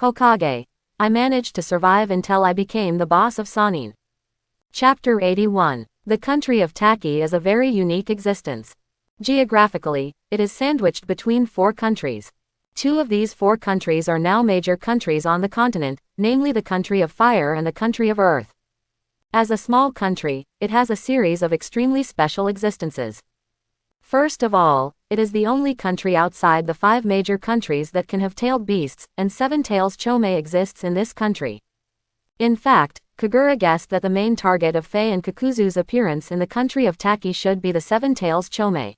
Hokage. I managed to survive until I became the boss of Sannin. Chapter 81. The country of Taki is a very unique existence. Geographically, it is sandwiched between 4 countries. 2 of these 4 countries are now major countries on the continent, namely the country of fire and the country of earth. As a small country, it has a series of extremely special existences. First of all, it is the only country outside the 5 major countries that can have tailed beasts, and 7 tails Chome exists in this country. In fact, Kagura guessed that the main target of Fei and Kakuzu's appearance in the country of Taki should be the 7 tails Chome.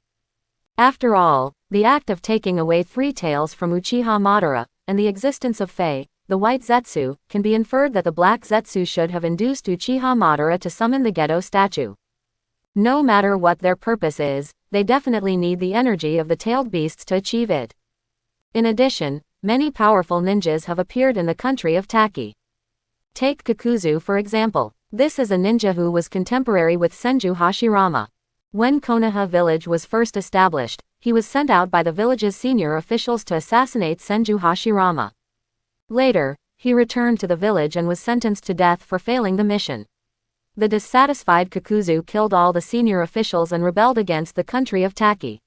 After all, the act of taking away 3 tails from Uchiha Madara, and the existence of Fei, the white Zetsu, can be inferred that the black Zetsu should have induced Uchiha Madara to summon the Gedo statue. No matter what their purpose is, they definitely need the energy of the tailed beasts to achieve it. In addition, many powerful ninjas have appeared in the country of Taki. Take Kakuzu for example. This is a ninja who was contemporary with Senju Hashirama. When Konoha village was first established, he was sent out by the village's senior officials to assassinate Senju Hashirama. Later, he returned to the village and was sentenced to death for failing the mission. The dissatisfied Kakuzu killed all the senior officials and rebelled against the country of Taki.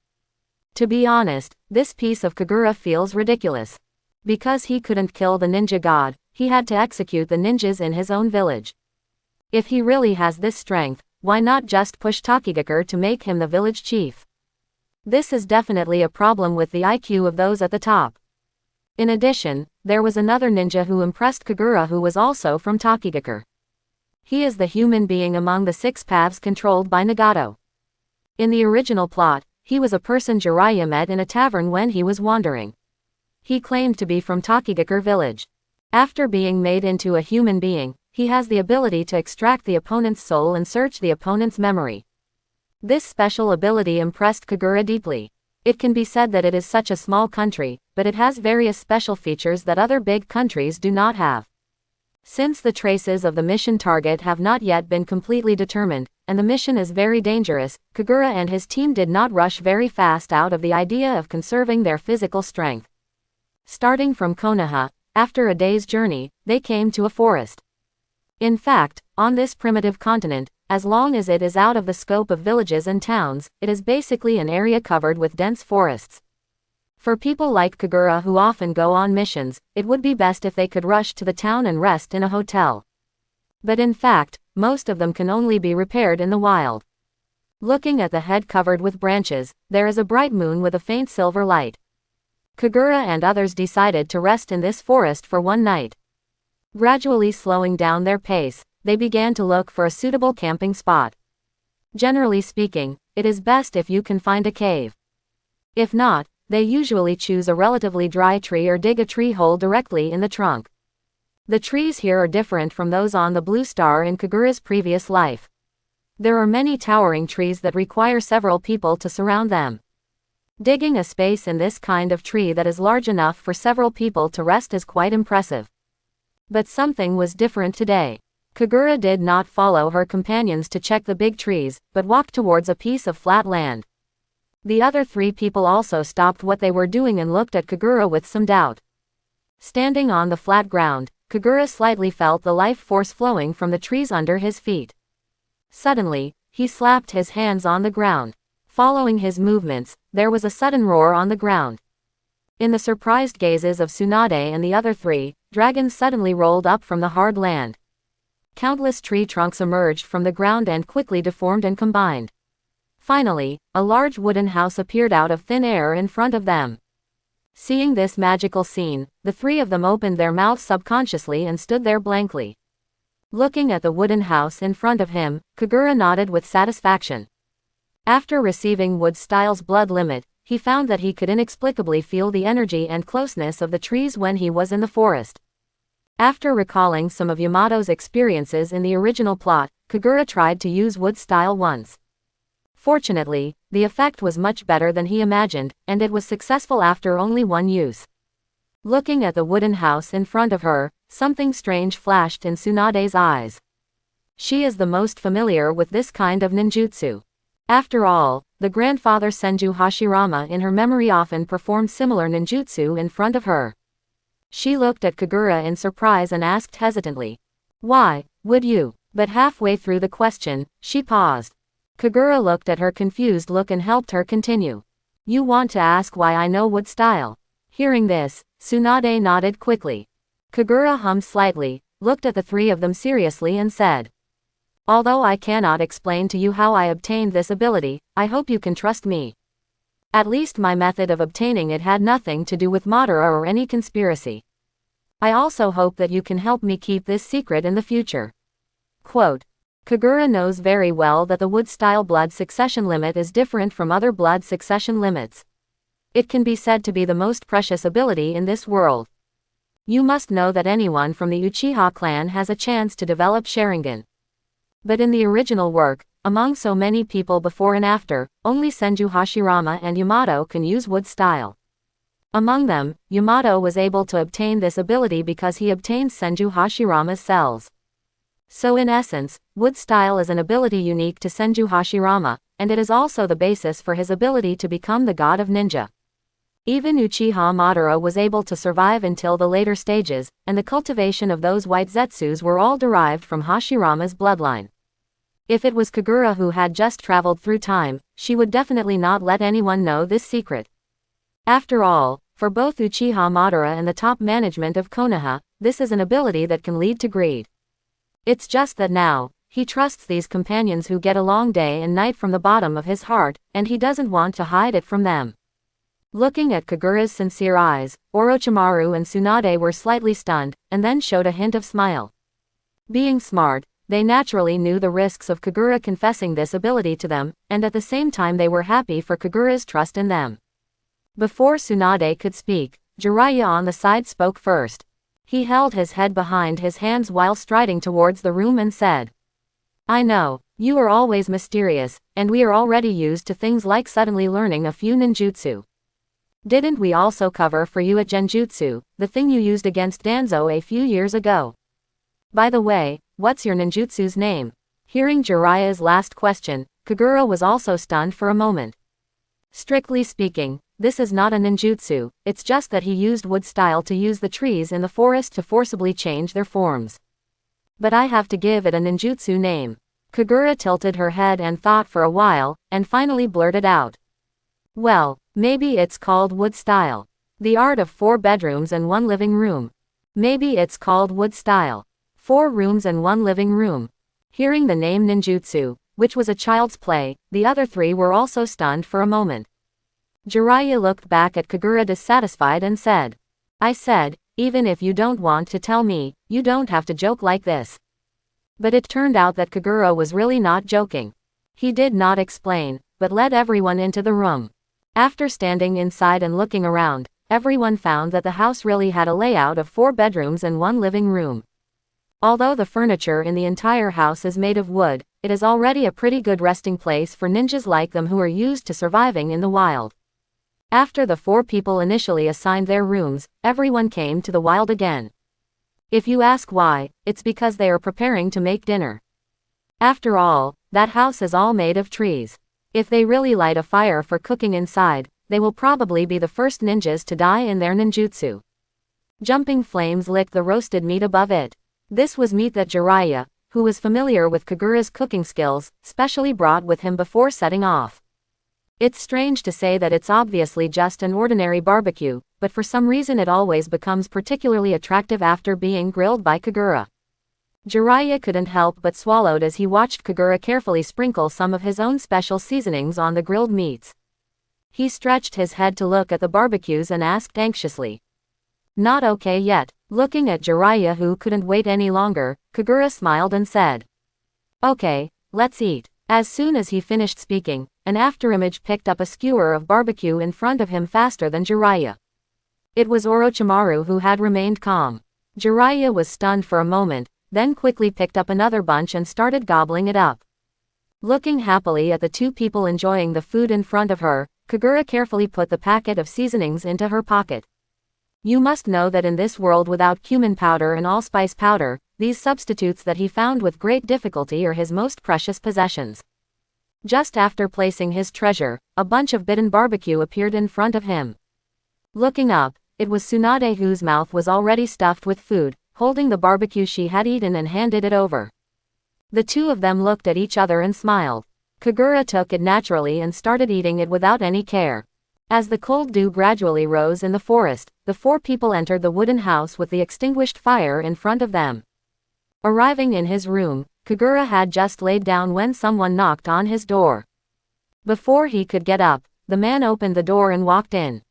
To be honest, this piece of Kagura feels ridiculous. Because he couldn't kill the ninja god, he had to execute the ninjas in his own village. If he really has this strength, why not just push Takigakure to make him the village chief? This is definitely a problem with the IQ of those at the top. In addition, there was another ninja who impressed Kagura who was also from Takigakure. He is the human being among the 6 paths controlled by Nagato. In the original plot, he was a person Jiraiya met in a tavern when he was wandering. He claimed to be from Takigakure village. After being made into a human being, he has the ability to extract the opponent's soul and search the opponent's memory. This special ability impressed Kagura deeply. It can be said that it is such a small country, but it has various special features that other big countries do not have. Since the traces of the mission target have not yet been completely determined, and the mission is very dangerous, Kagura and his team did not rush very fast out of the idea of conserving their physical strength. Starting from Konoha, after a day's journey, they came to a forest. In fact, on this primitive continent, as long as it is out of the scope of villages and towns, it is basically an area covered with dense forests. For people like Kagura who often go on missions, it would be best if they could rush to the town and rest in a hotel. But in fact, most of them can only be repaired in the wild. Looking at the head covered with branches, there is a bright moon with a faint silver light. Kagura and others decided to rest in this forest for one night. Gradually slowing down their pace, they began to look for a suitable camping spot. Generally speaking, it is best if you can find a cave. If not, they usually choose a relatively dry tree or dig a tree hole directly in the trunk. The trees here are different from those on the Blue Star in Kagura's previous life. There are many towering trees that require several people to surround them. Digging a space in this kind of tree that is large enough for several people to rest is quite impressive. But something was different today. Kagura did not follow her companions to check the big trees, but walked towards a piece of flat land. The other 3 people also stopped what they were doing and looked at Kagura with some doubt. Standing on the flat ground, Kagura slightly felt the life force flowing from the trees under his feet. Suddenly, he slapped his hands on the ground. Following his movements, there was a sudden roar on the ground. In the surprised gazes of Tsunade and the other 3, dragons suddenly rolled up from the hard land. Countless tree trunks emerged from the ground and quickly deformed and combined. Finally, a large wooden house appeared out of thin air in front of them. Seeing this magical scene, the 3 of them opened their mouths subconsciously and stood there blankly. Looking at the wooden house in front of him, Kagura nodded with satisfaction. After receiving Wood Style's blood limit, he found that he could inexplicably feel the energy and closeness of the trees when he was in the forest. After recalling some of Yamato's experiences in the original plot, Kagura tried to use Wood Style once. Fortunately, the effect was much better than he imagined, and it was successful after only one use. Looking at the wooden house in front of her, something strange flashed in Tsunade's eyes. She is the most familiar with this kind of ninjutsu. After all, the grandfather Senju Hashirama in her memory often performed similar ninjutsu in front of her. She looked at Kagura in surprise and asked hesitantly. Why would you? But halfway through the question, she paused. Kagura looked at her confused look and helped her continue. You want to ask why I know wood style? Hearing this, Tsunade nodded quickly. Kagura hummed slightly, looked at the three of them seriously and said. Although I cannot explain to you how I obtained this ability, I hope you can trust me. At least my method of obtaining it had nothing to do with Madara or any conspiracy. I also hope that you can help me keep this secret in the future. Quote. Kagura knows very well that the wood-style blood succession limit is different from other blood succession limits. It can be said to be the most precious ability in this world. You must know that anyone from the Uchiha clan has a chance to develop Sharingan. But in the original work, among so many people before and after, only Senju Hashirama and Yamato can use wood style. Among them, Yamato was able to obtain this ability because he obtained Senju Hashirama's cells. So in essence, wood style is an ability unique to Senju Hashirama, and it is also the basis for his ability to become the god of ninja. Even Uchiha Madara was able to survive until the later stages, and the cultivation of those white zetsus were all derived from Hashirama's bloodline. If it was Kagura who had just traveled through time, she would definitely not let anyone know this secret. After all, for both Uchiha Madara and the top management of Konoha, this is an ability that can lead to greed. It's just that now, he trusts these companions who get along day and night from the bottom of his heart, and he doesn't want to hide it from them. Looking at Kagura's sincere eyes, Orochimaru and Tsunade were slightly stunned, and then showed a hint of smile. Being smart, they naturally knew the risks of Kagura confessing this ability to them, and at the same time they were happy for Kagura's trust in them. Before Tsunade could speak, Jiraiya on the side spoke first. He held his head behind his hands while striding towards the room and said, I know, you are always mysterious, and we are already used to things like suddenly learning a few ninjutsu. Didn't we also cover for you at Genjutsu, the thing you used against Danzo a few years ago? By the way, what's your ninjutsu's name? Hearing Jiraiya's last question, Kagura was also stunned for a moment. Strictly speaking, this is not a ninjutsu, it's just that he used wood style to use the trees in the forest to forcibly change their forms. But I have to give it a ninjutsu name. Kagura tilted her head and thought for a while, and finally blurted out. Well, maybe it's called wood style. The art of 4 bedrooms and 1 living room. Maybe it's called wood style. 4 rooms and 1 living room. Hearing the name ninjutsu, which was a child's play, the other 3 were also stunned for a moment. Jiraiya looked back at Kagura dissatisfied and said, I said, even if you don't want to tell me, you don't have to joke like this. But it turned out that Kagura was really not joking. He did not explain, but led everyone into the room. After standing inside and looking around, everyone found that the house really had a layout of 4 bedrooms and 1 living room. Although the furniture in the entire house is made of wood, it is already a pretty good resting place for ninjas like them who are used to surviving in the wild. After the 4 people initially assigned their rooms, everyone came to the wild again. If you ask why, it's because they are preparing to make dinner. After all, that house is all made of trees. If they really light a fire for cooking inside, they will probably be the first ninjas to die in their ninjutsu. Jumping flames licked the roasted meat above it. This was meat that Jiraiya, who was familiar with Kagura's cooking skills, specially brought with him before setting off. It's strange to say that it's obviously just an ordinary barbecue, but for some reason it always becomes particularly attractive after being grilled by Kagura. Jiraiya couldn't help but swallowed as he watched Kagura carefully sprinkle some of his own special seasonings on the grilled meats. He stretched his head to look at the barbecues and asked anxiously. Not okay yet. Looking at Jiraiya who couldn't wait any longer, Kagura smiled and said. Okay, let's eat. As soon as he finished speaking, an afterimage picked up a skewer of barbecue in front of him faster than Jiraiya. It was Orochimaru who had remained calm. Jiraiya was stunned for a moment, then quickly picked up another bunch and started gobbling it up. Looking happily at the 2 people enjoying the food in front of her, Kagura carefully put the packet of seasonings into her pocket. You must know that in this world without cumin powder and allspice powder, these substitutes that he found with great difficulty are his most precious possessions. Just after placing his treasure, a bunch of bitten barbecue appeared in front of him. Looking up, it was Tsunade whose mouth was already stuffed with food, holding the barbecue she had eaten and handed it over. The two of them looked at each other and smiled. Kagura took it naturally and started eating it without any care. As the cold dew gradually rose in the forest, the four people entered the wooden house with the extinguished fire in front of them. Arriving in his room, Kagura had just laid down when someone knocked on his door. Before he could get up, the man opened the door and walked in.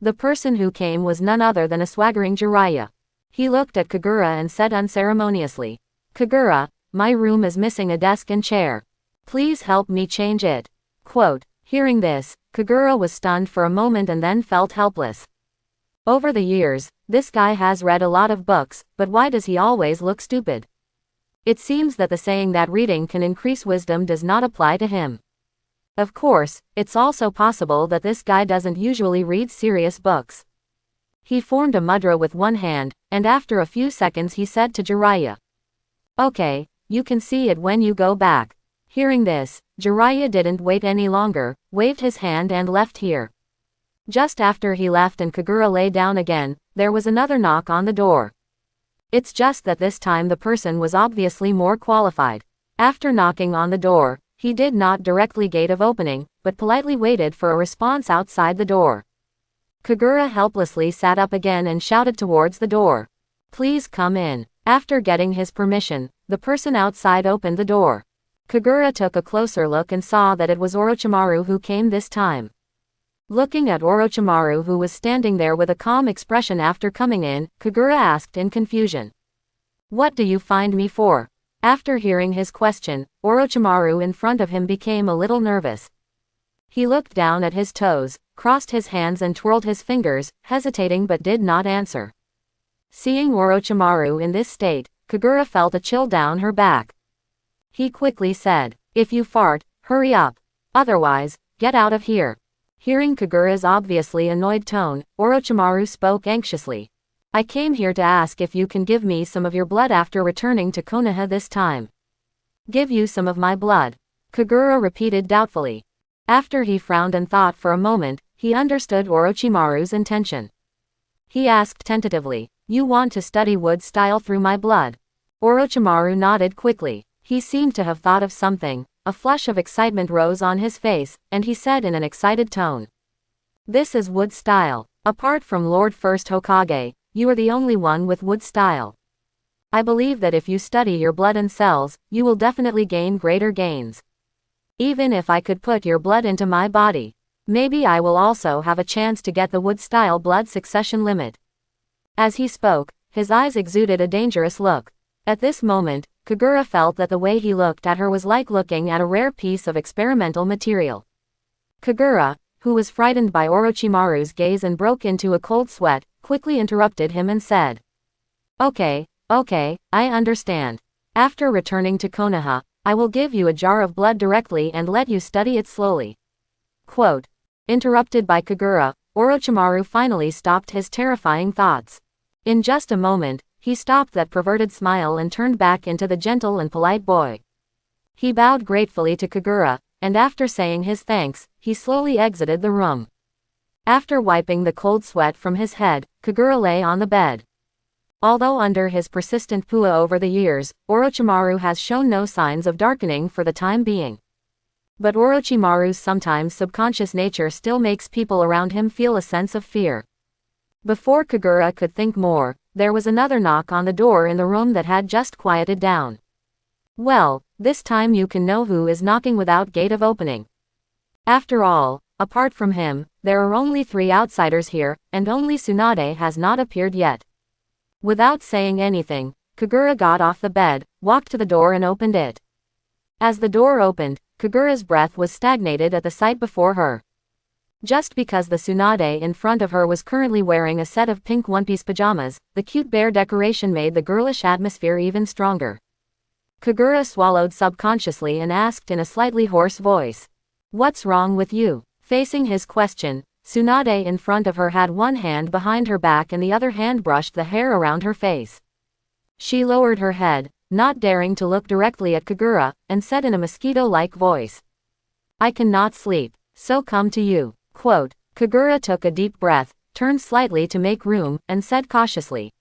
The person who came was none other than a swaggering Jiraiya. He looked at Kagura and said unceremoniously, "Kagura, my room is missing a desk and chair. Please help me change it." Quote. Hearing this, Kagura was stunned for a moment and then felt helpless. Over the years, this guy has read a lot of books, but why does he always look stupid? It seems that the saying that reading can increase wisdom does not apply to him. Of course, it's also possible that this guy doesn't usually read serious books. He formed a mudra with one hand, and after a few seconds he said to Jiraiya, "Okay, you can see it when you go back." Hearing this, Jiraiya didn't wait any longer, waved his hand and left here. Just after he left and Kagura lay down again, there was another knock on the door. It's just that this time the person was obviously more qualified. After knocking on the door, he did not directly gate of opening, but politely waited for a response outside the door. Kagura helplessly sat up again and shouted towards the door, "Please come in." After getting his permission, the person outside opened the door. Kagura took a closer look and saw that it was Orochimaru who came this time. Looking at Orochimaru who was standing there with a calm expression after coming in, Kagura asked in confusion, "What do you find me for?" After hearing his question, Orochimaru in front of him became a little nervous. He looked down at his toes, crossed his hands and twirled his fingers, hesitating but did not answer. Seeing Orochimaru in this state, Kagura felt a chill down her back. He quickly said, "If you fart, hurry up. Otherwise, get out of here." Hearing Kagura's obviously annoyed tone, Orochimaru spoke anxiously. "I came here to ask if you can give me some of your blood after returning to Konoha this time." "Give you some of my blood?" Kagura repeated doubtfully. After he frowned and thought for a moment, he understood Orochimaru's intention. He asked tentatively, "You want to study wood style through my blood?" Orochimaru nodded quickly. He seemed to have thought of something. A flush of excitement rose on his face, and he said in an excited tone, "This is wood style. Apart from Lord First Hokage, you are the only one with wood style. I believe that if you study your blood and cells, you will definitely gain greater gains. Even if I could put your blood into my body, maybe I will also have a chance to get the wood style blood succession limit." As he spoke, his eyes exuded a dangerous look. At this moment, Kagura felt that the way he looked at her was like looking at a rare piece of experimental material. Kagura, who was frightened by Orochimaru's gaze and broke into a cold sweat, quickly interrupted him and said, Okay, I understand. After returning to Konoha, I will give you a jar of blood directly and let you study it slowly." Quote. Interrupted by Kagura, Orochimaru finally stopped his terrifying thoughts. In just a moment, he stopped that perverted smile and turned back into the gentle and polite boy. He bowed gratefully to Kagura, and after saying his thanks, he slowly exited the room. After wiping the cold sweat from his head, Kagura lay on the bed. Although under his persistent pua over the years, Orochimaru has shown no signs of darkening for the time being. But Orochimaru's sometimes subconscious nature still makes people around him feel a sense of fear. Before Kagura could think more, there was another knock on the door in the room that had just quieted down. "Well, this time you can know who is knocking without gate of opening. After all, apart from him, there are only 3 outsiders here, and only Tsunade has not appeared yet." Without saying anything, Kagura got off the bed, walked to the door and opened it. As the door opened, Kagura's breath was stagnated at the sight before her. Just because the Tsunade in front of her was currently wearing a set of pink one-piece pajamas, the cute bear decoration made the girlish atmosphere even stronger. Kagura swallowed subconsciously and asked in a slightly hoarse voice, "What's wrong with you?" Facing his question, Tsunade in front of her had one hand behind her back and the other hand brushed the hair around her face. She lowered her head, not daring to look directly at Kagura, and said in a mosquito-like voice, "I cannot sleep, so come to you." Quote. Kagura took a deep breath, turned slightly to make room, and said cautiously.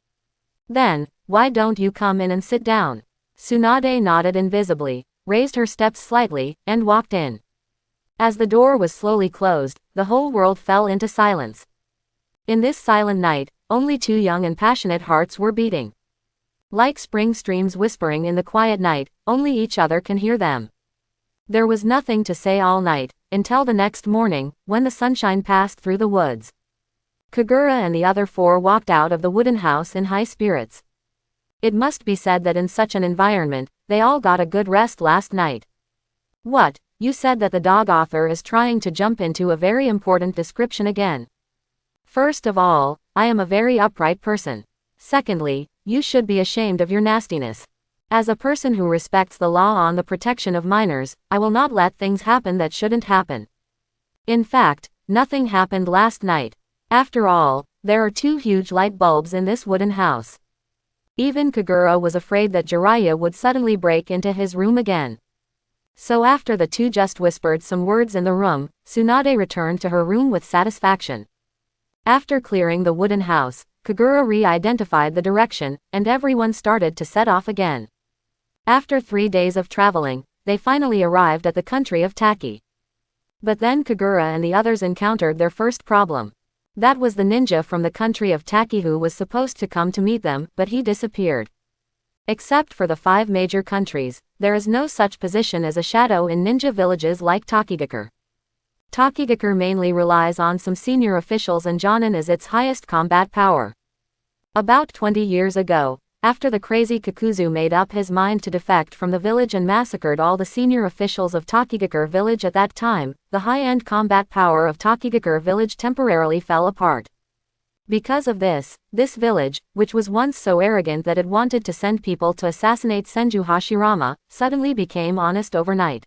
"Then, why don't you come in and sit down?" Tsunade nodded invisibly, raised her steps slightly, and walked in. As the door was slowly closed, the whole world fell into silence. In this silent night, only two young and passionate hearts were beating. Like spring streams whispering in the quiet night, only each other can hear them. There was nothing to say all night, until the next morning, when the sunshine passed through the woods. Kagura and the other four walked out of the wooden house in high spirits. It must be said that in such an environment, they all got a good rest last night. "What, you said that the dog author is trying to jump into a very important description again. First of all, I am a very upright person. Secondly, you should be ashamed of your nastiness. As a person who respects the law on the protection of minors, I will not let things happen that shouldn't happen. In fact, nothing happened last night. After all, there are two huge light bulbs in this wooden house." Even Kagura was afraid that Jiraiya would suddenly break into his room again. So after the two just whispered some words in the room, Tsunade returned to her room with satisfaction. After clearing the wooden house, Kagura re-identified the direction, and everyone started to set off again. After 3 days of traveling, they finally arrived at the country of Taki. But then Kagura and the others encountered their first problem. That was the ninja from the country of Taki who was supposed to come to meet them, but he disappeared. Except for the 5 major countries, there is no such position as a shadow in ninja villages like Tokigakure. Tokigakure mainly relies on some senior officials and Jonin is its highest combat power. About 20 years ago, after the crazy Kakuzu made up his mind to defect from the village and massacred all the senior officials of Tokigakure village at that time, the high-end combat power of Tokigakure village temporarily fell apart. Because of this village, which was once so arrogant that it wanted to send people to assassinate Senju Hashirama, suddenly became honest overnight.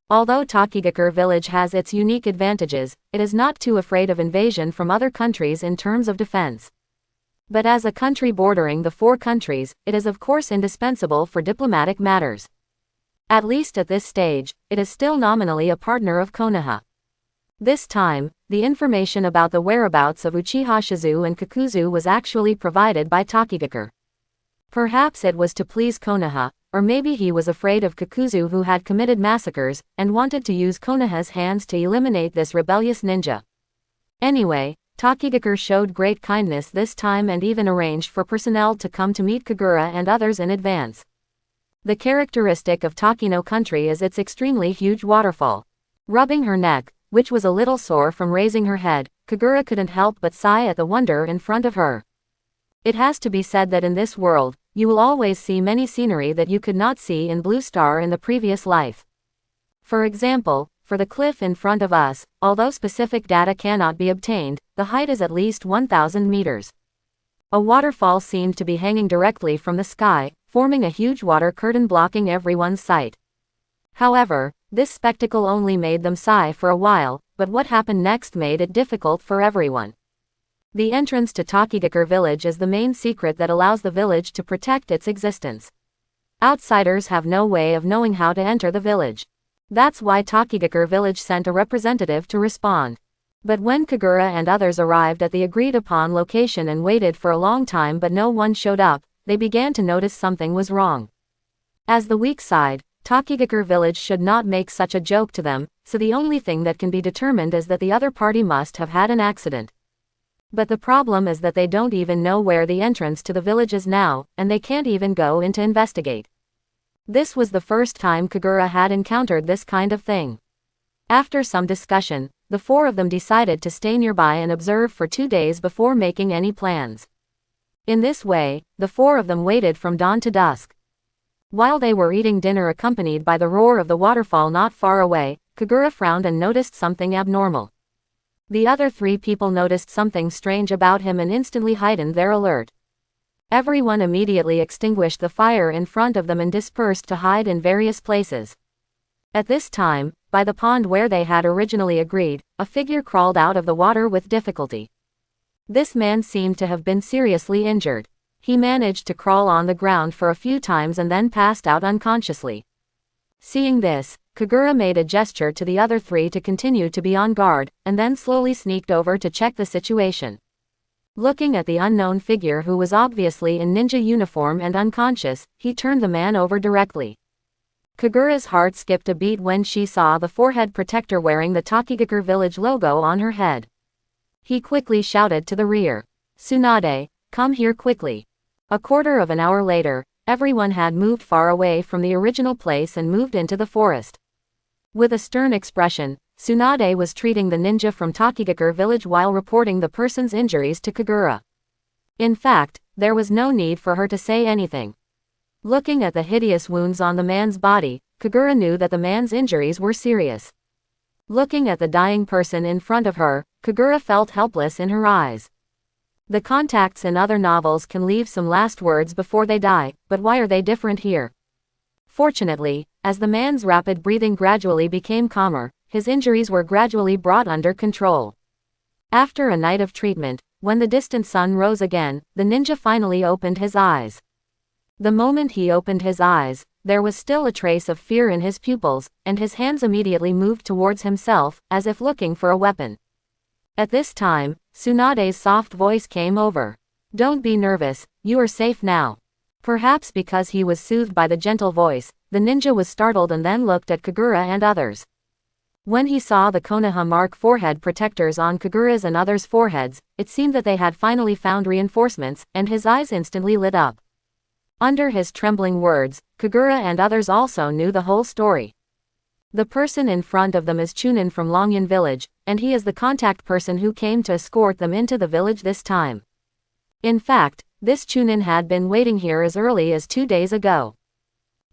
Although Tokigakure village has its unique advantages, it is not too afraid of invasion from other countries in terms of defense. But as a country bordering the 4 countries, it is of course indispensable for diplomatic matters. At least at this stage, it is still nominally a partner of Konoha. This time, the information about the whereabouts of Uchiha Shizu and Kakuzu was actually provided by Tokigakure. Perhaps it was to please Konoha, or maybe he was afraid of Kakuzu who had committed massacres, and wanted to use Konoha's hands to eliminate this rebellious ninja. Anyway, Tokigakure showed great kindness this time and even arranged for personnel to come to meet Kagura and others in advance. The characteristic of Takino country is its extremely huge waterfall. Rubbing her neck, which was a little sore from raising her head, Kagura couldn't help but sigh at the wonder in front of her. It has to be said that in this world, you will always see many scenery that you could not see in Blue Star in the previous life. For example, for the cliff in front of us, although specific data cannot be obtained, the height is at least 1,000 meters. A waterfall seemed to be hanging directly from the sky, forming a huge water curtain blocking everyone's sight. However, this spectacle only made them sigh for a while, but what happened next made it difficult for everyone. The entrance to Tokigakure village is the main secret that allows the village to protect its existence. Outsiders have no way of knowing how to enter the village. That's why Tokigakure village sent a representative to respond. But when Kagura and others arrived at the agreed-upon location and waited for a long time but no one showed up, they began to notice something was wrong. As the weak side, Tokigakure village should not make such a joke to them, so the only thing that can be determined is that the other party must have had an accident. But the problem is that they don't even know where the entrance to the village is now, and they can't even go in to investigate. This was the first time Kagura had encountered this kind of thing. After some discussion, the 4 of them decided to stay nearby and observe for 2 days before making any plans. In this way, the 4 of them waited from dawn to dusk. While they were eating dinner accompanied by the roar of the waterfall not far away, Kagura frowned and noticed something abnormal. The other 3 people noticed something strange about him and instantly heightened their alert. Everyone immediately extinguished the fire in front of them and dispersed to hide in various places. At this time, by the pond where they had originally agreed, a figure crawled out of the water with difficulty. This man seemed to have been seriously injured. He managed to crawl on the ground for a few times and then passed out unconsciously. Seeing this, Kagura made a gesture to the other 3 to continue to be on guard, and then slowly sneaked over to check the situation. Looking at the unknown figure who was obviously in ninja uniform and unconscious, he turned the man over directly. Kagura's heart skipped a beat when she saw the forehead protector wearing the Takigakure village logo on her head. He quickly shouted to the rear. "Tsunade, come here quickly." A quarter of an hour later, everyone had moved far away from the original place and moved into the forest. With a stern expression, Tsunade was treating the ninja from Takigakure village while reporting the person's injuries to Kagura. In fact, there was no need for her to say anything. Looking at the hideous wounds on the man's body, Kagura knew that the man's injuries were serious. Looking at the dying person in front of her, Kagura felt helpless in her eyes. The contacts in other novels can leave some last words before they die, but why are they different here? Fortunately, as the man's rapid breathing gradually became calmer, his injuries were gradually brought under control. After a night of treatment, when the distant sun rose again, the ninja finally opened his eyes. The moment he opened his eyes, there was still a trace of fear in his pupils, and his hands immediately moved towards himself, as if looking for a weapon. At this time, Tsunade's soft voice came over. "Don't be nervous, you are safe now." Perhaps because he was soothed by the gentle voice, the ninja was startled and then looked at Kagura and others. When he saw the Konoha mark forehead protectors on Kagura's and others' foreheads, it seemed that they had finally found reinforcements, and his eyes instantly lit up. Under his trembling words, Kagura and others also knew the whole story. The person in front of them is Chunin from Longyan village, and he is the contact person who came to escort them into the village this time. In fact, this Chunin had been waiting here as early as 2 days ago.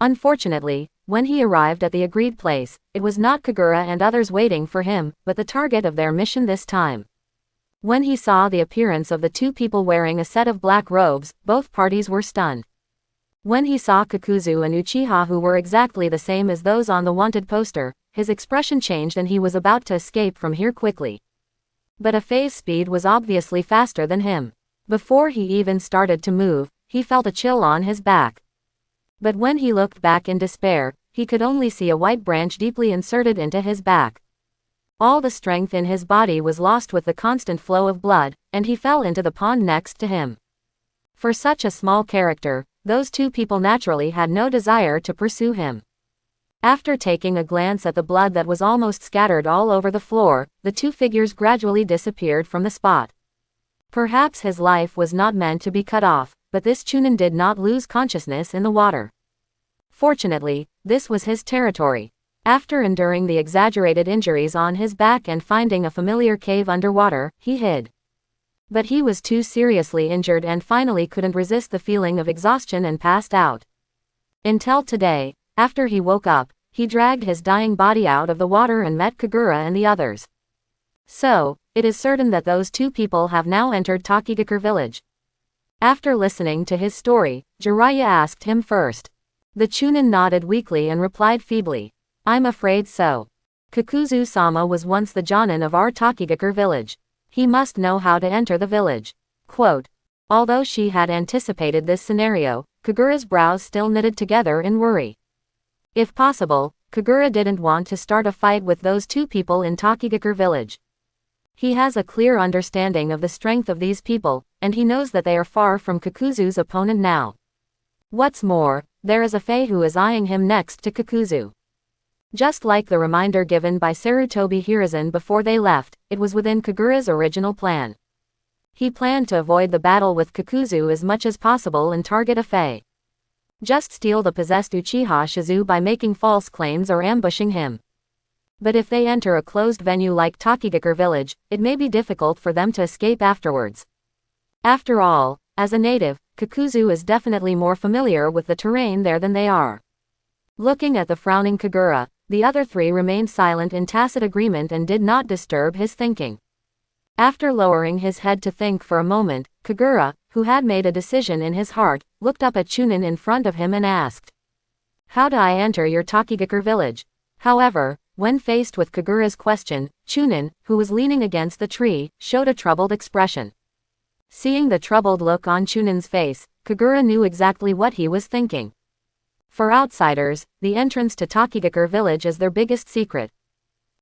Unfortunately, when he arrived at the agreed place, it was not Kagura and others waiting for him, but the target of their mission this time. When he saw the appearance of the two people wearing a set of black robes, both parties were stunned. When he saw Kakuzu and Uchiha who were exactly the same as those on the wanted poster, his expression changed and he was about to escape from here quickly. But Afei's speed was obviously faster than him. Before he even started to move, he felt a chill on his back. But when he looked back in despair, he could only see a white branch deeply inserted into his back. All the strength in his body was lost with the constant flow of blood, and he fell into the pond next to him. For such a small character, those two people naturally had no desire to pursue him. After taking a glance at the blood that was almost scattered all over the floor, the two figures gradually disappeared from the spot. Perhaps his life was not meant to be cut off, but this Chunin did not lose consciousness in the water. Fortunately, this was his territory. After enduring the exaggerated injuries on his back and finding a familiar cave underwater, he hid. But he was too seriously injured and finally couldn't resist the feeling of exhaustion and passed out. Until today, after he woke up, he dragged his dying body out of the water and met Kagura and the others. So, it is certain that those two people have now entered Takigakure village. After listening to his story, Jiraiya asked him first. The Chunin nodded weakly and replied feebly, "I'm afraid so. Kakuzu-sama was once the Jonin of our Takigakure village. He must know how to enter the village." Quote. Although she had anticipated this scenario, Kagura's brows still knitted together in worry. If possible, Kagura didn't want to start a fight with those two people in Takigakure village. He has a clear understanding of the strength of these people, and he knows that they are far from Kakuzu's opponent now. What's more, there is Afei who is eyeing him next to Kakuzu. Just like the reminder given by Sarutobi Hiruzen before they left, it was within Kagura's original plan. He planned to avoid the battle with Kakuzu as much as possible and target Afei. Just steal the possessed Uchiha Shizu by making false claims or ambushing him. But if they enter a closed venue like Takigakure village, it may be difficult for them to escape afterwards. After all, as a native, Kakuzu is definitely more familiar with the terrain there than they are. Looking at the frowning Kagura, the other three remained silent in tacit agreement and did not disturb his thinking. After lowering his head to think for a moment, Kagura, who had made a decision in his heart, looked up at Chunin in front of him and asked, "How do I enter your Takigakure village?" However, when faced with Kagura's question, Chunin, who was leaning against the tree, showed a troubled expression. Seeing the troubled look on Chunin's face, Kagura knew exactly what he was thinking. For outsiders, the entrance to Takigakure village is their biggest secret.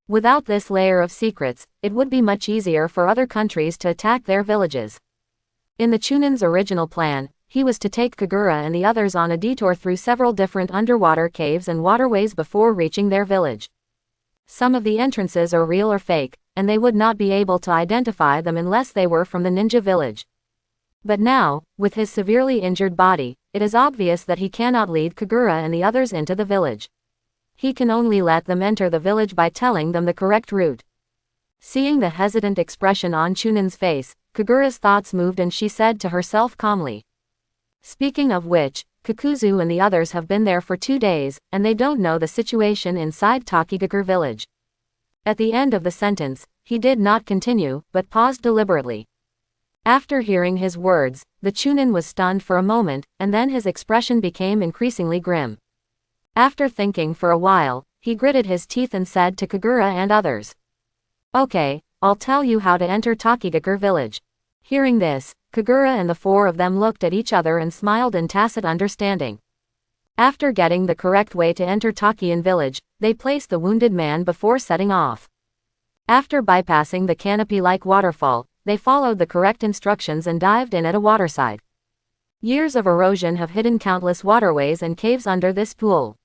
Without this layer of secrets, it would be much easier for other countries to attack their villages. In the Chunin's original plan, he was to take Kagura and the others on a detour through several different underwater caves and waterways before reaching their village. Some of the entrances are real or fake, and they would not be able to identify them unless they were from the ninja village. But now, with his severely injured body, it is obvious that he cannot lead Kagura and the others into the village. He can only let them enter the village by telling them the correct route. Seeing the hesitant expression on Chunin's face, Kagura's thoughts moved and she said to herself calmly. Speaking of which, Kakuzu and the others have been there for 2 days, and they don't know the situation inside Takigakure village. At the end of the sentence, he did not continue, but paused deliberately. After hearing his words, the Chunin was stunned for a moment, and then his expression became increasingly grim. After thinking for a while, he gritted his teeth and said to Kagura and others, "Okay, I'll tell you how to enter Takigakure village." Hearing this, Kagura and the 4 of them looked at each other and smiled in tacit understanding. After getting the correct way to enter Takian village, they placed the wounded man before setting off. After bypassing the canopy-like waterfall, they followed the correct instructions and dived in at a waterside. Years of erosion have hidden countless waterways and caves under this pool.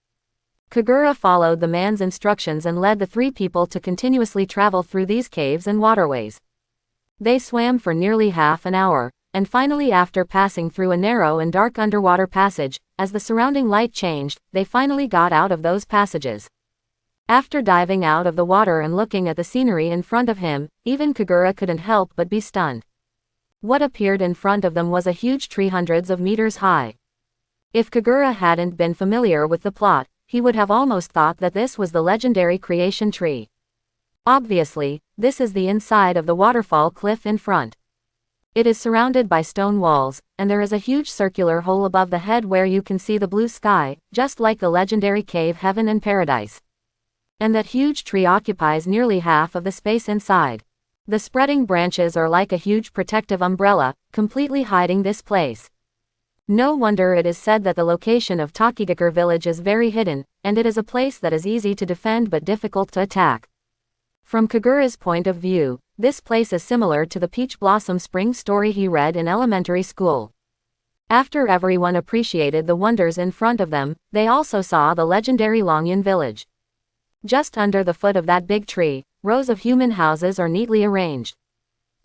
Kagura followed the man's instructions and led the 3 people to continuously travel through these caves and waterways. They swam for nearly half an hour, and finally after passing through a narrow and dark underwater passage, as the surrounding light changed, they finally got out of those passages. After diving out of the water and looking at the scenery in front of him, even Kagura couldn't help but be stunned. What appeared in front of them was a huge tree hundreds of meters high. If Kagura hadn't been familiar with the plot, he would have almost thought that this was the legendary creation tree. Obviously, this is the inside of the waterfall cliff in front. It is surrounded by stone walls, and there is a huge circular hole above the head where you can see the blue sky, just like the legendary cave Heaven and Paradise. And that huge tree occupies nearly half of the space inside. The spreading branches are like a huge protective umbrella, completely hiding this place. No wonder it is said that the location of Takigakure village is very hidden, and it is a place that is easy to defend but difficult to attack. From Kagura's point of view, this place is similar to the Peach Blossom Spring story he read in elementary school. After everyone appreciated the wonders in front of them, they also saw the legendary Longyun village. Just under the foot of that big tree, rows of human houses are neatly arranged.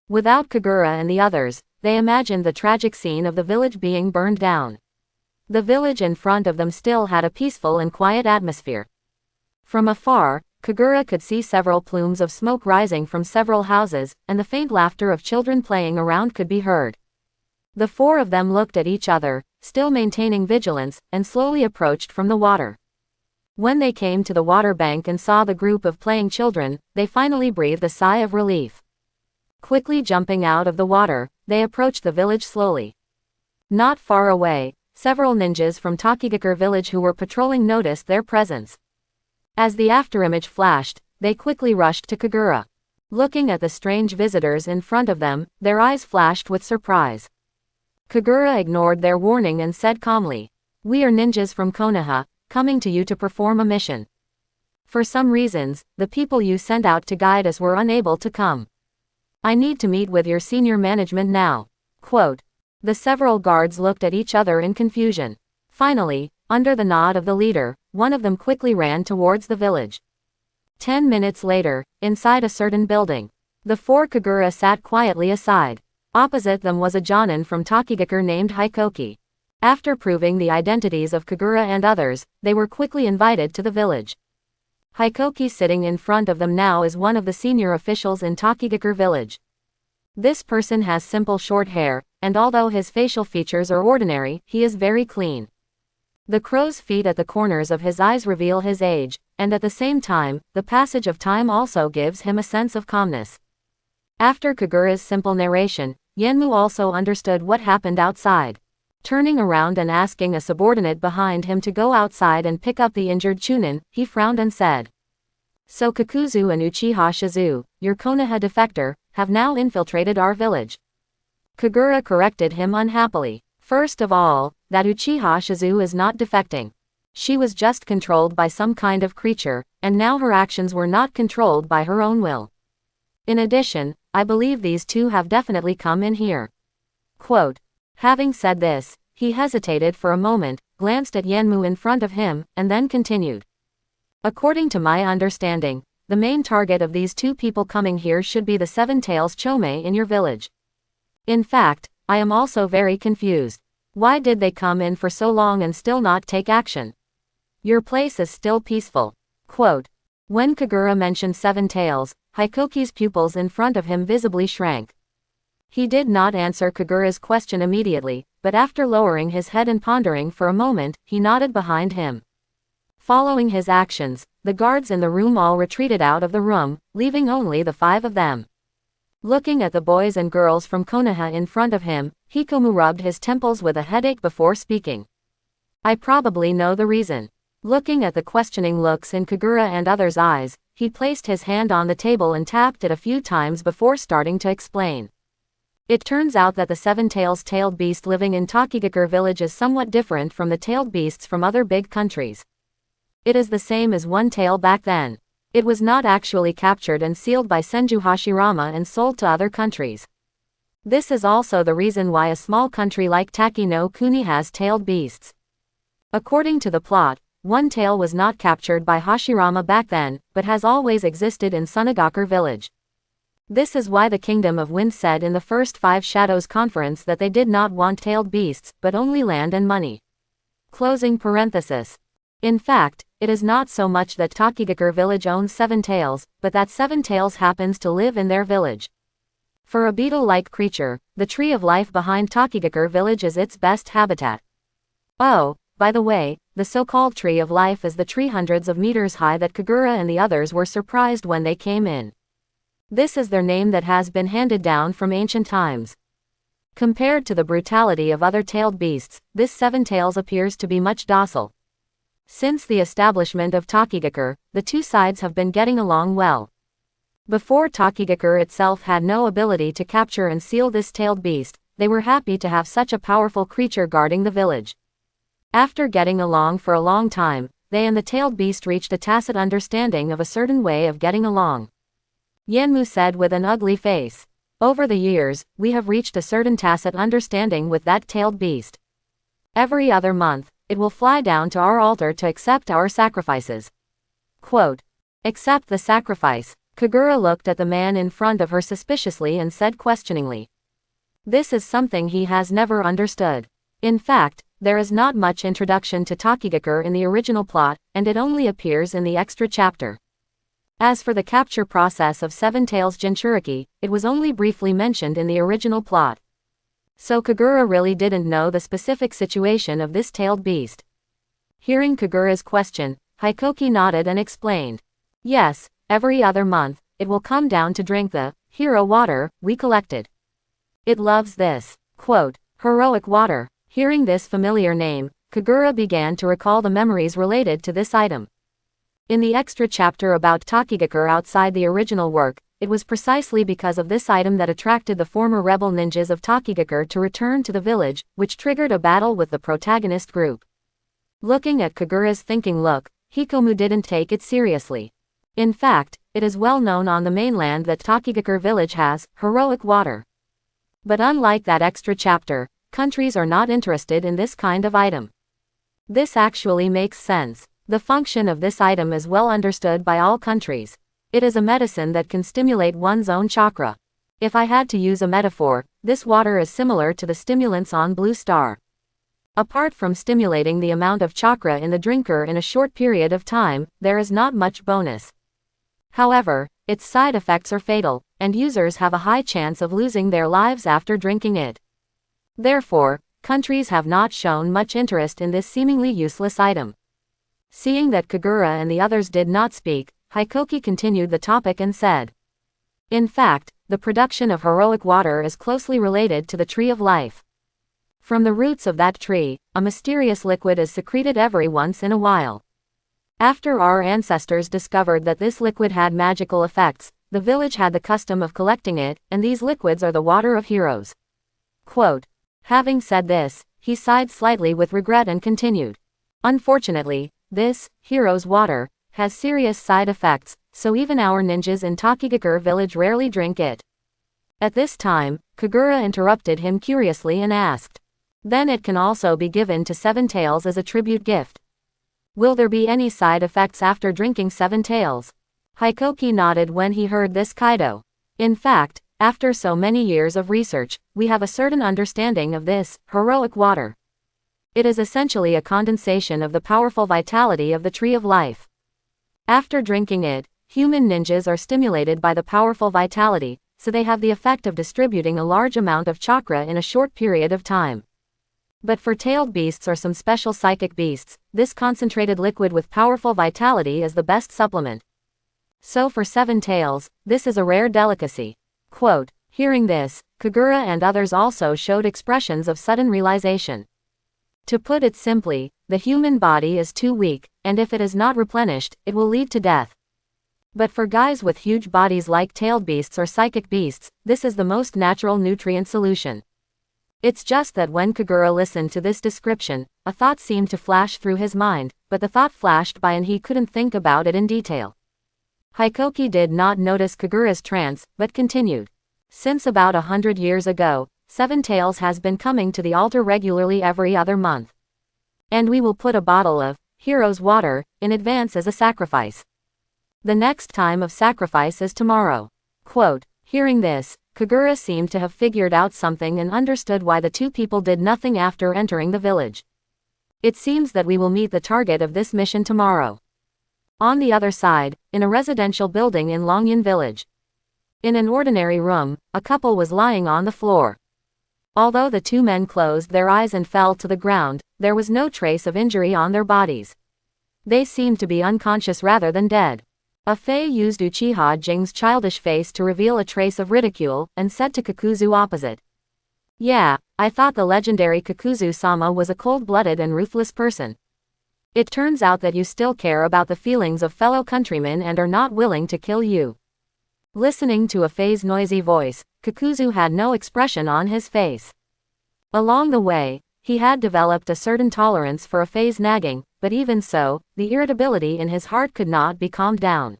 Without Kagura and the others, they imagined the tragic scene of the village being burned down. The village in front of them still had a peaceful and quiet atmosphere. From afar, Kagura could see several plumes of smoke rising from several houses, and the faint laughter of children playing around could be heard. The 4 of them looked at each other, still maintaining vigilance, and slowly approached from the water. When they came to the water bank and saw the group of playing children, they finally breathed a sigh of relief. Quickly jumping out of the water, they approached the village slowly. Not far away, several ninjas from Takigakure village who were patrolling noticed their presence. As the afterimage flashed, they quickly rushed to Kagura. Looking at the strange visitors in front of them, their eyes flashed with surprise. Kagura ignored their warning and said calmly, "We are ninjas from Konoha, coming to you to perform a mission. For some reasons, the people you sent out to guide us were unable to come. I need to meet with your senior management now." Quote. The several guards looked at each other in confusion. Finally, under the nod of the leader, one of them quickly ran towards the village. 10 minutes later, inside a certain building, the 4 Kagura sat quietly aside. Opposite them was a Jonin from Takigakure named Hokage. After proving the identities of Kagura and others, they were quickly invited to the village. Hokage sitting in front of them now is one of the senior officials in Takigakure village. This person has simple short hair, and although his facial features are ordinary, he is very clean. The crow's feet at the corners of his eyes reveal his age, and at the same time, the passage of time also gives him a sense of calmness. After Kagura's simple narration, Yanmu also understood what happened outside. Turning around and asking a subordinate behind him to go outside and pick up the injured Chunin, he frowned and said, "So Kakuzu and Uchiha Shizu, your Konoha defector, have now infiltrated our village." Kagura corrected him unhappily. "First of all, that Uchiha Shizu is not defecting. She was just controlled by some kind of creature, and now her actions were not controlled by her own will. In addition, I believe these 2 have definitely come in here." Quote. Having said this, he hesitated for a moment, glanced at Yanmu in front of him, and then continued. According to my understanding, the main target of these two people coming here should be the Seven Tails Chome in your village. In fact, I am also very confused. Why did they come in for so long and still not take action? Your place is still peaceful. Quote. When Kagura mentioned Seven Tails, Hikoki's pupils in front of him visibly shrank. He did not answer Kagura's question immediately, but after lowering his head and pondering for a moment, he nodded behind him. Following his actions, the guards in the room all retreated out of the room, leaving only the five of them. Looking at the boys and girls from Konoha in front of him, Hikomu rubbed his temples with a headache before speaking. I probably know the reason. Looking at the questioning looks in Kagura and others' eyes, he placed his hand on the table and tapped it a few times before starting to explain. It turns out that the seven-tailed beast living in Takigakure village is somewhat different from the tailed beasts from other big countries. It is the same as one tail back then. It was not actually captured and sealed by Senju Hashirama and sold to other countries. This is also the reason why a small country like Taki no Kuni has tailed beasts. According to the plot, one tail was not captured by Hashirama back then, but has always existed in Sunagakure village. This is why the Kingdom of Wind said in the first Five Shadows conference that they did not want tailed beasts, but only land and money. Closing parenthesis. In fact, it is not so much that Takigakure village owns Seven Tails, but that Seven Tails happens to live in their village. For a beetle-like creature, the tree of life behind Takigakure village is its best habitat. Oh, by the way, the so-called tree of life is the tree hundreds of meters high that Kagura and the others were surprised when they came in. This is their name that has been handed down from ancient times. Compared to the brutality of other tailed beasts, this Seven Tails appears to be much docile. Since the establishment of Takigakure, the two sides have been getting along well. Before Takigakure itself had no ability to capture and seal this tailed beast, they were happy to have such a powerful creature guarding the village. After getting along for a long time, they and the tailed beast reached a tacit understanding of a certain way of getting along. Yanmu said with an ugly face. Over the years, we have reached a certain tacit understanding with that tailed beast. Every other month, it will fly down to our altar to accept our sacrifices. Quote. Accept the sacrifice. Kagura looked at the man in front of her suspiciously and said questioningly. This is something he has never understood. In fact, there is not much introduction to Takigakure in the original plot, and it only appears in the extra chapter. As for the capture process of Seven Tails Jinchuriki, it was only briefly mentioned in the original plot. So Kagura really didn't know the specific situation of this tailed beast. Hearing Kagura's question, Hikoki nodded and explained. Yes, every other month, it will come down to drink the hero water we collected. It loves this, quote, heroic water. Hearing this familiar name, Kagura began to recall the memories related to this item. In the extra chapter about Takigakure outside the original work, it was precisely because of this item that attracted the former rebel ninjas of Takigakure to return to the village, which triggered a battle with the protagonist group. Looking at Kagura's thinking look, Hikomu didn't take it seriously. In fact, it is well known on the mainland that Takigakure village has heroic water. But unlike that extra chapter, countries are not interested in this kind of item. This actually makes sense. The function of this item is well understood by all countries. It is a medicine that can stimulate one's own chakra. If I had to use a metaphor, this water is similar to the stimulants on Blue Star. Apart from stimulating the amount of chakra in the drinker in a short period of time, there is not much bonus. However, its side effects are fatal, and users have a high chance of losing their lives after drinking it. Therefore, countries have not shown much interest in this seemingly useless item. Seeing that Kagura and the others did not speak, Hikoki continued the topic and said. In fact, the production of heroic water is closely related to the tree of life. From the roots of that tree, a mysterious liquid is secreted every once in a while. After our ancestors discovered that this liquid had magical effects, the village had the custom of collecting it, and these liquids are the water of heroes. Quote. Having said this, he sighed slightly with regret and continued. Unfortunately, this hero's water has serious side effects, so even our ninjas in Takigakure village rarely drink it. At this time, Kagura interrupted him curiously and asked. Then it can also be given to Seven Tails as a tribute gift. Will there be any side effects after drinking Seven Tails? Hokage nodded when he heard this Kaido. In fact, after so many years of research, we have a certain understanding of this heroic water. It is essentially a condensation of the powerful vitality of the Tree of Life. After drinking it, human ninjas are stimulated by the powerful vitality, so they have the effect of distributing a large amount of chakra in a short period of time. But for tailed beasts or some special psychic beasts, this concentrated liquid with powerful vitality is the best supplement. So for Seven Tails, this is a rare delicacy. Quote, hearing this, Kagura and others also showed expressions of sudden realization. To put it simply, the human body is too weak, and if it is not replenished, it will lead to death. But for guys with huge bodies like tailed beasts or psychic beasts, this is the most natural nutrient solution. It's just that when Kagura listened to this description, a thought seemed to flash through his mind, but the thought flashed by and he couldn't think about it in detail. Hokage did not notice Kagura's trance, but continued. Since about 100 years ago, Seven Tails has been coming to the altar regularly every other month. And we will put a bottle of hero's water in advance as a sacrifice. The next time of sacrifice is tomorrow. Quote, hearing this, Kagura seemed to have figured out something and understood why the two people did nothing after entering the village. It seems that we will meet the target of this mission tomorrow. On the other side, in a residential building in Longyan village. In an ordinary room, a couple was lying on the floor. Although the two men closed their eyes and fell to the ground, there was no trace of injury on their bodies. They seemed to be unconscious rather than dead. A Fae used Uchiha Jing's childish face to reveal a trace of ridicule, and said to Kakuzu opposite. Yeah, I thought the legendary Kakuzu-sama was a cold-blooded and ruthless person. It turns out that you still care about the feelings of fellow countrymen and are not willing to kill you. Listening to a Fae's noisy voice, Kakuzu had no expression on his face. Along the way, he had developed a certain tolerance for a Fae's nagging, but even so, the irritability in his heart could not be calmed down.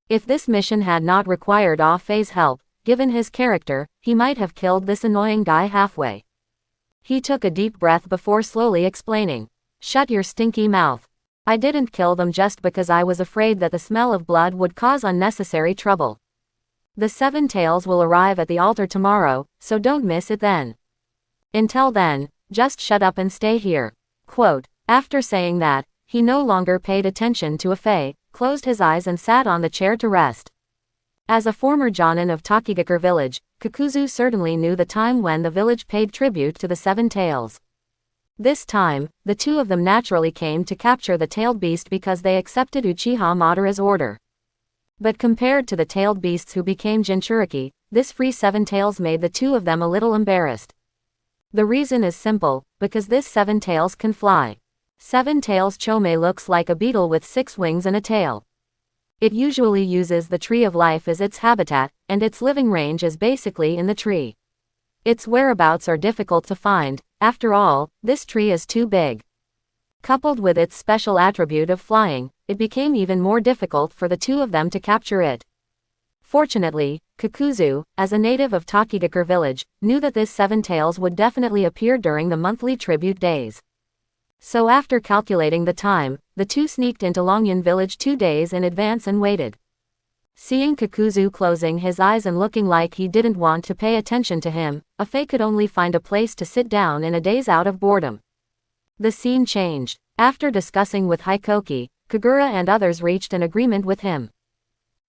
If this mission had not required a Fae's help, given his character, he might have killed this annoying guy halfway. He took a deep breath before slowly explaining. Shut your stinky mouth. I didn't kill them just because I was afraid that the smell of blood would cause unnecessary trouble. The Seven Tails will arrive at the altar tomorrow, so don't miss it then. Until then, just shut up and stay here. Quote, after saying that, he no longer paid attention to a Fae, closed his eyes and sat on the chair to rest. As a former Jonin of Takigakure village, Kakuzu certainly knew the time when the village paid tribute to the Seven Tails. This time, the two of them naturally came to capture the tailed beast because they accepted Uchiha Madara's order. But compared to the tailed beasts who became Jinchuriki, this free Seven Tails made the two of them a little embarrassed. The reason is simple, because this Seven Tails can fly. Seven Tails Chome looks like a beetle with 6 wings and a tail. It usually uses the Tree of Life as its habitat, and its living range is basically in the tree. Its whereabouts are difficult to find, after all, this tree is too big. Coupled with its special attribute of flying, it became even more difficult for the two of them to capture it. Fortunately, Kakuzu, as a native of Takigakure village, knew that this Seven Tails would definitely appear during the monthly tribute days. So after calculating the time, the two sneaked into Longyan village 2 days in advance and waited. Seeing Kakuzu closing his eyes and looking like he didn't want to pay attention to him, a Fae could only find a place to sit down in a daze out of boredom. The scene changed. After discussing with Hokage, Kagura and others reached an agreement with him.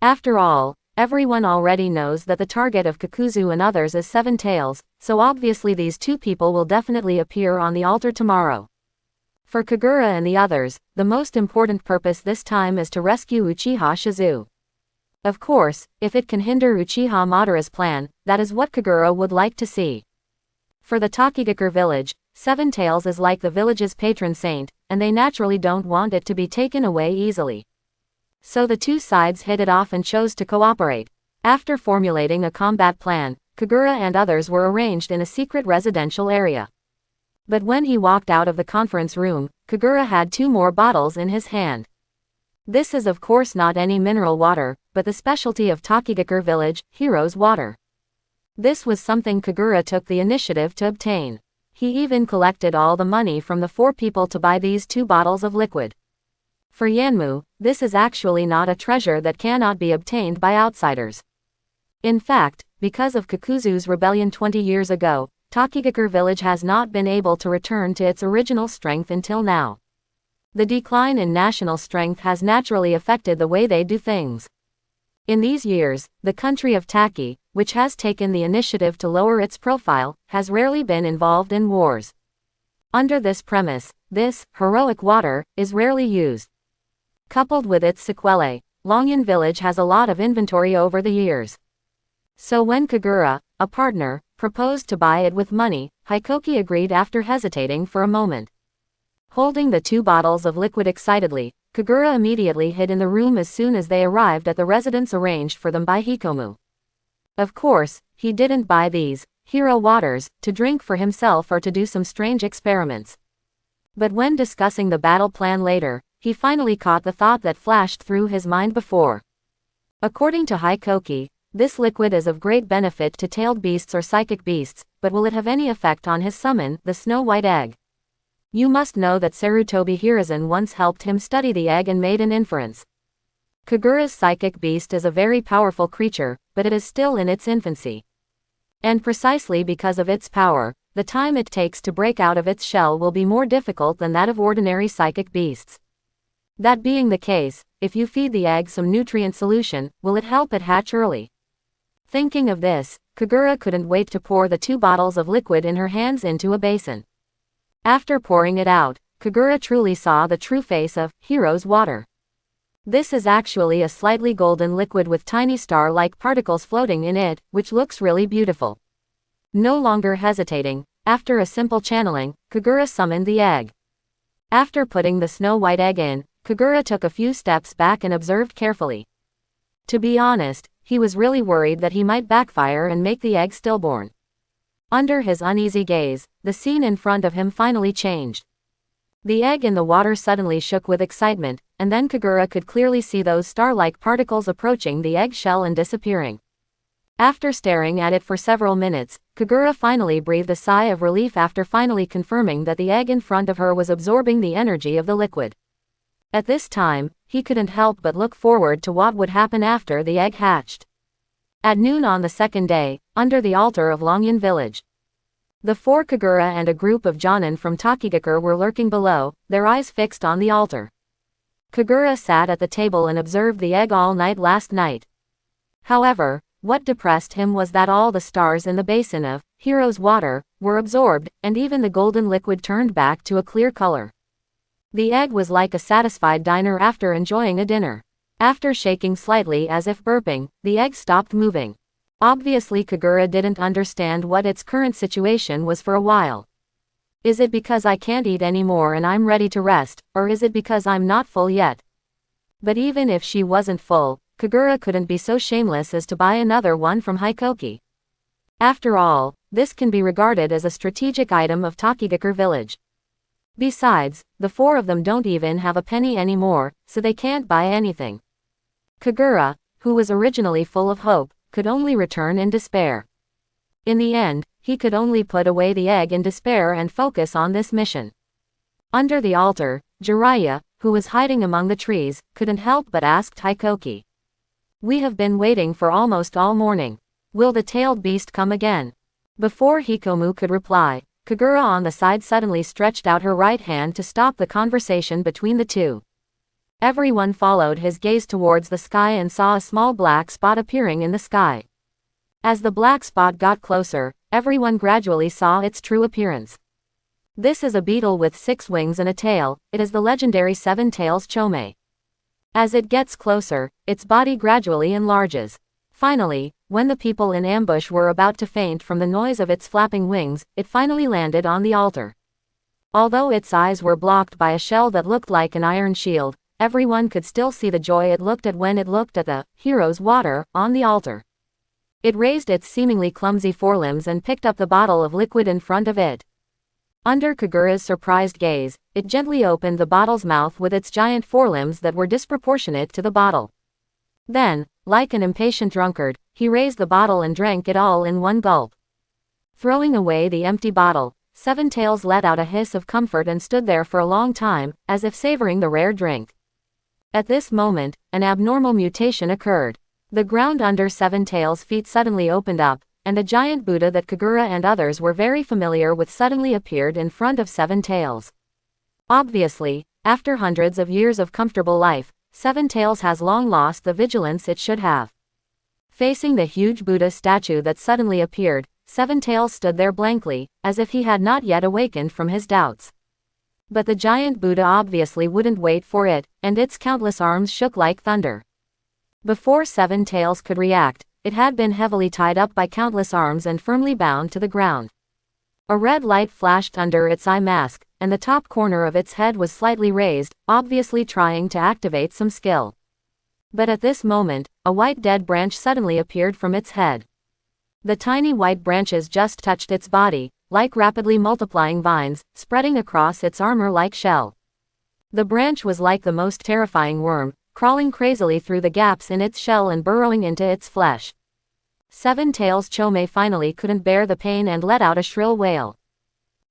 After all, everyone already knows that the target of Kakuzu and others is Seven Tails, so obviously these two people will definitely appear on the altar tomorrow. For Kagura and the others, the most important purpose this time is to rescue Uchiha Shizu. Of course, if it can hinder Uchiha Madara's plan, that is what Kagura would like to see. For the Takigakure village, Seven Tails is like the village's patron saint, and they naturally don't want it to be taken away easily. So the two sides hit it off and chose to cooperate. After formulating a combat plan, Kagura and others were arranged in a secret residential area. But when he walked out of the conference room, Kagura had 2 more bottles in his hand. This is of course not any mineral water, but the specialty of Takigakure village, hero's water. This was something Kagura took the initiative to obtain. He even collected all the money from the 4 people to buy these 2 bottles of liquid. For Yanmu, this is actually not a treasure that cannot be obtained by outsiders. In fact, because of Kakuzu's rebellion 20 years ago, Takigakure village has not been able to return to its original strength until now. The decline in national strength has naturally affected the way they do things. In these years, the country of Taki, which has taken the initiative to lower its profile, has rarely been involved in wars. Under this premise, this heroic water is rarely used. Coupled with its sequelae, Longyan village has a lot of inventory over the years. So when Kagura, a partner, proposed to buy it with money, Hikoki agreed after hesitating for a moment. Holding the 2 bottles of liquid excitedly, Kagura immediately hid in the room as soon as they arrived at the residence arranged for them by Hikomu. Of course, he didn't buy these hero waters to drink for himself or to do some strange experiments. But when discussing the battle plan later, he finally caught the thought that flashed through his mind before. According to Hikoki, this liquid is of great benefit to tailed beasts or psychic beasts, but will it have any effect on his summon, the Snow White Egg? You must know that Sarutobi Hiruzen once helped him study the egg and made an inference. Kagura's psychic beast is a very powerful creature, but it is still in its infancy. And precisely because of its power, the time it takes to break out of its shell will be more difficult than that of ordinary psychic beasts. That being the case, if you feed the egg some nutrient solution, will it help it hatch early? Thinking of this, Kagura couldn't wait to pour the 2 bottles of liquid in her hands into a basin. After pouring it out, Kagura truly saw the true face of Hero's water. This is actually a slightly golden liquid with tiny star-like particles floating in it, which looks really beautiful. No longer hesitating, after a simple channeling, Kagura summoned the egg. After putting the Snow White Egg in, Kagura took a few steps back and observed carefully. To be honest, he was really worried that he might backfire and make the egg stillborn. Under his uneasy gaze, the scene in front of him finally changed. The egg in the water suddenly shook with excitement, and then Kagura could clearly see those star-like particles approaching the egg shell and disappearing. After staring at it for several minutes, Kagura finally breathed a sigh of relief after finally confirming that the egg in front of her was absorbing the energy of the liquid. At this time, he couldn't help but look forward to what would happen after the egg hatched. At noon on the second day, under the altar of Longyan village, the 4 Kagura and a group of Jonin from Takigakure were lurking below, their eyes fixed on the altar. Kagura sat at the table and observed the egg all night last night. However, what depressed him was that all the stars in the basin of Hero's water were absorbed, and even the golden liquid turned back to a clear color. The egg was like a satisfied diner after enjoying a dinner. After shaking slightly as if burping, the egg stopped moving. Obviously Kagura didn't understand what its current situation was for a while. Is it because I can't eat anymore and I'm ready to rest, or is it because I'm not full yet? But even if she wasn't full, Kagura couldn't be so shameless as to buy another one from Hikoki. After all, this can be regarded as a strategic item of Takigakure village. Besides, the 4 of them don't even have a penny anymore, so they can't buy anything. Kagura, who was originally full of hope, could only return in despair. In the end, he could only put away the egg in despair and focus on this mission. Under the altar, Jiraiya, who was hiding among the trees, couldn't help but ask Hikoki. We have been waiting for almost all morning. Will the tailed beast come again? Before Hikomu could reply, Kagura on the side suddenly stretched out her right hand to stop the conversation between the 2. Everyone followed his gaze towards the sky and saw a small black spot appearing in the sky. As the black spot got closer, everyone gradually saw its true appearance. This is a beetle with 6 wings and a tail. It is the legendary 7 Tails Chome. As it gets closer, its body gradually enlarges. Finally, when the people in ambush were about to faint from the noise of its flapping wings, it finally landed on the altar. Although its eyes were blocked by a shell that looked like an iron shield, everyone could still see the joy it looked at when it looked at the hero's water on the altar. It raised its seemingly clumsy forelimbs and picked up the bottle of liquid in front of it. Under Kagura's surprised gaze, it gently opened the bottle's mouth with its giant forelimbs that were disproportionate to the bottle. Then, like an impatient drunkard, he raised the bottle and drank it all in one gulp. Throwing away the empty bottle, Seven Tails let out a hiss of comfort and stood there for a long time, as if savoring the rare drink. At this moment, an abnormal mutation occurred. The ground under Seven Tails' feet suddenly opened up, and a giant Buddha that Kagura and others were very familiar with suddenly appeared in front of Seven Tails. Obviously, after hundreds of years of comfortable life, Seven Tails has long lost the vigilance it should have. Facing the huge Buddha statue that suddenly appeared, Seven Tails stood there blankly, as if he had not yet awakened from his doubts. But the giant Buddha obviously wouldn't wait for it, and its countless arms shook like thunder. Before Seven Tails could react, it had been heavily tied up by countless arms and firmly bound to the ground. A red light flashed under its eye mask, and the top corner of its head was slightly raised, obviously trying to activate some skill. But at this moment, a white dead branch suddenly appeared from its head. The tiny white branches just touched its body, like rapidly multiplying vines, spreading across its armor-like shell. The branch was like the most terrifying worm, crawling crazily through the gaps in its shell and burrowing into its flesh. Seven Tails Chome finally couldn't bear the pain and let out a shrill wail.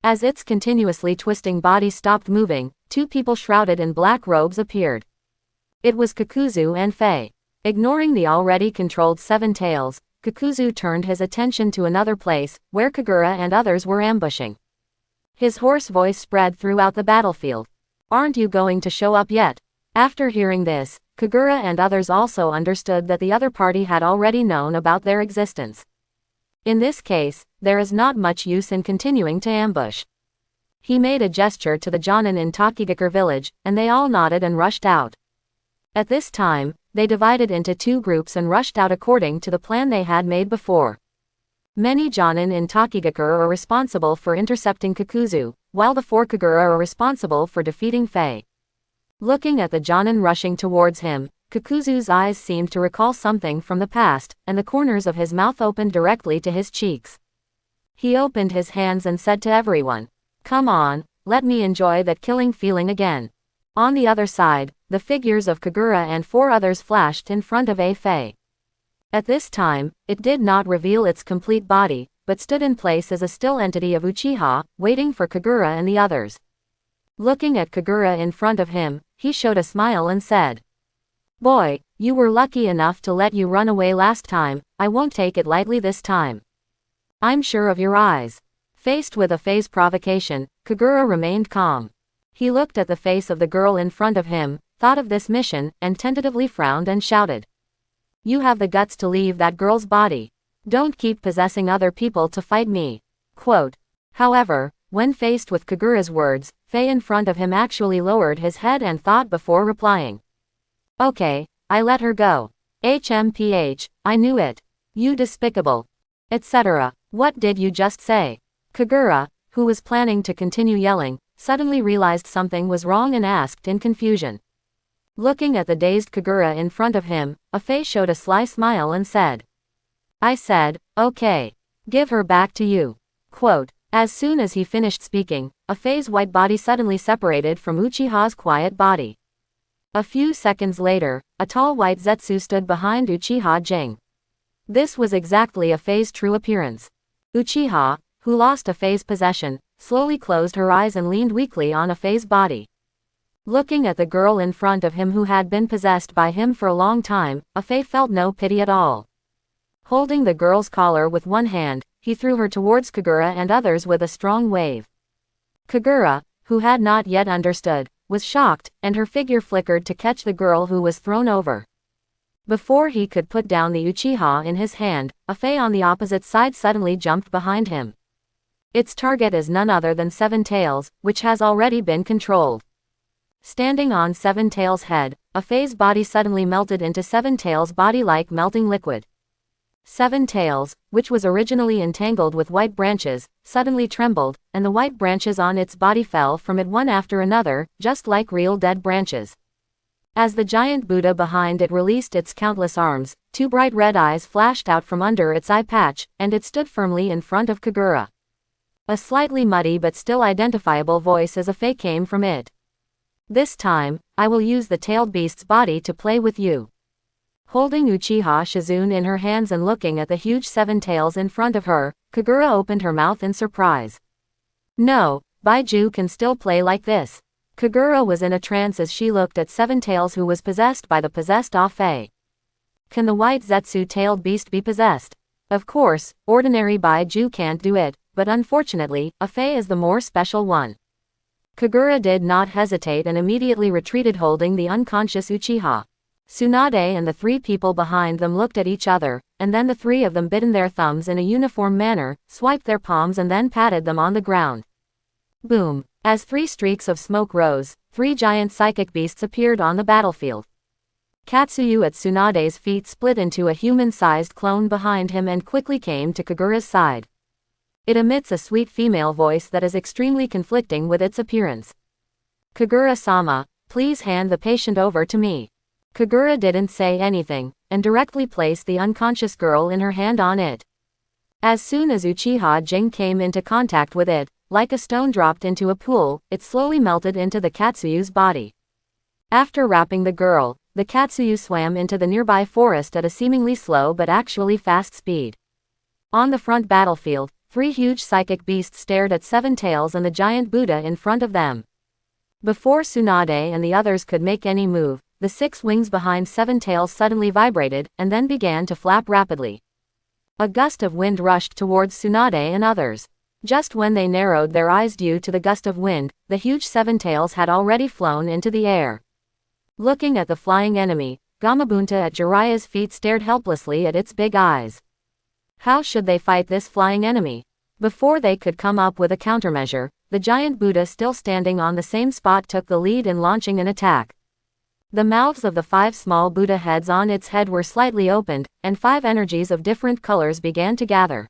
As its continuously twisting body stopped moving, two people shrouded in black robes appeared. It was Kakuzu and Faye. Ignoring the already controlled Seven Tails, Kakuzu turned his attention to another place, where Kagura and others were ambushing. His hoarse voice spread throughout the battlefield. "Aren't you going to show up yet?" After hearing this, Kagura and others also understood that the other party had already known about their existence. In this case, there is not much use in continuing to ambush. He made a gesture to the Jonin in Takigakure village, and they all nodded and rushed out. At this time, they divided into two groups and rushed out according to the plan they had made before. Many Jonin in Takigakure are responsible for intercepting Kakuzu, while the four Kagura are responsible for defeating Faye. Looking at the Jonin rushing towards him, Kakuzu's eyes seemed to recall something from the past, and the corners of his mouth opened directly to his cheeks. He opened his hands and said to everyone, "Come on, let me enjoy that killing feeling again." On the other side, the figures of Kagura and four others flashed in front of Faye. At this time, it did not reveal its complete body, but stood in place as a still entity of Uchiha, waiting for Kagura and the others. Looking at Kagura in front of him, he showed a smile and said, "Boy, you were lucky enough to let you run away last time, I won't take it lightly this time. I'm sure of your eyes." Faced with Faye's provocation, Kagura remained calm. He looked at the face of the girl in front of him, thought of this mission, and tentatively frowned and shouted, "You have the guts to leave that girl's body. Don't keep possessing other people to fight me." Quote. However, when faced with Kagura's words, Faye in front of him actually lowered his head and thought before replying. "Okay, I let her go. HMPH, I knew it. You despicable. Etc. What did you just say?" Kagura, who was planning to continue yelling, suddenly realized something was wrong and asked in confusion. Looking at the dazed Kagura in front of him, Faye showed a sly smile and said, "I said, okay. Give her back to you." Quote. As soon as he finished speaking, Faye's white body suddenly separated from Uchiha's quiet body. A few seconds later, a tall white Zetsu stood behind Uchiha Jing. This was exactly Faye's true appearance. Uchiha, who lost Faye's possession, slowly closed her eyes and leaned weakly on Faye's body. Looking at the girl in front of him who had been possessed by him for a long time, Faye felt no pity at all. Holding the girl's collar with one hand, he threw her towards Kagura and others with a strong wave. Kagura, who had not yet understood, was shocked, and her figure flickered to catch the girl who was thrown over. Before he could put down the Uchiha in his hand, Faye on the opposite side suddenly jumped behind him. Its target is none other than Seven Tails, which has already been controlled. Standing on Seven Tails' head, Faye's body suddenly melted into Seven Tails' body like melting liquid. Seven Tails, which was originally entangled with white branches, suddenly trembled, and the white branches on its body fell from it one after another, just like real dead branches. As the giant Buddha behind it released its countless arms, two bright red eyes flashed out from under its eye patch, and it stood firmly in front of Kagura. A slightly muddy but still identifiable voice as Faye came from it. "This time, I will use the tailed beast's body to play with you." Holding Uchiha Shizune in her hands and looking at the huge seven tails in front of her, Kagura opened her mouth in surprise. No, Baiju can still play like this. Kagura was in a trance as she looked at Seven Tails, who was possessed by the possessed Ah-Fei. Can the white Zetsu-tailed beast be possessed? Of course, ordinary Baiju can't do it, but unfortunately, Ah-Fei is the more special one. Kagura did not hesitate and immediately retreated, holding the unconscious Uchiha. Tsunade and the three people behind them looked at each other, and then the three of them bitten their thumbs in a uniform manner, swiped their palms and then patted them on the ground. Boom! As three streaks of smoke rose, three giant psychic beasts appeared on the battlefield. Katsuyu at Tsunade's feet split into a human-sized clone behind him and quickly came to Kagura's side. It emits a sweet female voice that is extremely conflicting with its appearance. Kagura-sama, please hand the patient over to me. Kagura didn't say anything, and directly placed the unconscious girl in her hand on it. As soon as Uchiha Jing came into contact with it, like a stone dropped into a pool, it slowly melted into the Katsuyu's body. After wrapping the girl, the Katsuyu swam into the nearby forest at a seemingly slow but actually fast speed. On the front battlefield, three huge psychic beasts stared at Seven Tails and the giant Buddha in front of them. Before Tsunade and the others could make any move, the six wings behind Seven Tails suddenly vibrated, and then began to flap rapidly. A gust of wind rushed towards Tsunade and others. Just when they narrowed their eyes due to the gust of wind, the huge Seven Tails had already flown into the air. Looking at the flying enemy, Gamabunta at Jiraiya's feet stared helplessly at its big eyes. How should they fight this flying enemy? Before they could come up with a countermeasure, the giant Buddha still standing on the same spot took the lead in launching an attack. The mouths of the five small Buddha heads on its head were slightly opened, and five energies of different colors began to gather.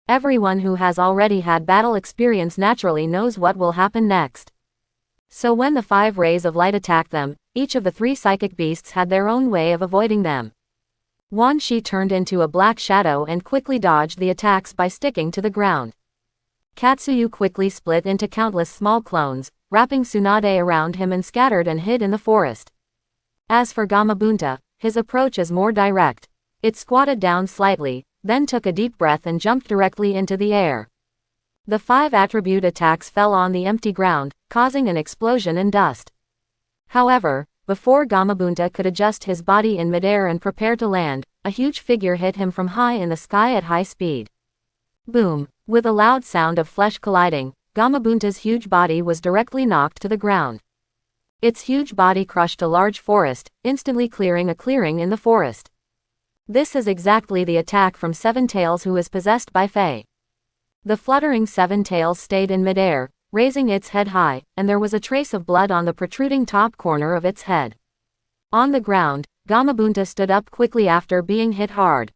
Everyone who has already had battle experience naturally knows what will happen next. So when the five rays of light attacked them, each of the three psychic beasts had their own way of avoiding them. Wan Shi turned into a black shadow and quickly dodged the attacks by sticking to the ground. Katsuyu quickly split into countless small clones, wrapping Tsunade around him and scattered and hid in the forest. As for Gamabunta, his approach is more direct. It squatted down slightly, then took a deep breath and jumped directly into the air. The five attribute attacks fell on the empty ground, causing an explosion and dust. However, before Gamabunta could adjust his body in midair and prepare to land, a huge figure hit him from high in the sky at high speed. Boom! With a loud sound of flesh colliding, Gamabunta's huge body was directly knocked to the ground. Its huge body crushed a large forest, instantly clearing a clearing in the forest. This is exactly the attack from Seven Tails, who is possessed by Fei. The fluttering Seven Tails stayed in midair, raising its head high, and there was a trace of blood on the protruding top corner of its head. On the ground, Gamabunta stood up quickly after being hit hard.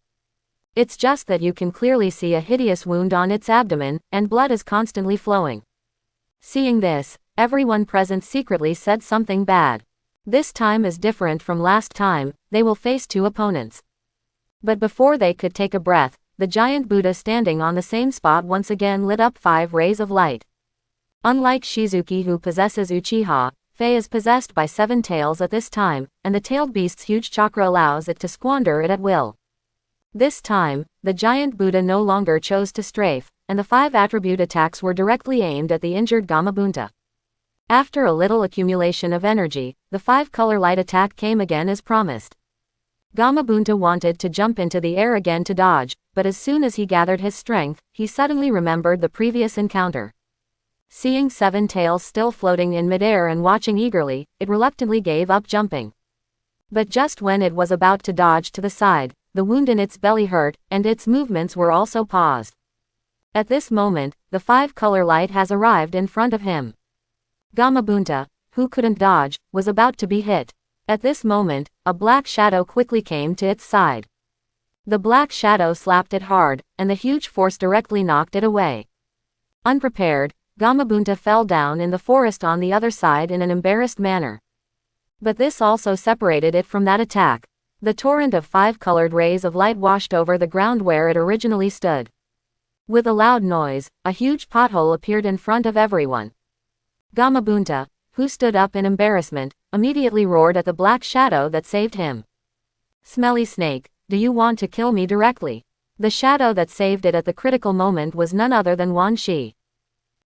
It's just that you can clearly see a hideous wound on its abdomen, and blood is constantly flowing. Seeing this, everyone present secretly said something bad. This time is different from last time, they will face two opponents. But before they could take a breath, the giant Buddha standing on the same spot once again lit up five rays of light. Unlike Shizuki, who possesses Uchiha, Fei is possessed by Seven Tails at this time, and the tailed beast's huge chakra allows it to squander it at will. This time, the giant Buddha no longer chose to strafe, and the five attribute attacks were directly aimed at the injured Gamabunta. After a little accumulation of energy, the five-color light attack came again as promised. Gamabunta wanted to jump into the air again to dodge, but as soon as he gathered his strength, he suddenly remembered the previous encounter. Seeing Seven Tails still floating in midair and watching eagerly, it reluctantly gave up jumping. But just when it was about to dodge to the side, the wound in its belly hurt, and its movements were also paused. At this moment, the five-color light has arrived in front of him. Gamabunta, who couldn't dodge, was about to be hit. At this moment, a black shadow quickly came to its side. The black shadow slapped it hard, and the huge force directly knocked it away. Unprepared, Gamabunta fell down in the forest on the other side in an embarrassed manner. But this also separated it from that attack. The torrent of five-colored rays of light washed over the ground where it originally stood. With a loud noise, a huge pothole appeared in front of everyone. Gamabunta, who stood up in embarrassment, immediately roared at the black shadow that saved him. Smelly snake, do you want to kill me directly? The shadow that saved it at the critical moment was none other than Wan Shi.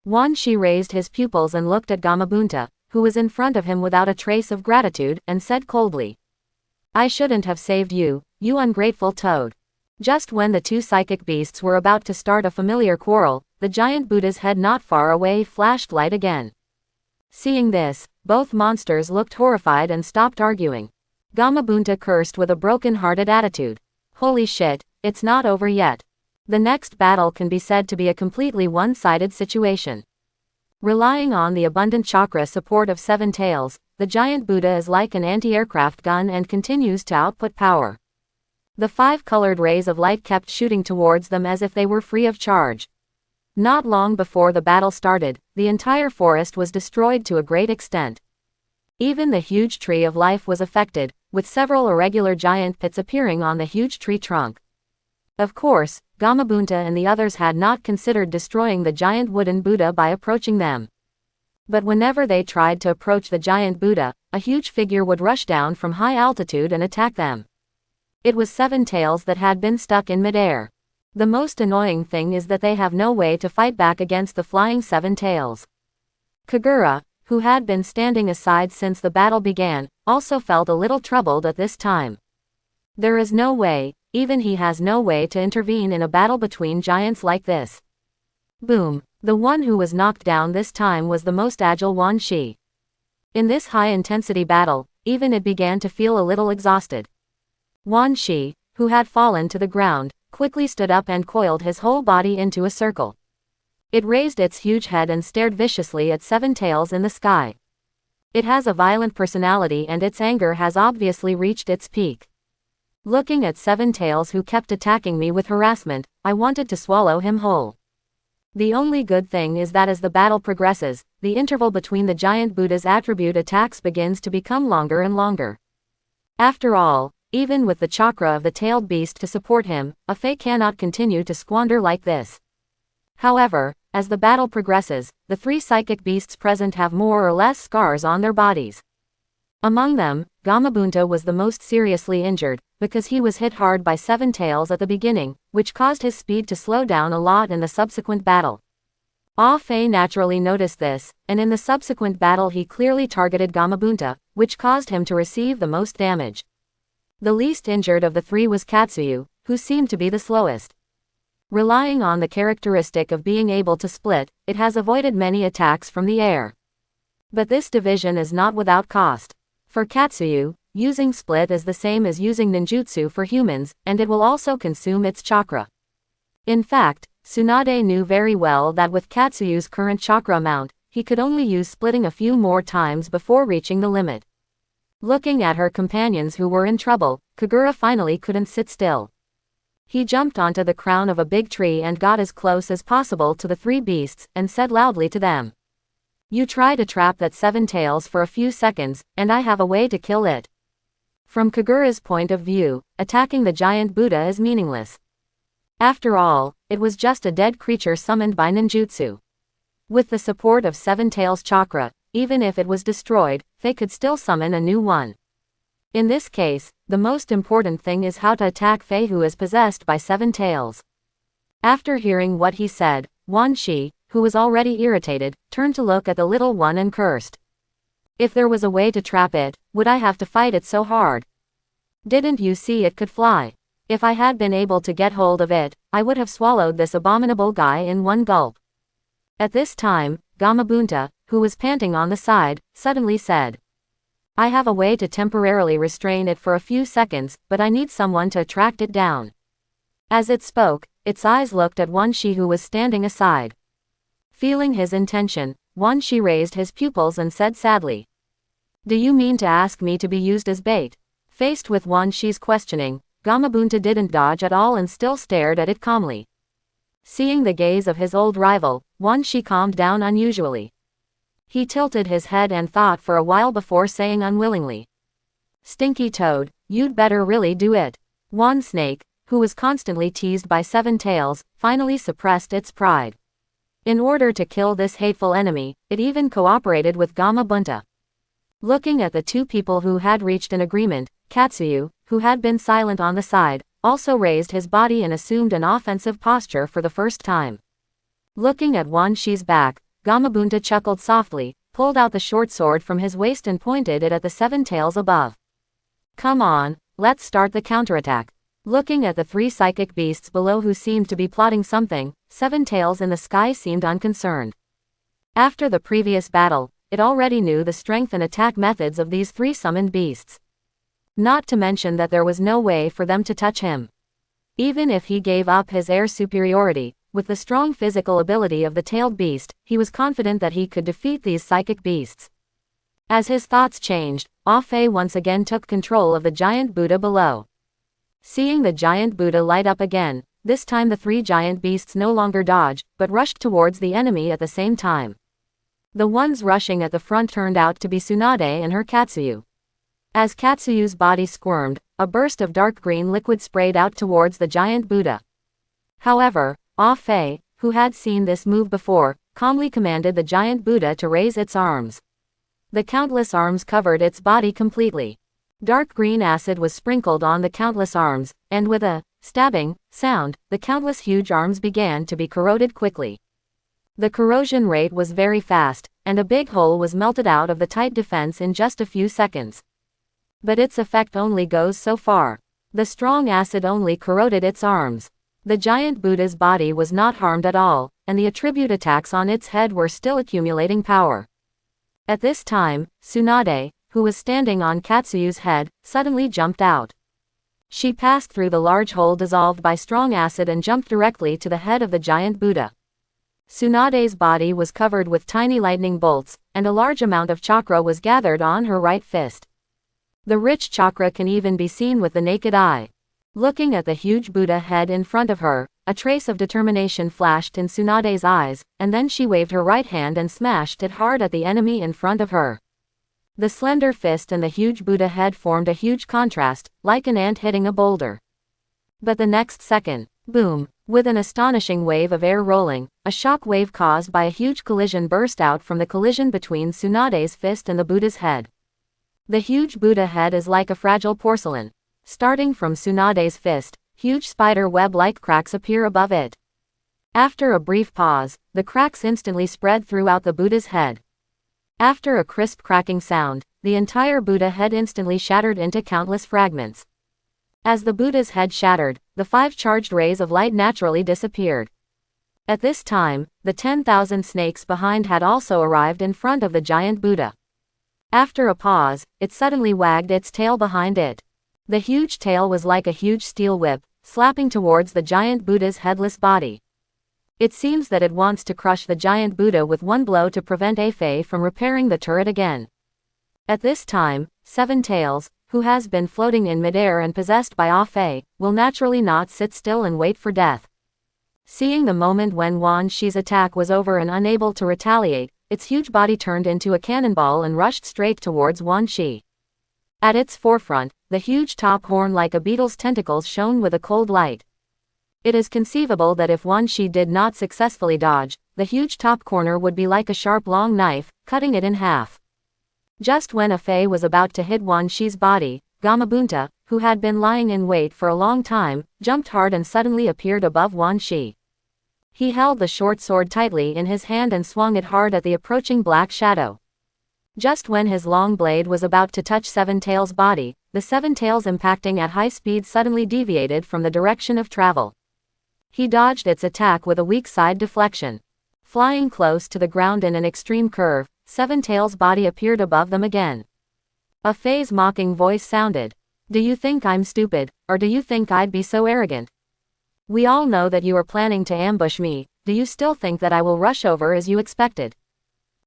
Wan Shi raised his pupils and looked at Gamabunta, who was in front of him without a trace of gratitude, and said coldly, I shouldn't have saved you, you ungrateful toad. Just when the two psychic beasts were about to start a familiar quarrel, the giant Buddha's head not far away flashed light again. Seeing this, both monsters looked horrified and stopped arguing. Gamabunta cursed with a broken-hearted attitude. Holy shit, it's not over yet. The next battle can be said to be a completely one-sided situation. Relying on the abundant chakra support of Seven Tails, the giant Buddha is like an anti-aircraft gun and continues to output power. The 5 colored rays of light kept shooting towards them as if they were free of charge. Not long before the battle started, the entire forest was destroyed to a great extent. Even the huge tree of life was affected, with several irregular giant pits appearing on the huge tree trunk. Of course, Gamabunta and the others had not considered destroying the giant wooden Buddha by approaching them. But whenever they tried to approach the giant Buddha, a huge figure would rush down from high altitude and attack them. It was Seven Tails that had been stuck in midair. The most annoying thing is that they have no way to fight back against the flying Seven Tails. Kagura, who had been standing aside since the battle began, also felt a little troubled at this time. There is no way, even he has no way to intervene in a battle between giants like this. Boom! The one who was knocked down this time was the most agile Wan Shi. In this high-intensity battle, even it began to feel a little exhausted. Wan Shi, who had fallen to the ground, quickly stood up and coiled his whole body into a circle. It raised its huge head and stared viciously at Seven Tails in the sky. It has a violent personality and its anger has obviously reached its peak. Looking at Seven Tails who kept attacking me with harassment, I wanted to swallow him whole. The only good thing is that as the battle progresses, the interval between the giant Buddha's attribute attacks begins to become longer and longer. After all, even with the chakra of the tailed beast to support him, a Fae cannot continue to squander like this. However, as the battle progresses, the 3 psychic beasts present have more or less scars on their bodies. Among them, Gamabunta was the most seriously injured, because he was hit hard by Seven Tails at the beginning, which caused his speed to slow down a lot in the subsequent battle. Ah Fei naturally noticed this, and in the subsequent battle he clearly targeted Gamabunta, which caused him to receive the most damage. The least injured of the 3 was Katsuyu, who seemed to be the slowest. Relying on the characteristic of being able to split, it has avoided many attacks from the air. But this division is not without cost. For Katsuyu, using split is the same as using ninjutsu for humans, and it will also consume its chakra. In fact, Tsunade knew very well that with Katsuyu's current chakra amount, he could only use splitting a few more times before reaching the limit. Looking at her companions who were in trouble, Kagura finally couldn't sit still. He jumped onto the crown of a big tree and got as close as possible to the 3 beasts, and said loudly to them, You try to trap that Seven Tails for a few seconds, and I have a way to kill it. From Kagura's point of view, attacking the giant Buddha is meaningless. After all, it was just a dead creature summoned by ninjutsu. With the support of Seven Tails chakra, even if it was destroyed, they could still summon a new one. In this case, the most important thing is how to attack Fae who is possessed by Seven Tails. After hearing what he said, Wan Shi, who was already irritated, turned to look at the little one and cursed. If there was a way to trap it, would I have to fight it so hard? Didn't you see it could fly? If I had been able to get hold of it, I would have swallowed this abominable guy in one gulp. At this time, Gamabunta, who was panting on the side, suddenly said, I have a way to temporarily restrain it for a few seconds, but I need someone to attract it down. As it spoke, its eyes looked at Wan Shi who was standing aside. Feeling his intention, Wan Shi raised his pupils and said sadly, Do you mean to ask me to be used as bait? Faced with Wan Shi's questioning, Gamabunta didn't dodge at all and still stared at it calmly. Seeing the gaze of his old rival, Wan Shi calmed down unusually. He tilted his head and thought for a while before saying unwillingly, Stinky toad, you'd better really do it. Wan Snake, who was constantly teased by Seven Tails, finally suppressed its pride. In order to kill this hateful enemy, it even cooperated with Gamabunta. Looking at the 2 people who had reached an agreement, Katsuyu, who had been silent on the side, also raised his body and assumed an offensive posture for the first time. Looking at Wan Shi's back, Gamabunta chuckled softly, pulled out the short sword from his waist and pointed it at the seven tails above. Come on, let's start the counterattack. Looking at the three psychic beasts below who seemed to be plotting something, Seven Tails in the sky seemed unconcerned. After the previous battle, it already knew the strength and attack methods of these three summoned beasts. Not to mention that there was no way for them to touch him. Even if he gave up his air superiority, with the strong physical ability of the tailed beast, he was confident that he could defeat these psychic beasts. As his thoughts changed, Ah Fei once again took control of the giant Buddha below. Seeing the giant Buddha light up again, this time the three giant beasts no longer dodged, but rushed towards the enemy at the same time. The ones rushing at the front turned out to be Tsunade and her Katsuyu. As Katsuyu's body squirmed, a burst of dark green liquid sprayed out towards the giant Buddha. However, Ah Fei, who had seen this move before, calmly commanded the giant Buddha to raise its arms. The countless arms covered its body completely. Dark green acid was sprinkled on the countless arms, and with a stabbing sound, the countless huge arms began to be corroded quickly. The corrosion rate was very fast, and a big hole was melted out of the tight defense in just a few seconds. But its effect only goes so far. The strong acid only corroded its arms. The giant Buddha's body was not harmed at all, and the attribute attacks on its head were still accumulating power. At this time, Tsunade, who was standing on Katsuyu's head, suddenly jumped out. She passed through the large hole dissolved by strong acid and jumped directly to the head of the giant Buddha. Tsunade's body was covered with tiny lightning bolts, and a large amount of chakra was gathered on her right fist. The rich chakra can even be seen with the naked eye. Looking at the huge Buddha head in front of her, a trace of determination flashed in Tsunade's eyes, and then she waved her right hand and smashed it hard at the enemy in front of her. The slender fist and the huge Buddha head formed a huge contrast, like an ant hitting a boulder. But the next second, boom, with an astonishing wave of air rolling, a shock wave caused by a huge collision burst out from the collision between Tsunade's fist and the Buddha's head. The huge Buddha head is like a fragile porcelain. Starting from Tsunade's fist, huge spider web-like cracks appear above it. After a brief pause, the cracks instantly spread throughout the Buddha's head. After a crisp cracking sound, the entire Buddha head instantly shattered into countless fragments. As the Buddha's head shattered, the 5 charged rays of light naturally disappeared. At this time, the 10,000 snakes behind had also arrived in front of the giant Buddha. After a pause, it suddenly wagged its tail behind it. The huge tail was like a huge steel whip, slapping towards the giant Buddha's headless body. It seems that it wants to crush the giant Buddha with one blow to prevent Ah Fei from repairing the turret again. At this time, Seven Tails, who has been floating in midair and possessed by Ah Fei, will naturally not sit still and wait for death. Seeing the moment when Wan Shi's attack was over and unable to retaliate, its huge body turned into a cannonball and rushed straight towards Wan Shi. At its forefront, the huge top horn like a beetle's tentacles shone with a cold light. It is conceivable that if Wan Shi did not successfully dodge, the huge top corner would be like a sharp long knife, cutting it in half. Just when Ah Fei was about to hit Wan Shi's body, Gamabunta, who had been lying in wait for a long time, jumped hard and suddenly appeared above Wan Shi. He held the short sword tightly in his hand and swung it hard at the approaching black shadow. Just when his long blade was about to touch Seven Tails' body, the Seven Tails impacting at high speed suddenly deviated from the direction of travel. He dodged its attack with a weak side deflection. Flying close to the ground in an extreme curve, Seven Tails' body appeared above them again. Ah Fei's mocking voice sounded. Do you think I'm stupid, or do you think I'd be so arrogant? We all know that you are planning to ambush me, do you still think that I will rush over as you expected?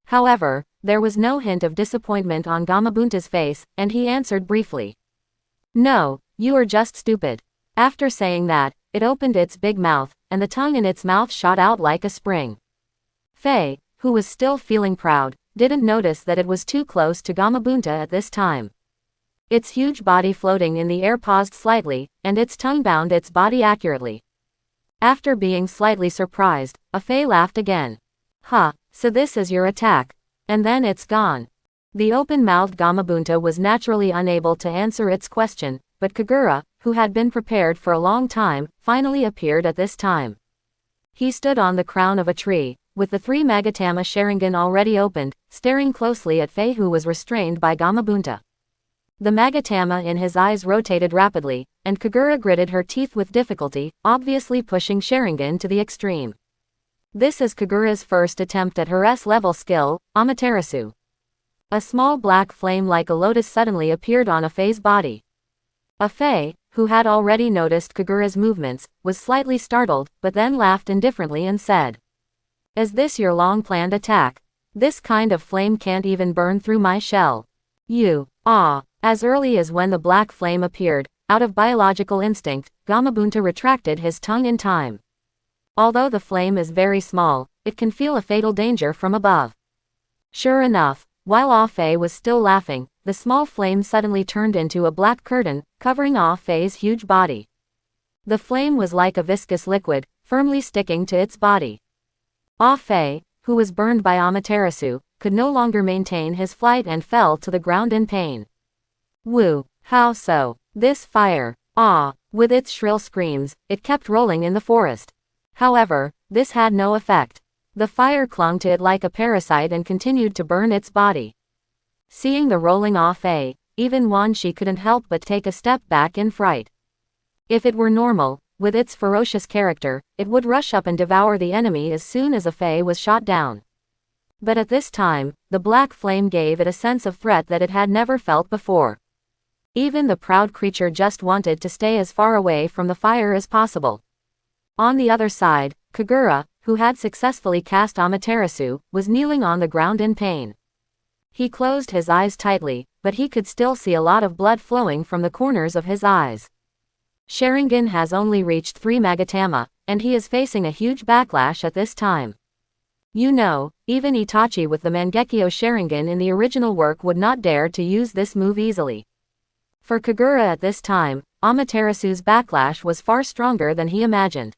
However, there was no hint of disappointment on Gamabunta's face, and he answered briefly. No, you are just stupid. After saying that, it opened its big mouth, and the tongue in its mouth shot out like a spring. Fei, who was still feeling proud, didn't notice that it was too close to Gamabunta at this time. Its huge body floating in the air paused slightly, and its tongue bound its body accurately. After being slightly surprised, Ah Fei laughed again. Ha, so this is your attack. And then it's gone. The open-mouthed Gamabunta was naturally unable to answer its question, but Kagura, who had been prepared for a long time, finally appeared at this time. He stood on the crown of a tree, with the 3 Magatama Sharingan already opened, staring closely at Faye, who was restrained by Gamabunta. The Magatama in his eyes rotated rapidly, and Kagura gritted her teeth with difficulty, obviously pushing Sharingan to the extreme. This is Kagura's first attempt at her S-level skill, Amaterasu. A small black flame like a lotus suddenly appeared on Faye's body. Faye, who had already noticed Kagura's movements, was slightly startled, but then laughed indifferently and said, "Is this your long-planned attack? This kind of flame can't even burn through my shell. As early as when the black flame appeared, out of biological instinct, Gamabunta retracted his tongue in time. Although the flame is very small, it can feel a fatal danger from above." Sure enough, while Faye was still laughing, the small flame suddenly turned into a black curtain, covering Faye's huge body. The flame was like a viscous liquid, firmly sticking to its body. Faye, who was burned by Amaterasu, could no longer maintain his flight and fell to the ground in pain. "Woo, how so? This fire, With its shrill screams, it kept rolling in the forest. However, this had no effect. The fire clung to it like a parasite and continued to burn its body. Seeing the rolling Faye, even Wan Shi couldn't help but take a step back in fright. If it were normal, with its ferocious character, it would rush up and devour the enemy as soon as Faye was shot down. But at this time, the black flame gave it a sense of threat that it had never felt before. Even the proud creature just wanted to stay as far away from the fire as possible. On the other side, Kagura, who had successfully cast Amaterasu, was kneeling on the ground in pain. He closed his eyes tightly, but he could still see a lot of blood flowing from the corners of his eyes. Sharingan has only reached 3 Magatama, and he is facing a huge backlash at this time. Even Itachi with the Mangekyo Sharingan in the original work would not dare to use this move easily. For Kagura at this time, Amaterasu's backlash was far stronger than he imagined.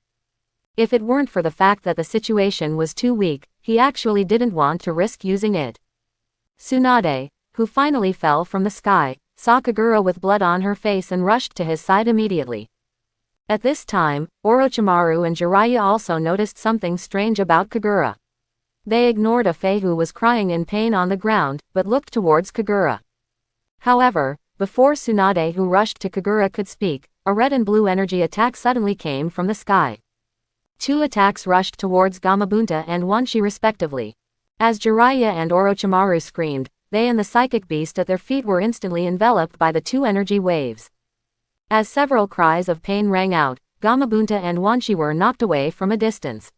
If it weren't for the fact that the situation was too weak, he actually didn't want to risk using it. Tsunade, who finally fell from the sky, saw Kagura with blood on her face and rushed to his side immediately. At this time, Orochimaru and Jiraiya also noticed something strange about Kagura. They ignored Faye, who was crying in pain on the ground, but looked towards Kagura. However, before Tsunade, who rushed to Kagura, could speak, a red and blue energy attack suddenly came from the sky. 2 attacks rushed towards Gamabunta and Wan Shi respectively. As Jiraiya and Orochimaru screamed, they and the psychic beast at their feet were instantly enveloped by the 2 energy waves. As several cries of pain rang out, Gamabunta and Wan Shi were knocked away from a distance.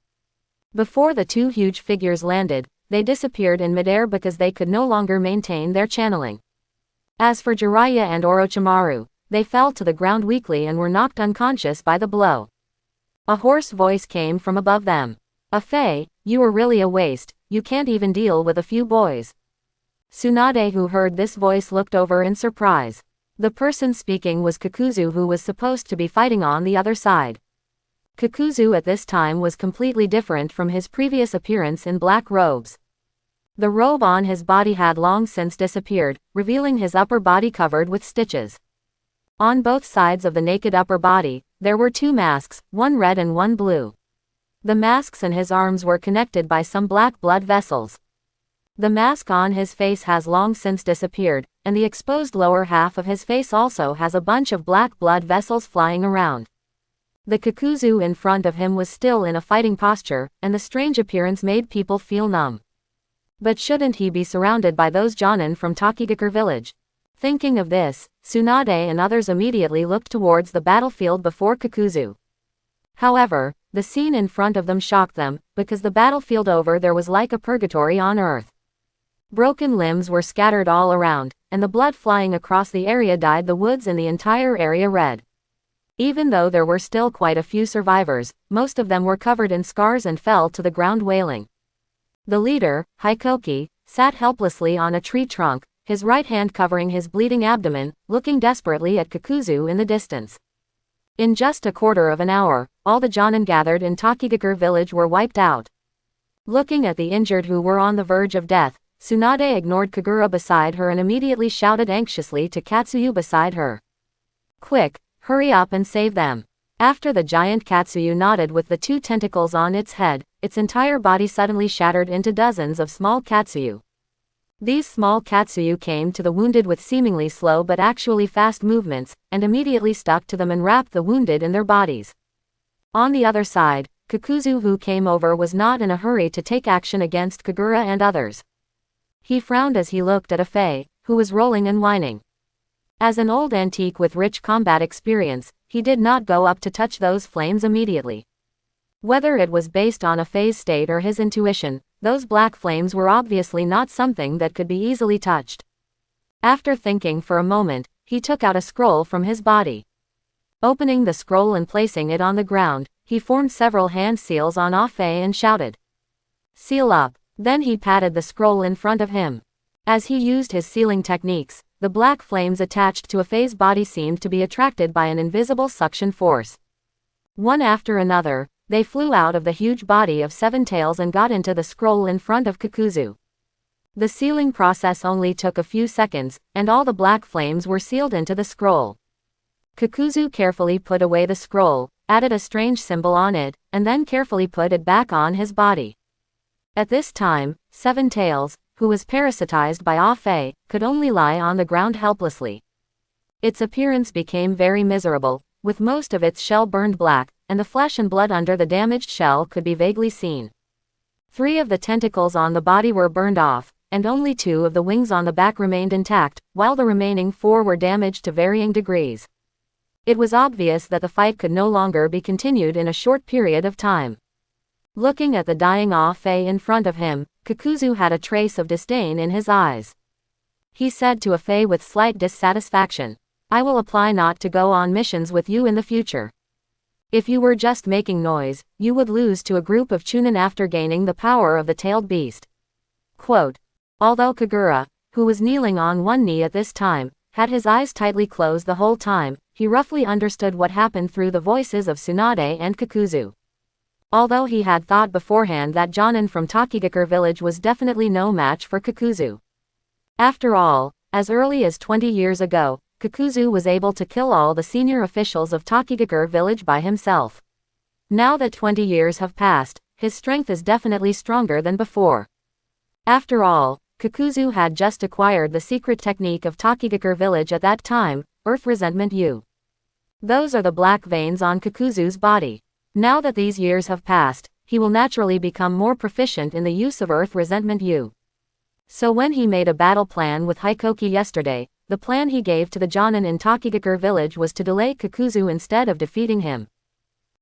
Before the 2 huge figures landed, they disappeared in midair because they could no longer maintain their channeling. As for Jiraiya and Orochimaru, they fell to the ground weakly and were knocked unconscious by the blow. A hoarse voice came from above them. "Faye, you were really a waste, you can't even deal with a few boys." Tsunade, who heard this voice, looked over in surprise. The person speaking was Kakuzu, who was supposed to be fighting on the other side. Kakuzu at this time was completely different from his previous appearance in black robes. The robe on his body had long since disappeared, revealing his upper body covered with stitches. On both sides of the naked upper body, there were 2 masks, one red and one blue. The masks and his arms were connected by some black blood vessels. The mask on his face has long since disappeared, and the exposed lower half of his face also has a bunch of black blood vessels flying around. The Kakuzu in front of him was still in a fighting posture, and the strange appearance made people feel numb. But shouldn't he be surrounded by those Jonin from Takigakure village? Thinking of this, Tsunade and others immediately looked towards the battlefield before Kakuzu. However, the scene in front of them shocked them, because the battlefield over there was like a purgatory on earth. Broken limbs were scattered all around, and the blood flying across the area dyed the woods in the entire area red. Even though there were still quite a few survivors, most of them were covered in scars and fell to the ground wailing. The leader, Hokage, sat helplessly on a tree trunk, his right hand covering his bleeding abdomen, looking desperately at Kakuzu in the distance. In just a quarter of an hour, all the Jonin gathered in Takigakure village were wiped out. Looking at the injured who were on the verge of death, Tsunade ignored Kagura beside her and immediately shouted anxiously to Katsuyu beside her. Quick, hurry up and save them. After the giant Katsuyu nodded with the 2 tentacles on its head, its entire body suddenly shattered into dozens of small Katsuyu. These small Katsuyu came to the wounded with seemingly slow but actually fast movements, and immediately stuck to them and wrapped the wounded in their bodies. On the other side, Kakuzu, who came over, was not in a hurry to take action against Kagura and others. He frowned as he looked at Afei, who was rolling and whining. As an old antique with rich combat experience, he did not go up to touch those flames immediately. Whether it was based on Afei's state or his intuition, those black flames were obviously not something that could be easily touched. After thinking for a moment, he took out a scroll from his body. Opening the scroll and placing it on the ground, he formed several hand seals on Afei and shouted, "Seal up." Then he patted the scroll in front of him. As he used his sealing techniques, the black flames attached to Afei's body seemed to be attracted by an invisible suction force. One after another, they flew out of the huge body of 7 tails and got into the scroll in front of Kakuzu. The sealing process only took a few seconds, and all the black flames were sealed into the scroll. Kakuzu carefully put away the scroll, added a strange symbol on it, and then carefully put it back on his body. At this time, 7 tails, who was parasitized by Afei, could only lie on the ground helplessly. Its appearance became very miserable, with most of its shell burned black, and the flesh and blood under the damaged shell could be vaguely seen. 3 of the tentacles on the body were burned off, and only 2 of the wings on the back remained intact, while the remaining 4 were damaged to varying degrees. It was obvious that the fight could no longer be continued in a short period of time. Looking at the dying Afei in front of him, Kakuzu had a trace of disdain in his eyes. He said to Afei with slight dissatisfaction, "I will apply not to go on missions with you in the future. If you were just making noise, you would lose to a group of Chunin after gaining the power of the tailed beast." Quote. Although Kagura, who was kneeling on one knee at this time, had his eyes tightly closed the whole time, he roughly understood what happened through the voices of Tsunade and Kakuzu. Although he had thought beforehand that Jonin from Takigakure village was definitely no match for Kakuzu. After all, as early as 20 years ago, Kakuzu was able to kill all the senior officials of Takigakure village by himself. Now that 20 years have passed, his strength is definitely stronger than before. After all, Kakuzu had just acquired the secret technique of Takigakure village at that time, Earth Resentment U. Those are the black veins on Kakuzu's body. Now that these years have passed, he will naturally become more proficient in the use of Earth Resentment U. So when he made a battle plan with Hikoki yesterday, the plan he gave to the Jonin in Takigakure village was to delay Kakuzu instead of defeating him.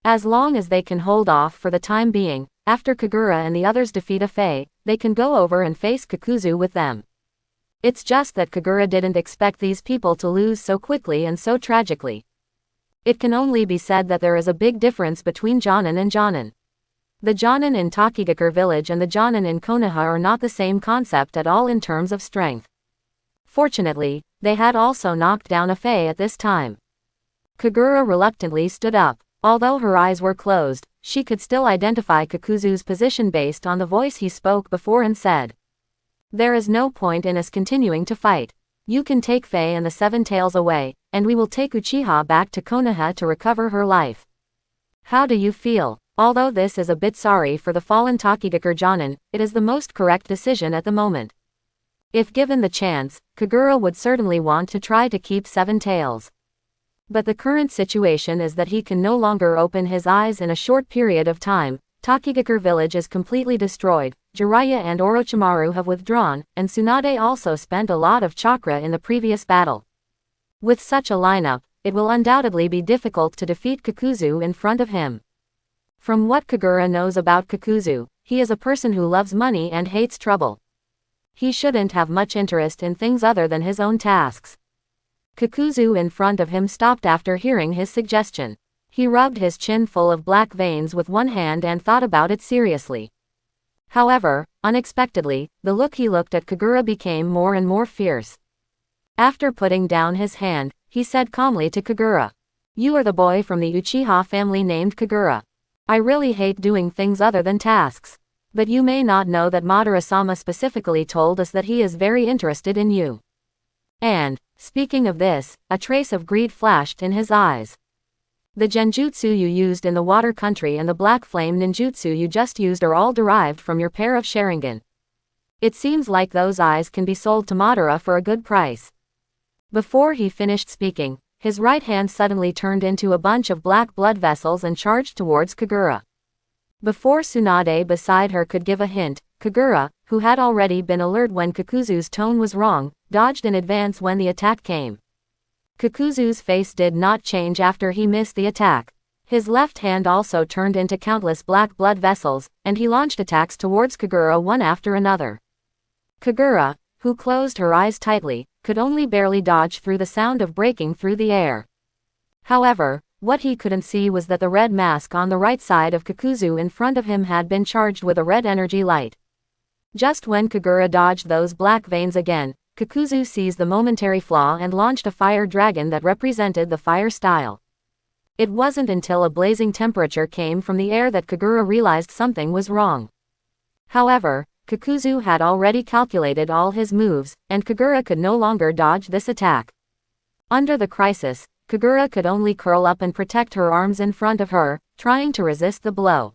As long as they can hold off for the time being, after Kagura and the others defeat Afei, they can go over and face Kakuzu with them. It's just that Kagura didn't expect these people to lose so quickly and so tragically. It can only be said that there is a big difference between Jonin and Jonin. The Jonin in Takigakure village and the Jonin in Konoha are not the same concept at all in terms of strength. Fortunately, they had also knocked down Afei at this time. Kagura reluctantly stood up. Although her eyes were closed, she could still identify Kakuzu's position based on the voice he spoke before and said, "There is no point in us continuing to fight. You can take Fei and the 7 tails away, and we will take Uchiha back to Konoha to recover her life. How do you feel?" Although this is a bit sorry for the fallen Takigakure Jonin, it is the most correct decision at the moment. If given the chance, Kagura would certainly want to try to keep 7 tails. But the current situation is that he can no longer open his eyes in a short period of time. Takigakure village is completely destroyed, Jiraiya and Orochimaru have withdrawn, and Tsunade also spent a lot of chakra in the previous battle. With such a lineup, it will undoubtedly be difficult to defeat Kakuzu in front of him. From what Kagura knows about Kakuzu, he is a person who loves money and hates trouble. He shouldn't have much interest in things other than his own tasks. Kakuzu in front of him stopped after hearing his suggestion. He rubbed his chin full of black veins with one hand and thought about it seriously. However, unexpectedly, the look he looked at Kagura became more and more fierce. After putting down his hand, he said calmly to Kagura, "You are the boy from the Uchiha family named Kagura. I really hate doing things other than tasks. But you may not know that Madara-sama specifically told us that he is very interested in you. And, Speaking of this, a trace of greed flashed in his eyes. The genjutsu you used in the water country and the black flame ninjutsu you just used are all derived from your pair of Sharingan. It seems like those eyes can be sold to Madara for a good price. Before he finished speaking, his right hand suddenly turned into a bunch of black blood vessels and charged towards Kagura. Before Tsunade beside her could give a hint, Kagura, who had already been alert when Kakuzu's tone was wrong, dodged in advance when the attack came. Kakuzu's face did not change after he missed the attack. His left hand also turned into countless black blood vessels, and he launched attacks towards Kagura one after another. Kagura, who closed her eyes tightly, could only barely dodge through the sound of breaking through the air. However, what he couldn't see was that the red mask on the right side of Kakuzu in front of him had been charged with a red energy light. Just when Kagura dodged those black veins again, Kakuzu seized the momentary flaw and launched a fire dragon that represented the fire style. It wasn't until a blazing temperature came from the air that Kagura realized something was wrong. However, Kakuzu had already calculated all his moves, and Kagura could no longer dodge this attack. Under the crisis, Kagura could only curl up and protect her arms in front of her, trying to resist the blow.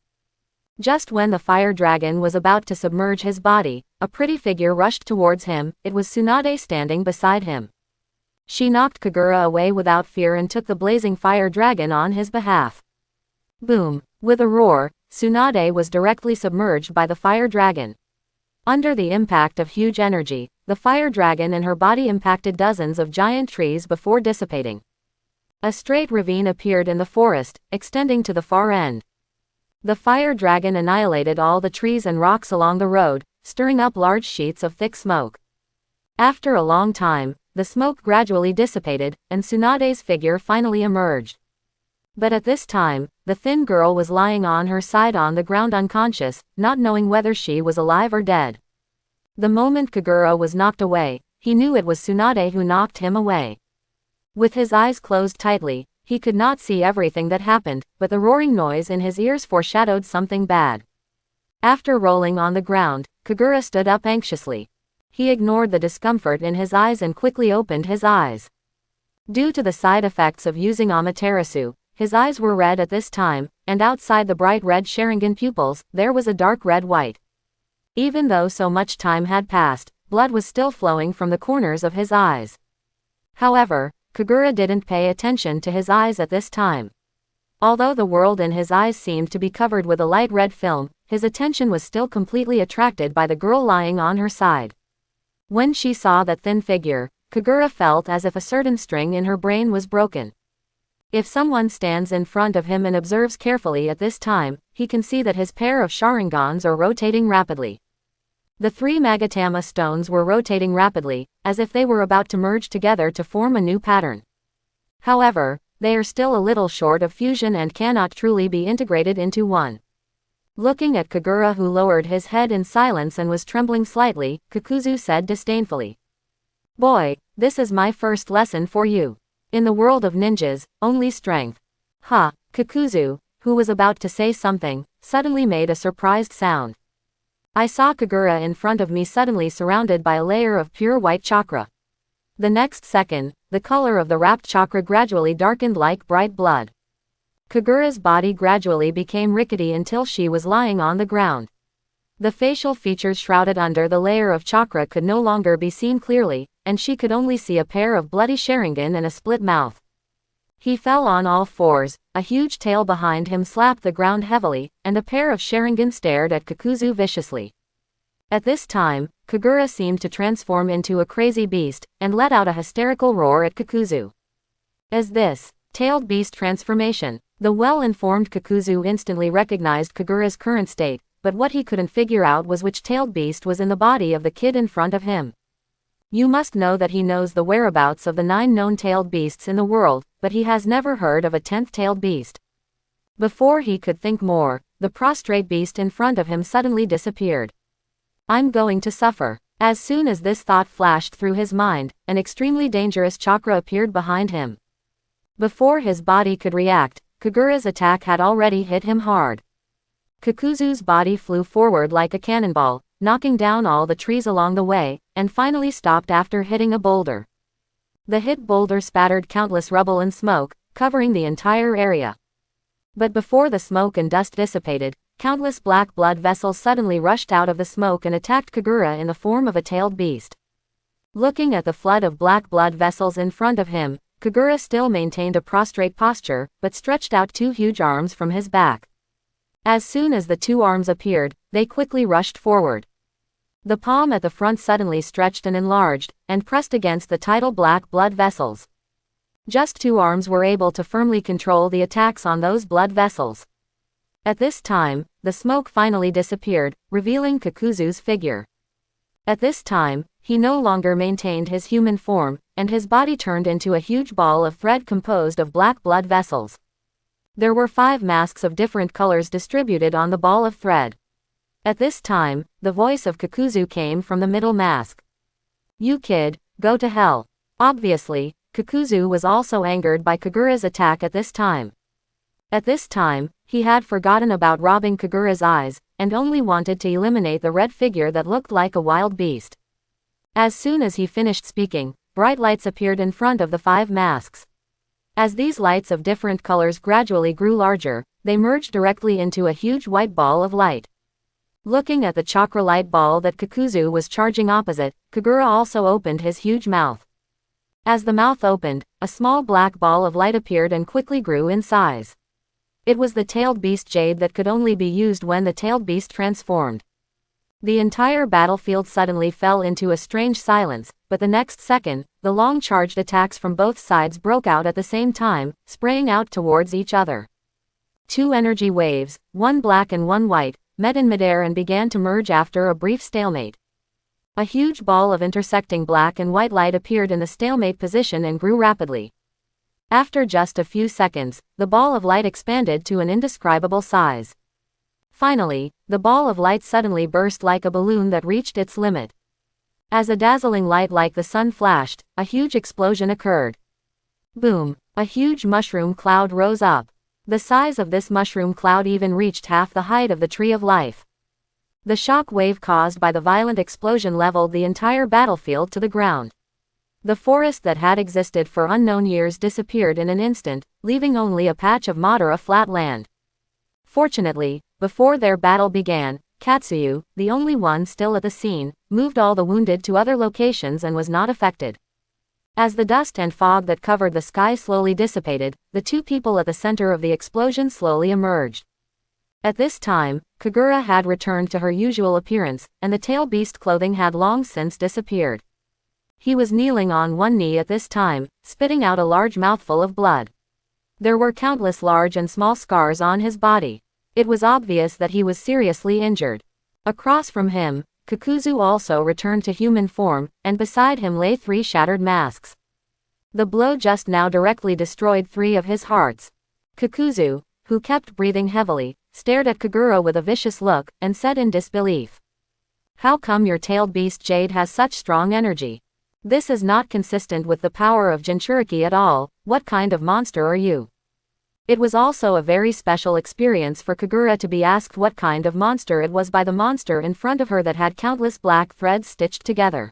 Just when the fire dragon was about to submerge his body, a pretty figure rushed towards him. It was Tsunade standing beside him. She knocked Kagura away without fear and took the blazing fire dragon on his behalf. Boom! With a roar, Tsunade was directly submerged by the fire dragon. Under the impact of huge energy, the fire dragon and her body impacted dozens of giant trees before dissipating. A straight ravine appeared in the forest, extending to the far end. The fire dragon annihilated all the trees and rocks along the road, stirring up large sheets of thick smoke. After a long time, the smoke gradually dissipated, and Tsunade's figure finally emerged. But at this time, the thin girl was lying on her side on the ground unconscious, not knowing whether she was alive or dead. The moment Kagura was knocked away, he knew it was Tsunade who knocked him away. With his eyes closed tightly, he could not see everything that happened, but the roaring noise in his ears foreshadowed something bad. After rolling on the ground, Kagura stood up anxiously. He ignored the discomfort in his eyes and quickly opened his eyes. Due to the side effects of using Amaterasu, his eyes were red at this time, and outside the bright red Sharingan pupils, there was a dark red-white. Even though so much time had passed, blood was still flowing from the corners of his eyes. However, Kagura didn't pay attention to his eyes at this time. Although the world in his eyes seemed to be covered with a light red film, his attention was still completely attracted by the girl lying on her side. When she saw that thin figure, Kagura felt as if a certain string in her brain was broken. If someone stands in front of him and observes carefully at this time, he can see that his pair of Sharingans are rotating rapidly. The three Magatama stones were rotating rapidly, as if they were about to merge together to form a new pattern. However, they are still a little short of fusion and cannot truly be integrated into one. Looking at Kagura, who lowered his head in silence and was trembling slightly, Kakuzu said disdainfully, "Boy, this is my first lesson for you. In the world of ninjas, only strength." Ha! Kakuzu, who was about to say something, suddenly made a surprised sound. I saw Kagura in front of me suddenly surrounded by a layer of pure white chakra. The next second, the color of the wrapped chakra gradually darkened like bright blood. Kagura's body gradually became rickety until she was lying on the ground. The facial features shrouded under the layer of chakra could no longer be seen clearly, and she could only see a pair of bloody Sharingan and a split mouth. He fell on all fours, a huge tail behind him slapped the ground heavily, and a pair of Sharingan stared at Kakuzu viciously. At this time, Kagura seemed to transform into a crazy beast, and let out a hysterical roar at Kakuzu. As this tailed beast transformation, the well-informed Kakuzu instantly recognized Kagura's current state, but what he couldn't figure out was which tailed beast was in the body of the kid in front of him. You must know that he knows the whereabouts of the 9 known tailed beasts in the world, but he has never heard of a 10th tailed beast. Before he could think more, the prostrate beast in front of him suddenly disappeared. I'm going to suffer. As soon as this thought flashed through his mind, an extremely dangerous chakra appeared behind him. Before his body could react, Kagura's attack had already hit him hard. Kakuzu's body flew forward like a cannonball, knocking down all the trees along the way, and finally stopped after hitting a boulder. The hit boulder spattered countless rubble and smoke, covering the entire area. But before the smoke and dust dissipated, countless black blood vessels suddenly rushed out of the smoke and attacked Kagura in the form of a tailed beast. Looking at the flood of black blood vessels in front of him, Kagura still maintained a prostrate posture, but stretched out two huge arms from his back. As soon as the two arms appeared, they quickly rushed forward. The palm at the front suddenly stretched and enlarged, and pressed against the tidal black blood vessels. Just two arms were able to firmly control the attacks on those blood vessels. At this time, the smoke finally disappeared, revealing Kakuzu's figure. At this time, he no longer maintained his human form, and his body turned into a huge ball of thread composed of black blood vessels. There were 5 masks of different colors distributed on the ball of thread. At this time, the voice of Kakuzu came from the middle mask. "You kid, go to hell." Obviously, Kakuzu was also angered by Kagura's attack at this time. At this time, he had forgotten about robbing Kagura's eyes, and only wanted to eliminate the red figure that looked like a wild beast. As soon as he finished speaking, bright lights appeared in front of the 5 masks. As these lights of different colors gradually grew larger, they merged directly into a huge white ball of light. Looking at the chakra light ball that Kakuzu was charging opposite, Kagura also opened his huge mouth. As the mouth opened, a small black ball of light appeared and quickly grew in size. It was the tailed beast jade that could only be used when the tailed beast transformed. The entire battlefield suddenly fell into a strange silence, but the next second, the long charged attacks from both sides broke out at the same time, spraying out towards each other. 2 energy waves, one black and one white, met in midair and began to merge after a brief stalemate. A huge ball of intersecting black and white light appeared in the stalemate position and grew rapidly. After just a few seconds, the ball of light expanded to an indescribable size. Finally, the ball of light suddenly burst like a balloon that reached its limit. As a dazzling light like the sun flashed, a huge explosion occurred. Boom! A huge mushroom cloud rose up. The size of this mushroom cloud even reached half the height of the Tree of Life. The shock wave caused by the violent explosion leveled the entire battlefield to the ground. The forest that had existed for unknown years disappeared in an instant, leaving only a patch of Madara flat land. Fortunately, before their battle began, Katsuyu, the only one still at the scene, moved all the wounded to other locations and was not affected. As the dust and fog that covered the sky slowly dissipated, the 2 people at the center of the explosion slowly emerged. At this time, Kagura had returned to her usual appearance, and the tail beast clothing had long since disappeared. He was kneeling on one knee at this time, spitting out a large mouthful of blood. There were countless large and small scars on his body. It was obvious that he was seriously injured. Across from him, Kakuzu also returned to human form, and beside him lay 3 shattered masks. The blow just now directly destroyed 3 of his hearts. Kakuzu, who kept breathing heavily, stared at Kagura with a vicious look, and said in disbelief, "How come your tailed beast jade has such strong energy? This is not consistent with the power of Jinchuriki at all. What kind of monster are you?" It was also a very special experience for Kagura to be asked what kind of monster it was by the monster in front of her that had countless black threads stitched together.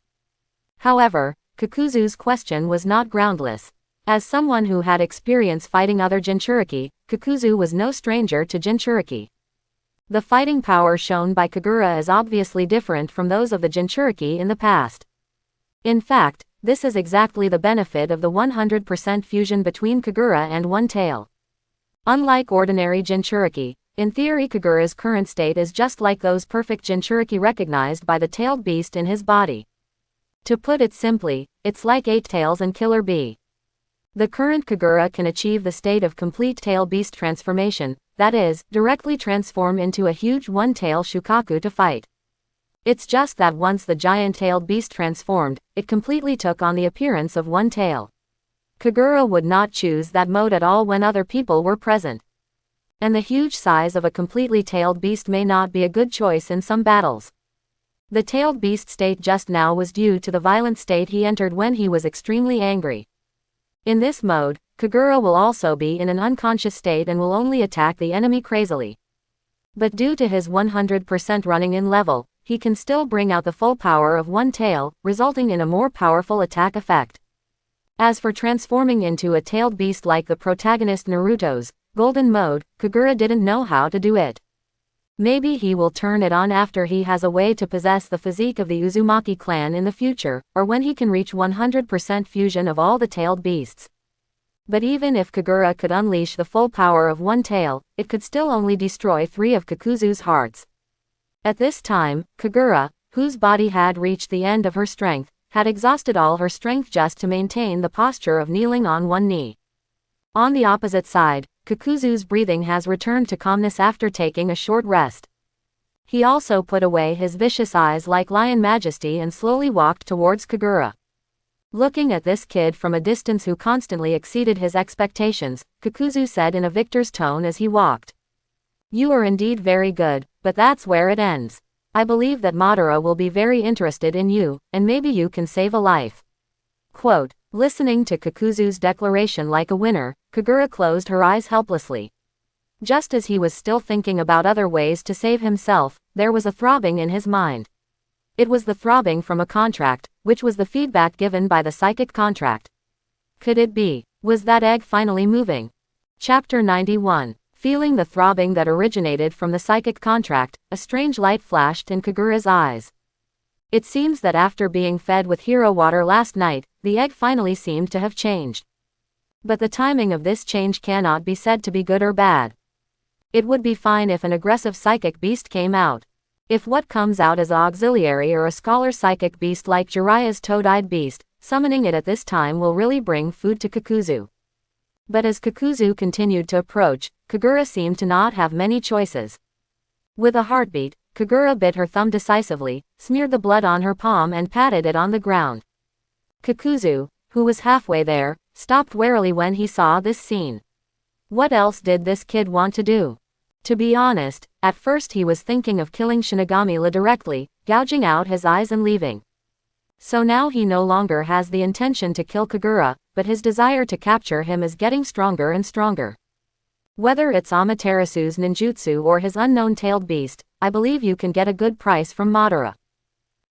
However, Kakuzu's question was not groundless. As someone who had experience fighting other Jinchuriki, Kakuzu was no stranger to Jinchuriki. The fighting power shown by Kagura is obviously different from those of the Jinchuriki in the past. In fact, this is exactly the benefit of the 100% fusion between Kagura and One Tail. Unlike ordinary Jinchuriki, in theory Kagura's current state is just like those perfect Jinchuriki recognized by the tailed beast in his body. To put it simply, it's like 8 tails and Killer Bee. The current Kagura can achieve the state of complete tail beast transformation, that is, directly transform into a huge one-tail Shukaku to fight. It's just that once the giant-tailed beast transformed, it completely took on the appearance of one tail. Kagura would not choose that mode at all when other people were present. And the huge size of a completely tailed beast may not be a good choice in some battles. The tailed beast state just now was due to the violent state he entered when he was extremely angry. In this mode, Kagura will also be in an unconscious state and will only attack the enemy crazily. But due to his 100% running in level, he can still bring out the full power of one tail, resulting in a more powerful attack effect. As for transforming into a tailed beast like the protagonist Naruto's golden mode, Kagura didn't know how to do it. Maybe he will turn it on after he has a way to possess the physique of the Uzumaki clan in the future, or when he can reach 100% fusion of all the tailed beasts. But even if Kagura could unleash the full power of one tail, it could still only destroy 3 of Kakuzu's hearts. At this time, Kagura, whose body had reached the end of her strength, had exhausted all her strength just to maintain the posture of kneeling on one knee. On the opposite side, Kakuzu's breathing has returned to calmness after taking a short rest. He also put away his vicious eyes like lion majesty and slowly walked towards Kagura. Looking at this kid from a distance who constantly exceeded his expectations, Kakuzu said in a victor's tone as he walked. "You are indeed very good, but that's where it ends. I believe that Madara will be very interested in you, and maybe you can save a life." Quote, listening to Kakuzu's declaration like a winner, Kagura closed her eyes helplessly. Just as he was still thinking about other ways to save himself, there was a throbbing in his mind. It was the throbbing from a contract, which was the feedback given by the psychic contract. Could it be? Was that egg finally moving? Chapter 91. Feeling the throbbing that originated from the psychic contract, a strange light flashed in Kagura's eyes. It seems that after being fed with hero water last night, the egg finally seemed to have changed. But the timing of this change cannot be said to be good or bad. It would be fine if an aggressive psychic beast came out. If what comes out is an auxiliary or a scholar psychic beast like Jiraiya's toad-eyed beast, summoning it at this time will really bring food to Kakuzu. But as Kakuzu continued to approach, Kagura seemed to not have many choices. With a heartbeat, Kagura bit her thumb decisively, smeared the blood on her palm and patted it on the ground. Kakuzu, who was halfway there, stopped warily when he saw this scene. What else did this kid want to do? To be honest, at first he was thinking of killing Shinigami directly, gouging out his eyes and leaving. So now he no longer has the intention to kill Kagura, but his desire to capture him is getting stronger and stronger. Whether it's Amaterasu's ninjutsu or his unknown tailed beast, I believe you can get a good price from Madara.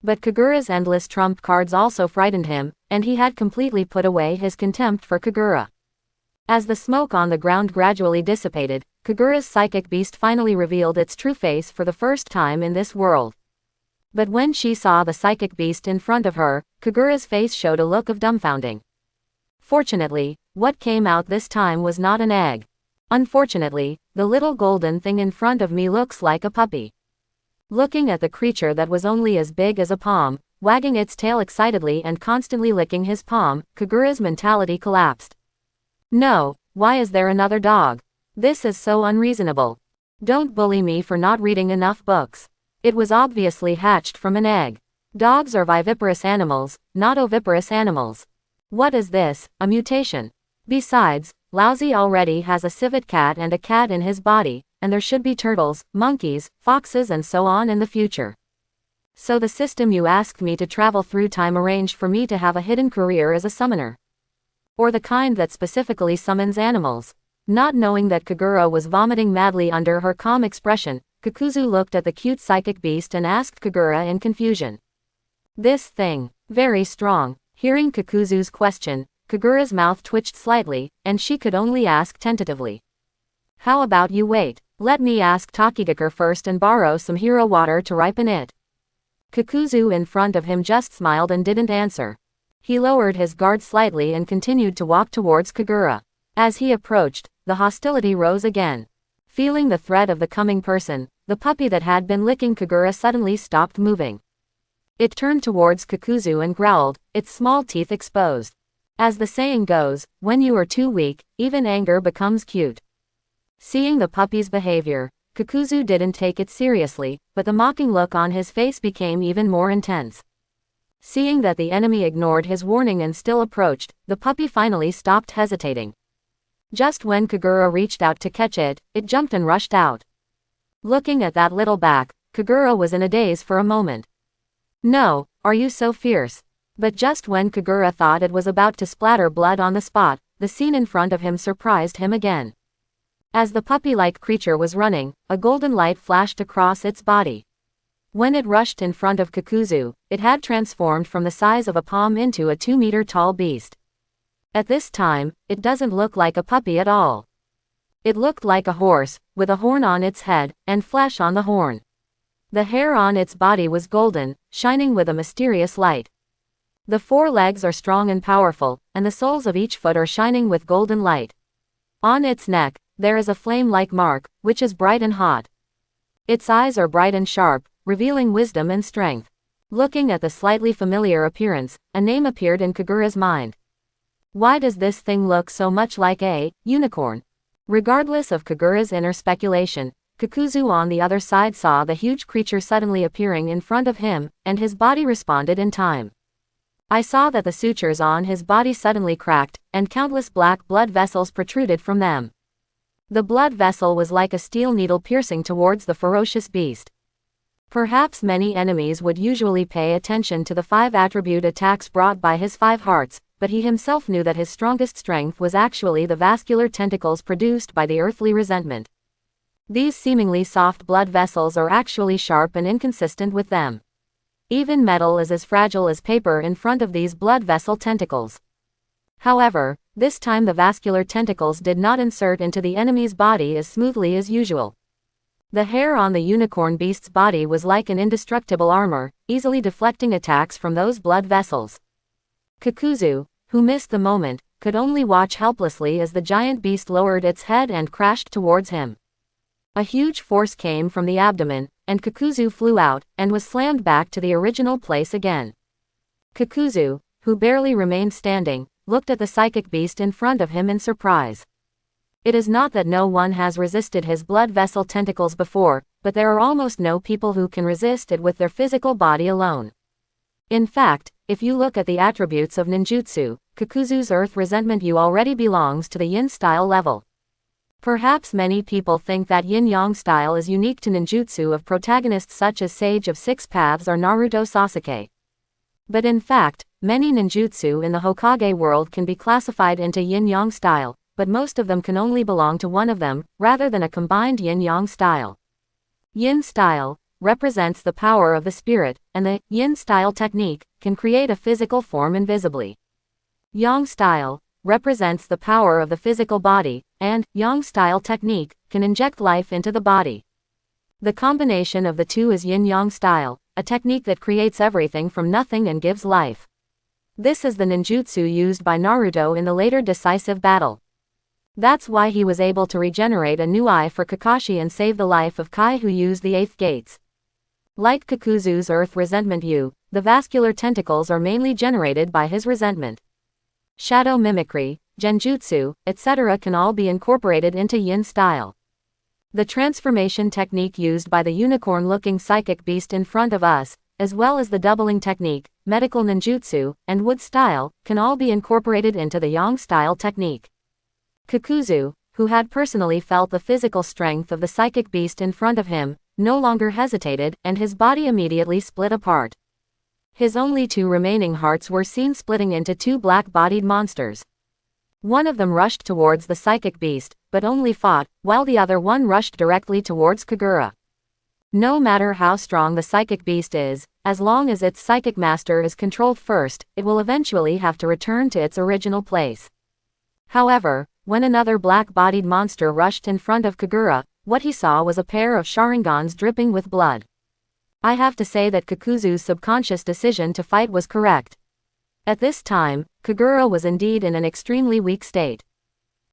But Kagura's endless trump cards also frightened him, and he had completely put away his contempt for Kagura. As the smoke on the ground gradually dissipated, Kagura's psychic beast finally revealed its true face for the first time in this world. But when she saw the psychic beast in front of her, Kagura's face showed a look of dumbfounding. Fortunately, what came out this time was not an egg. Unfortunately, the little golden thing in front of me looks like a puppy. Looking at the creature that was only as big as a palm, wagging its tail excitedly and constantly licking his palm, Kagura's mentality collapsed. No, why is there another dog? This is so unreasonable. Don't bully me for not reading enough books. It was obviously hatched from an egg. Dogs are viviparous animals, not oviparous animals. What is this, a mutation? Besides, Lousy already has a civet cat and a cat in his body, and there should be turtles, monkeys, foxes and so on in the future. So the system you asked me to travel through time arranged for me to have a hidden career as a summoner. Or the kind that specifically summons animals. Not knowing that Kagura was vomiting madly under her calm expression, Kakuzu looked at the cute psychic beast and asked Kagura in confusion. This thing, very strong. Hearing Kakuzu's question, Kagura's mouth twitched slightly, and she could only ask tentatively. How about you wait? Let me ask Tokigakure first and borrow some hero water to ripen it. Kakuzu in front of him just smiled and didn't answer. He lowered his guard slightly and continued to walk towards Kagura. As he approached, the hostility rose again. Feeling the threat of the coming person, the puppy that had been licking Kagura suddenly stopped moving. It turned towards Kakuzu and growled, its small teeth exposed. As the saying goes, when you are too weak, even anger becomes cute. Seeing the puppy's behavior, Kakuzu didn't take it seriously, but the mocking look on his face became even more intense. Seeing that the enemy ignored his warning and still approached, the puppy finally stopped hesitating. Just when Kagura reached out to catch it, it jumped and rushed out. Looking at that little back, Kagura was in a daze for a moment. No, are you so fierce? But just when Kagura thought it was about to splatter blood on the spot, the scene in front of him surprised him again. As the puppy-like creature was running, a golden light flashed across its body. When it rushed in front of Kakuzu, it had transformed from the size of a palm into a 2-meter tall beast. At this time, it doesn't look like a puppy at all. It looked like a horse, with a horn on its head, and flesh on the horn. The hair on its body was golden, shining with a mysterious light. The 4 legs are strong and powerful, and the soles of each foot are shining with golden light. On its neck, there is a flame-like mark, which is bright and hot. Its eyes are bright and sharp, revealing wisdom and strength. Looking at the slightly familiar appearance, a name appeared in Kagura's mind. Why does this thing look so much like a unicorn? Regardless of Kagura's inner speculation, Kakuzu on the other side saw the huge creature suddenly appearing in front of him, and his body responded in time. I saw that the sutures on his body suddenly cracked, and countless black blood vessels protruded from them. The blood vessel was like a steel needle piercing towards the ferocious beast. Perhaps many enemies would usually pay attention to the 5 attribute attacks brought by his 5 hearts, but he himself knew that his strongest strength was actually the vascular tentacles produced by the earthly resentment. These seemingly soft blood vessels are actually sharp and inconsistent with them. Even metal is as fragile as paper in front of these blood vessel tentacles. However, this time the vascular tentacles did not insert into the enemy's body as smoothly as usual. The hair on the unicorn beast's body was like an indestructible armor, easily deflecting attacks from those blood vessels. Kakuzu, who missed the moment, could only watch helplessly as the giant beast lowered its head and crashed towards him. A huge force came from the abdomen, and Kakuzu flew out, and was slammed back to the original place again. Kakuzu, who barely remained standing, looked at the psychic beast in front of him in surprise. It is not that no one has resisted his blood vessel tentacles before, but there are almost no people who can resist it with their physical body alone. In fact, if you look at the attributes of ninjutsu, Kakuzu's earth resentment yu already belongs to the yin style level. Perhaps many people think that yin-yang style is unique to ninjutsu of protagonists such as Sage of Six Paths or Naruto Sasuke. But in fact, many ninjutsu in the Hokage world can be classified into yin-yang style, but most of them can only belong to one of them, rather than a combined yin-yang style. Yin style represents the power of the spirit, and the yin style technique can create a physical form invisibly. Yang style represents the power of the physical body, and yang style technique can inject life into the body. The combination of the two is yin-yang style, a technique that creates everything from nothing and gives life. This is the ninjutsu used by Naruto in the later decisive battle. That's why he was able to regenerate a new eye for Kakashi and save the life of Kai, who used the 8th gates. Like Kakuzu's earth resentment yu, the vascular tentacles are mainly generated by his resentment. Shadow mimicry, genjutsu, etc. can all be incorporated into yin style. The transformation technique used by the unicorn-looking psychic beast in front of us, as well as the doubling technique, medical ninjutsu, and wood style, can all be incorporated into the yang style technique. Kakuzu, who had personally felt the physical strength of the psychic beast in front of him, no longer hesitated, and his body immediately split apart. His only 2 remaining hearts were seen splitting into 2 black-bodied monsters. One of them rushed towards the psychic beast, but only fought, while the other one rushed directly towards Kagura. No matter how strong the psychic beast is, as long as its psychic master is controlled first, it will eventually have to return to its original place. However, when another black-bodied monster rushed in front of Kagura, what he saw was a pair of Sharingans dripping with blood. I have to say that Kakuzu's subconscious decision to fight was correct. At this time, Kagura was indeed in an extremely weak state.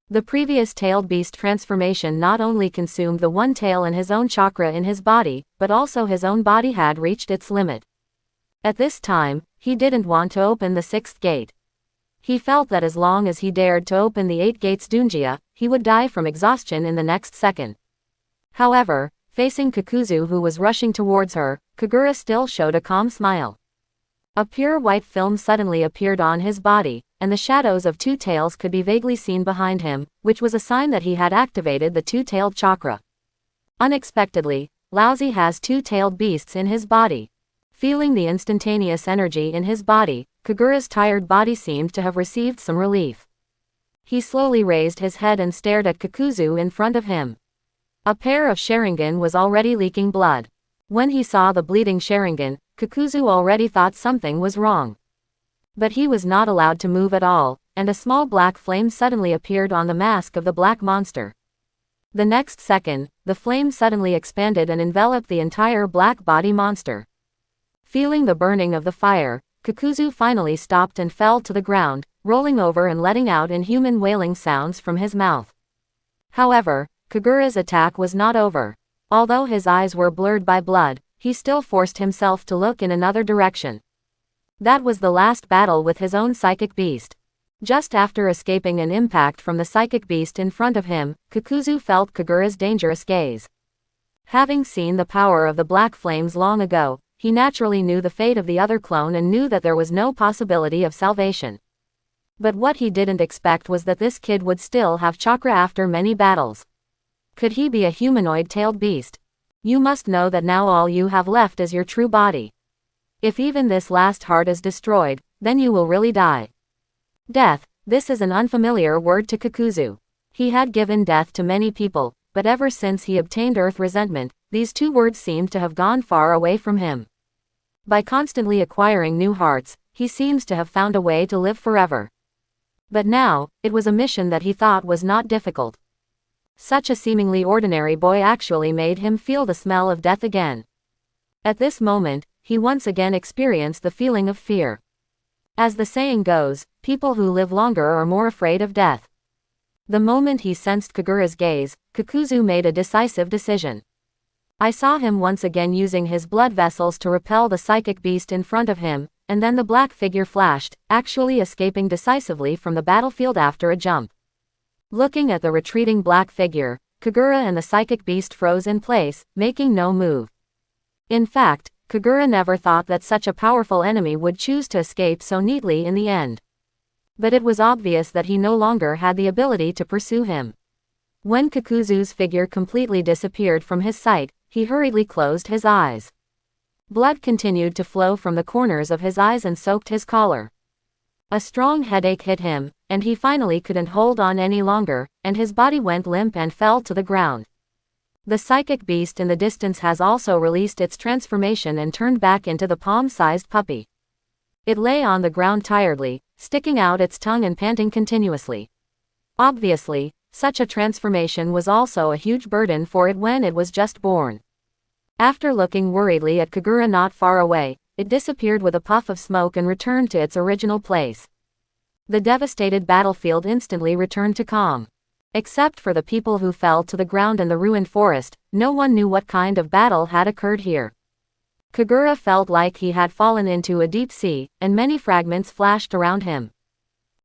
The previous tailed beast transformation not only consumed the one tail and his own chakra in his body, but also his own body had reached its limit. At this time, he didn't want to open the 6th gate. He felt that as long as he dared to open the 8 gates Dunjia, he would die from exhaustion in the next second. However, facing Kakuzu, who was rushing towards her, Kagura still showed a calm smile. A pure white film suddenly appeared on his body, and the shadows of 2 tails could be vaguely seen behind him, which was a sign that he had activated the 2-tailed chakra. Unexpectedly, Laozi has 2-tailed beasts in his body. Feeling the instantaneous energy in his body, Kagura's tired body seemed to have received some relief. He slowly raised his head and stared at Kakuzu in front of him. A pair of Sharingan was already leaking blood. When he saw the bleeding Sharingan, Kakuzu already thought something was wrong. But he was not allowed to move at all, and a small black flame suddenly appeared on the mask of the black monster. The next second, the flame suddenly expanded and enveloped the entire black body monster. Feeling the burning of the fire, Kakuzu finally stopped and fell to the ground, rolling over and letting out inhuman wailing sounds from his mouth. However, Kagura's attack was not over. Although his eyes were blurred by blood, he still forced himself to look in another direction. That was the last battle with his own psychic beast. Just after escaping an impact from the psychic beast in front of him, Kakuzu felt Kagura's dangerous gaze. Having seen the power of the black flames long ago, he naturally knew the fate of the other clone and knew that there was no possibility of salvation. But what he didn't expect was that this kid would still have chakra after many battles. Could he be a humanoid-tailed beast? You must know that now all you have left is your true body. If even this last heart is destroyed, then you will really die. Death, this is an unfamiliar word to Kakuzu. He had given death to many people, but ever since he obtained Earth Resentment, these two words seemed to have gone far away from him. By constantly acquiring new hearts, he seems to have found a way to live forever. But now, it was a mission that he thought was not difficult. Such a seemingly ordinary boy actually made him feel the smell of death again. At this moment, he once again experienced the feeling of fear. As the saying goes, people who live longer are more afraid of death. The moment he sensed Kagura's gaze, Kakuzu made a decisive decision. I saw him once again using his blood vessels to repel the psychic beast in front of him, and then the black figure flashed, actually escaping decisively from the battlefield after a jump. Looking at the retreating black figure, Kagura and the psychic beast froze in place, making no move. In fact, Kagura never thought that such a powerful enemy would choose to escape so neatly in the end. But it was obvious that he no longer had the ability to pursue him. When Kakuzu's figure completely disappeared from his sight, he hurriedly closed his eyes. Blood continued to flow from the corners of his eyes and soaked his collar. A strong headache hit him, and he finally couldn't hold on any longer, and his body went limp and fell to the ground. The psychic beast in the distance has also released its transformation and turned back into the palm-sized puppy. It lay on the ground tiredly, sticking out its tongue and panting continuously. Obviously, such a transformation was also a huge burden for it when it was just born. After looking worriedly at Kagura not far away, it disappeared with a puff of smoke and returned to its original place. The devastated battlefield instantly returned to calm. Except for the people who fell to the ground in the ruined forest, no one knew what kind of battle had occurred here. Kagura felt like he had fallen into a deep sea, and many fragments flashed around him.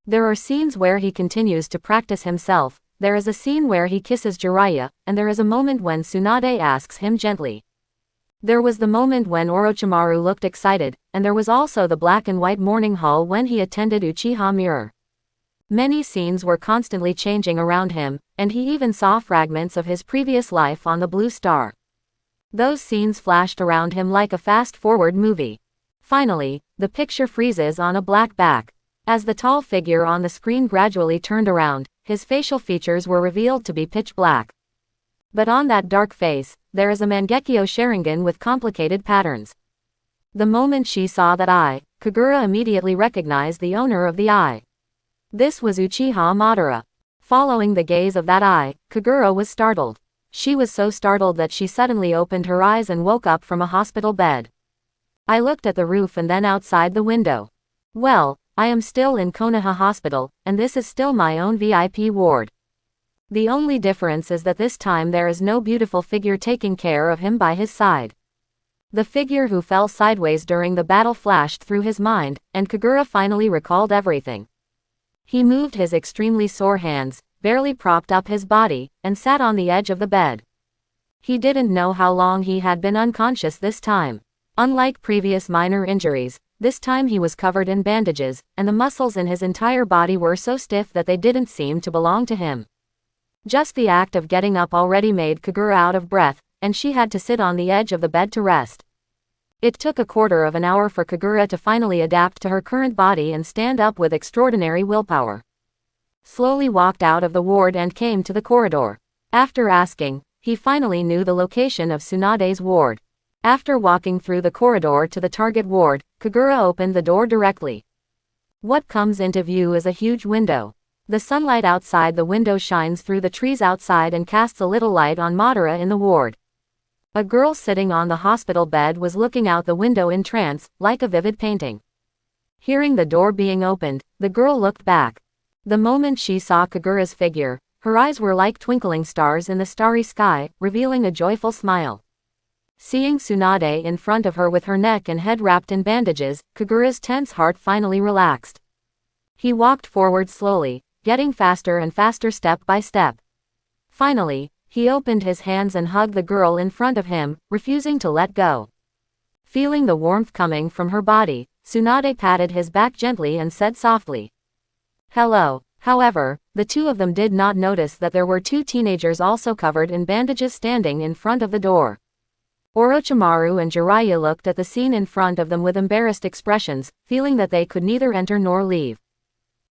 There are scenes where he continues to practice himself, there is a scene where he kisses Jiraiya, and there is a moment when Tsunade asks him gently. There was the moment when Orochimaru looked excited, and there was also the black and white morning hall when he attended Uchiha Mirror. Many scenes were constantly changing around him, and he even saw fragments of his previous life on the Blue Star. Those scenes flashed around him like a fast-forward movie. Finally, the picture freezes on a black back. As the tall figure on the screen gradually turned around, his facial features were revealed to be pitch black. But on that dark face, there is a Mangekyo Sharingan with complicated patterns. The moment she saw that eye, Kagura immediately recognized the owner of the eye. This was Uchiha Madara. Following the gaze of that eye, Kagura was startled. She was so startled that she suddenly opened her eyes and woke up from a hospital bed. I looked at the roof and then outside the window. Well, I am still in Konoha Hospital, and this is still my own VIP ward. The only difference is that this time there is no beautiful figure taking care of him by his side. The figure who fell sideways during the battle flashed through his mind, and Kagura finally recalled everything. He moved his extremely sore hands, barely propped up his body, and sat on the edge of the bed. He didn't know how long he had been unconscious this time. Unlike previous minor injuries, this time he was covered in bandages, and the muscles in his entire body were so stiff that they didn't seem to belong to him. Just the act of getting up already made Kagura out of breath, and she had to sit on the edge of the bed to rest. It took a quarter of an hour for Kagura to finally adapt to her current body and stand up with extraordinary willpower. Slowly walked out of the ward and came to the corridor. After asking, he finally knew the location of Tsunade's ward. After walking through the corridor to the target ward, Kagura opened the door directly. What comes into view is a huge window. The sunlight outside the window shines through the trees outside and casts a little light on Madara in the ward. A girl sitting on the hospital bed was looking out the window in trance, like a vivid painting. Hearing the door being opened, the girl looked back. The moment she saw Kagura's figure, her eyes were like twinkling stars in the starry sky, revealing a joyful smile. Seeing Tsunade in front of her with her neck and head wrapped in bandages, Kagura's tense heart finally relaxed. He walked forward slowly, getting faster and faster step by step. Finally, he opened his hands and hugged the girl in front of him, refusing to let go. Feeling the warmth coming from her body, Tsunade patted his back gently and said softly, "Hello." However, the two of them did not notice that there were two teenagers also covered in bandages standing in front of the door. Orochimaru and Jiraiya looked at the scene in front of them with embarrassed expressions, feeling that they could neither enter nor leave.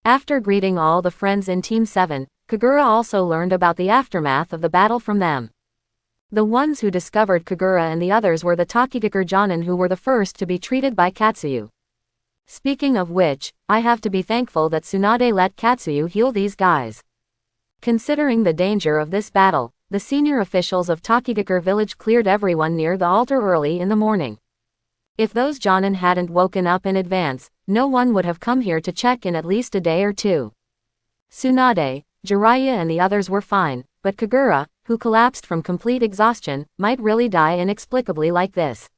After greeting all the friends in Team 7, Kagura also learned about the aftermath of the battle from them. The ones who discovered Kagura and the others were the Tokigakure Jonin, who were the first to be treated by Katsuyu. Speaking of which, I have to be thankful that Tsunade let Katsuyu heal these guys. Considering the danger of this battle, the senior officials of Tokigakure village cleared everyone near the altar early in the morning. If those Jonin hadn't woken up in advance, no one would have come here to check in at least a day or two. Tsunade, Jiraiya and the others were fine, but Kagura, who collapsed from complete exhaustion, might really die inexplicably like this.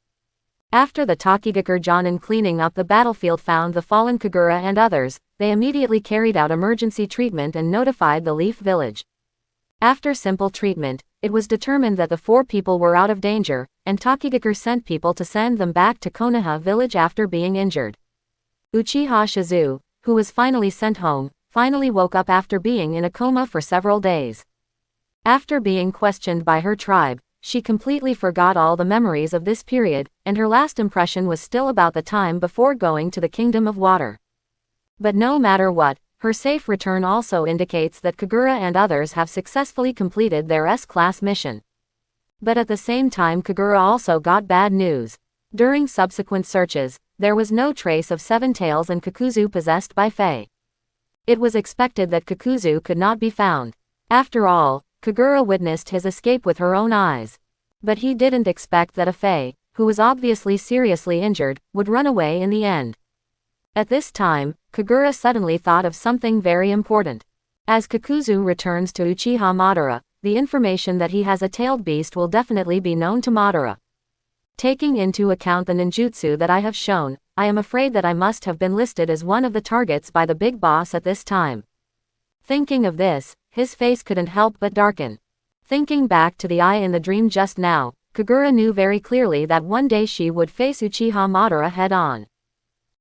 After the Tokigakure Jonin cleaning up the battlefield found the fallen Kagura and others, they immediately carried out emergency treatment and notified the Leaf Village. After simple treatment, it was determined that the four people were out of danger, and Tokigakure sent people to send them back to Konoha village after being injured. Uchiha Shizu, who was finally sent home, finally woke up after being in a coma for several days. After being questioned by her tribe, she completely forgot all the memories of this period, and her last impression was still about the time before going to the Kingdom of Water. But no matter what, her safe return also indicates that Kagura and others have successfully completed their S-class mission. But at the same time Kagura also got bad news. During subsequent searches, there was no trace of Seven Tails and Kakuzu possessed by Fae. It was expected that Kakuzu could not be found. After all, Kagura witnessed his escape with her own eyes. But he didn't expect that a Fae, who was obviously seriously injured, would run away in the end. At this time, Kagura suddenly thought of something very important. As Kakuzu returns to Uchiha Madara, the information that he has a tailed beast will definitely be known to Madara. Taking into account the ninjutsu that I have shown, I am afraid that I must have been listed as one of the targets by the big boss at this time. Thinking of this, his face couldn't help but darken. Thinking back to the eye in the dream just now, Kagura knew very clearly that one day she would face Uchiha Madara head-on.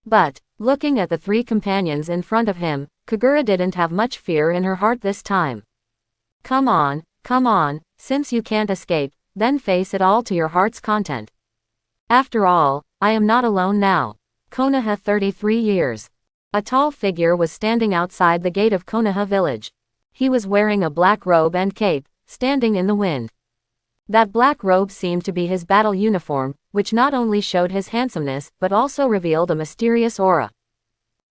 But, looking at the three companions in front of him, Kagura didn't have much fear in her heart this time. Come on, since you can't escape, then face it all to your heart's content. After all, I am not alone now. Konoha 33 years. A tall figure was standing outside the gate of Konoha village. He was wearing a black robe and cape, standing in the wind. That black robe seemed to be his battle uniform, which not only showed his handsomeness but also revealed a mysterious aura.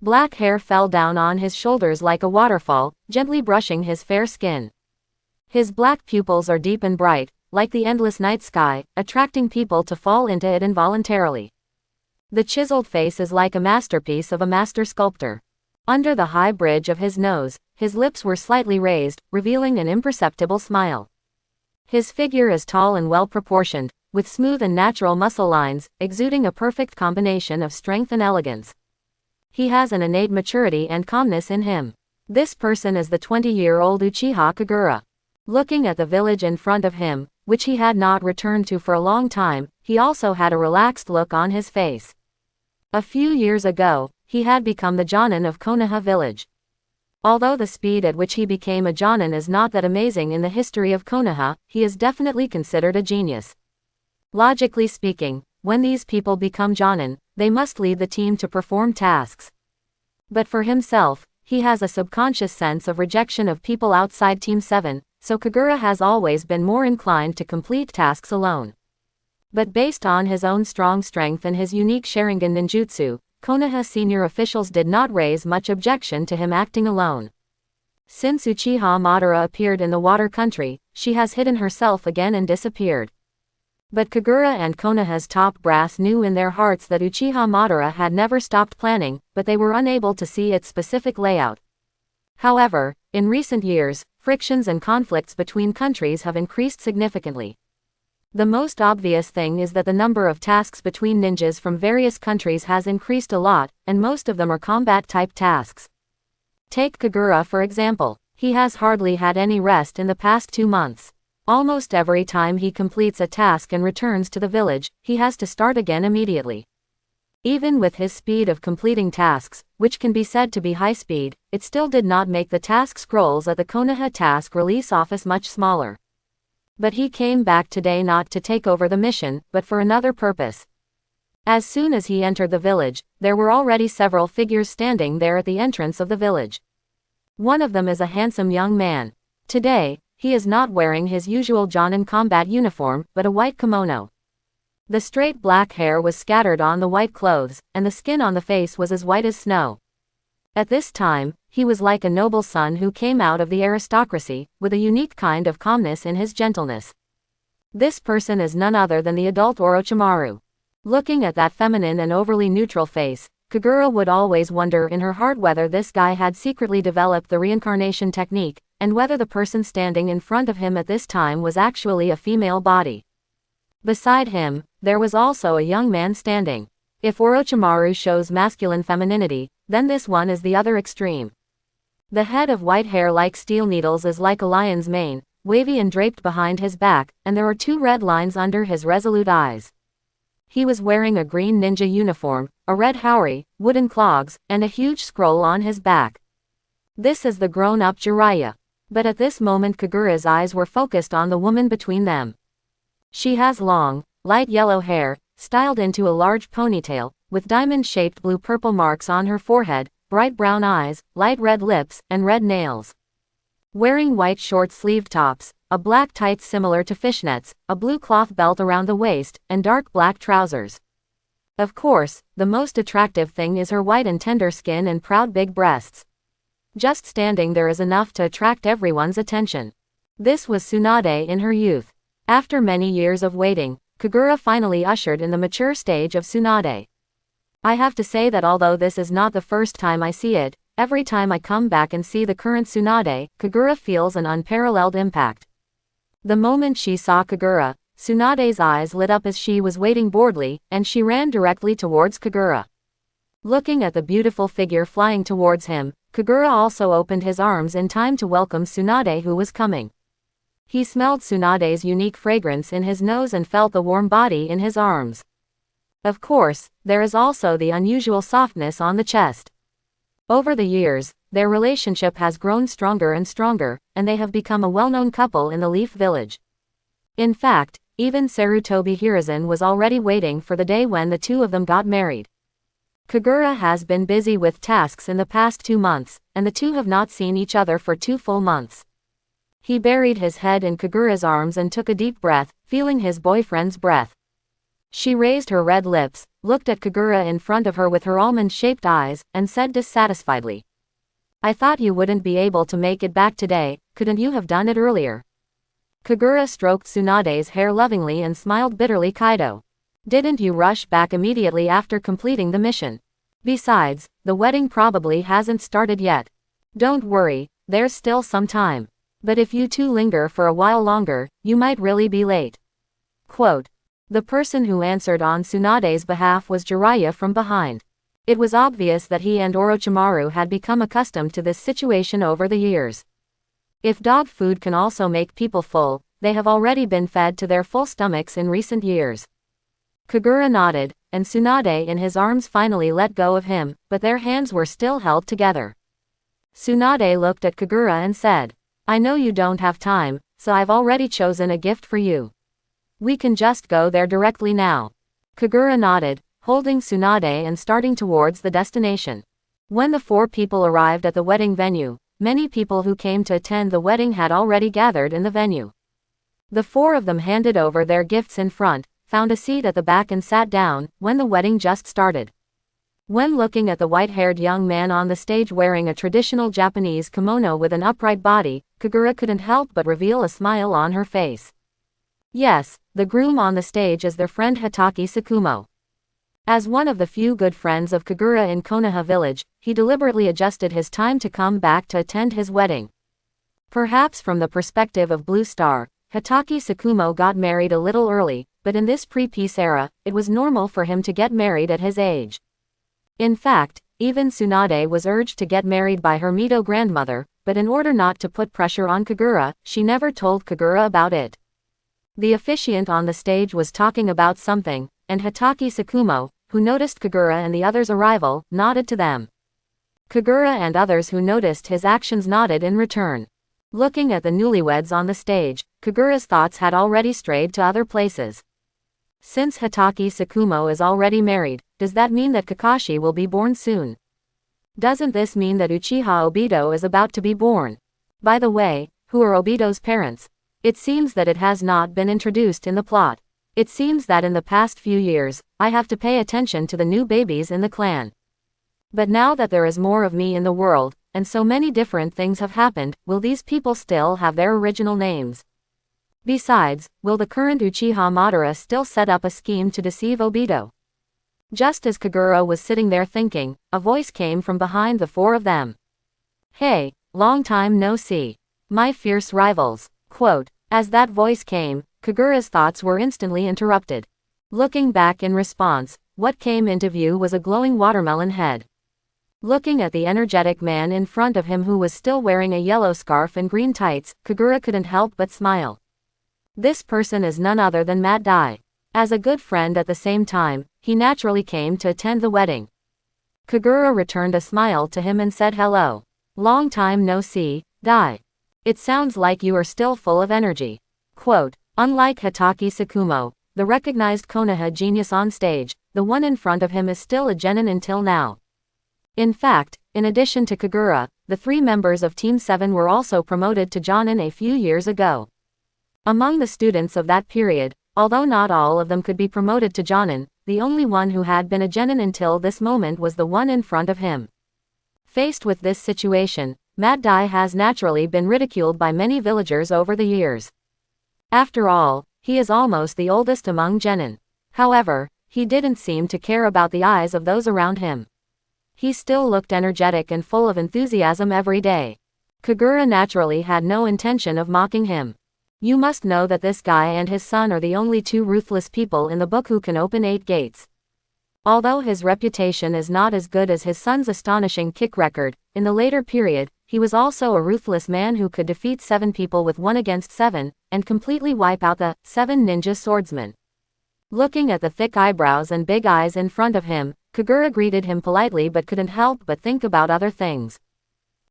Black hair fell down on his shoulders like a waterfall, gently brushing his fair skin. His black pupils are deep and bright, like the endless night sky, attracting people to fall into it involuntarily. The chiseled face is like a masterpiece of a master sculptor. Under the high bridge of his nose, his lips were slightly raised, revealing an imperceptible smile. His figure is tall and well-proportioned, with smooth and natural muscle lines, exuding a perfect combination of strength and elegance. He has an innate maturity and calmness in him. This person is the 20-year-old Uchiha Kagura. Looking at the village in front of him, which he had not returned to for a long time, he also had a relaxed look on his face. A few years ago, he had become the Jonin of Konoha village. Although the speed at which he became a Jonin is not that amazing in the history of Konoha, he is definitely considered a genius. Logically speaking, when these people become Jonin, they must lead the team to perform tasks. But for himself, he has a subconscious sense of rejection of people outside Team 7, so Kagura has always been more inclined to complete tasks alone. But based on his own strong strength and his unique Sharingan ninjutsu, Konoha senior officials did not raise much objection to him acting alone. Since Uchiha Madara appeared in the water country, she has hidden herself again and disappeared. But Kagura and Konoha's top brass knew in their hearts that Uchiha Madara had never stopped planning, but they were unable to see its specific layout. However, in recent years, frictions and conflicts between countries have increased significantly. The most obvious thing is that the number of tasks between ninjas from various countries has increased a lot, and most of them are combat-type tasks. Take Kagura for example. He has hardly had any rest in the past 2 months. Almost every time he completes a task and returns to the village, he has to start again immediately. Even with his speed of completing tasks, which can be said to be high speed, it still did not make the task scrolls at the Konoha task release office much smaller. But he came back today not to take over the mission, but for another purpose. As soon as he entered the village, there were already several figures standing there at the entrance of the village. One of them is a handsome young man. Today, he is not wearing his usual Jonin combat uniform, but a white kimono. The straight black hair was scattered on the white clothes, and the skin on the face was as white as snow. At this time, he was like a noble son who came out of the aristocracy, with a unique kind of calmness in his gentleness. This person is none other than the adult Orochimaru. Looking at that feminine and overly neutral face, Kagura would always wonder in her heart whether this guy had secretly developed the reincarnation technique, and whether the person standing in front of him at this time was actually a female body. Beside him, there was also a young man standing. If Orochimaru shows masculine femininity, then this one is the other extreme. The head of white hair like steel needles is like a lion's mane, wavy and draped behind his back, and there are 2 red lines under his resolute eyes. He was wearing a green ninja uniform, a red haori, wooden clogs, and a huge scroll on his back. This is the grown-up Jiraiya. But at this moment Kagura's eyes were focused on the woman between them. She has long, light yellow hair, styled into a large ponytail, with diamond-shaped blue-purple marks on her forehead, bright brown eyes, light red lips, and red nails. Wearing white short-sleeved tops, a black tights similar to fishnets, a blue cloth belt around the waist, and dark black trousers. Of course, the most attractive thing is her white and tender skin and proud big breasts. Just standing there is enough to attract everyone's attention. This was Tsunade in her youth. After many years of waiting, Kagura finally ushered in the mature stage of Tsunade. I have to say that although this is not the first time I see it, every time I come back and see the current Tsunade, Kagura feels an unparalleled impact. The moment she saw Kagura, Tsunade's eyes lit up as she was waiting boredly, and she ran directly towards Kagura. Looking at the beautiful figure flying towards him, Kagura also opened his arms in time to welcome Tsunade who was coming. He smelled Tsunade's unique fragrance in his nose and felt the warm body in his arms. Of course, there is also the unusual softness on the chest. Over the years, their relationship has grown stronger and stronger, and they have become a well-known couple in the Leaf Village. In fact, even Sarutobi Hiruzen was already waiting for the day when the 2 of them got married. Kagura has been busy with tasks in the past 2 months, and the 2 have not seen each other for 2 full months. He buried his head in Kagura's arms and took a deep breath, feeling his boyfriend's breath. She raised her red lips, looked at Kagura in front of her with her almond-shaped eyes, and said dissatisfiedly, "I thought you wouldn't be able to make it back today, couldn't you have done it earlier?" Kagura stroked Tsunade's hair lovingly and smiled bitterly. "Kaido, didn't you rush back immediately after completing the mission? Besides, the wedding probably hasn't started yet. Don't worry, there's still some time. But if you 2 linger for a while longer, you might really be late." Quote. The person who answered on Tsunade's behalf was Jiraiya from behind. It was obvious that he and Orochimaru had become accustomed to this situation over the years. If dog food can also make people full, they have already been fed to their full stomachs in recent years. Kagura nodded, and Tsunade in his arms finally let go of him, but their hands were still held together. Tsunade looked at Kagura and said, "I know you don't have time, so I've already chosen a gift for you. We can just go there directly now." Kagura nodded, holding Tsunade and starting towards the destination. When the 4 people arrived at the wedding venue, many people who came to attend the wedding had already gathered in the venue. The 4 of them handed over their gifts in front, found a seat at the back and sat down, when the wedding just started. When looking at the white-haired young man on the stage wearing a traditional Japanese kimono with an upright body, Kagura couldn't help but reveal a smile on her face. Yes, the groom on the stage is their friend Hokage Tsukumo. As one of the few good friends of Kagura in Konoha village, he deliberately adjusted his time to come back to attend his wedding. Perhaps from the perspective of Blue Star, Hokage Tsukumo got married a little early, but in this pre-peace era, it was normal for him to get married at his age. In fact, even Tsunade was urged to get married by her Mito grandmother, but in order not to put pressure on Kagura, she never told Kagura about it. The officiant on the stage was talking about something, and Hokage Tsukumo, who noticed Kagura and the others' arrival, nodded to them. Kagura and others who noticed his actions nodded in return. Looking at the newlyweds on the stage, Kagura's thoughts had already strayed to other places. Since Hokage Tsukumo is already married, does that mean that Kakashi will be born soon? Doesn't this mean that Uchiha Obito is about to be born? By the way, who are Obito's parents? It seems that it has not been introduced in the plot. It seems that in the past few years, I have to pay attention to the new babies in the clan. But now that there is more of me in the world, and so many different things have happened, will these people still have their original names? Besides, will the current Uchiha Madara still set up a scheme to deceive Obito? Just as Kagura was sitting there thinking, a voice came from behind the four of them. "Hey, long time no see. My fierce rivals." Quote. As that voice came, Kagura's thoughts were instantly interrupted. Looking back in response, what came into view was a glowing watermelon head. Looking at the energetic man in front of him who was still wearing a yellow scarf and green tights, Kagura couldn't help but smile. This person is none other than Matt Dai. As a good friend at the same time, he naturally came to attend the wedding. Kagura returned a smile to him and said hello. Long time no see, Dai. It sounds like you are still full of energy. Quote, unlike Hokage Tsukumo, the recognized Konoha genius on stage, the one in front of him is still a genin until now. In fact, in addition to Kagura, the 3 members of Team 7 were also promoted to Jonin a few years ago. Among the students of that period, although not all of them could be promoted to Jonin, the only one who had been a genin until this moment was the one in front of him. Faced with this situation, Mad Dai has naturally been ridiculed by many villagers over the years. After all, he is almost the oldest among genin. However, he didn't seem to care about the eyes of those around him. He still looked energetic and full of enthusiasm every day. Kagura naturally had no intention of mocking him. You must know that this guy and his son are the only 2 ruthless people in the book who can open 8 gates. Although his reputation is not as good as his son's astonishing kick record, in the later period, he was also a ruthless man who could defeat 7 people with 1 against 7, and completely wipe out the 7 ninja swordsmen. Looking at the thick eyebrows and big eyes in front of him, Kagura greeted him politely but couldn't help but think about other things.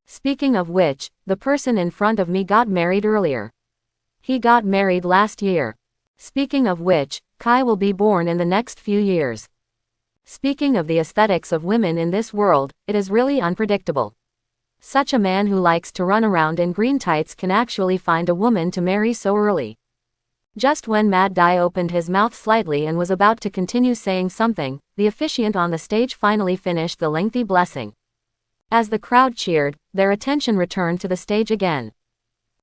Speaking of which, the person in front of me got married earlier. He got married last year. Speaking of which, Kai will be born in the next few years. Speaking of the aesthetics of women in this world, it is really unpredictable. Such a man who likes to run around in green tights can actually find a woman to marry so early. Just when Mad Dai opened his mouth slightly and was about to continue saying something, the officiant on the stage finally finished the lengthy blessing. As the crowd cheered, their attention returned to the stage again.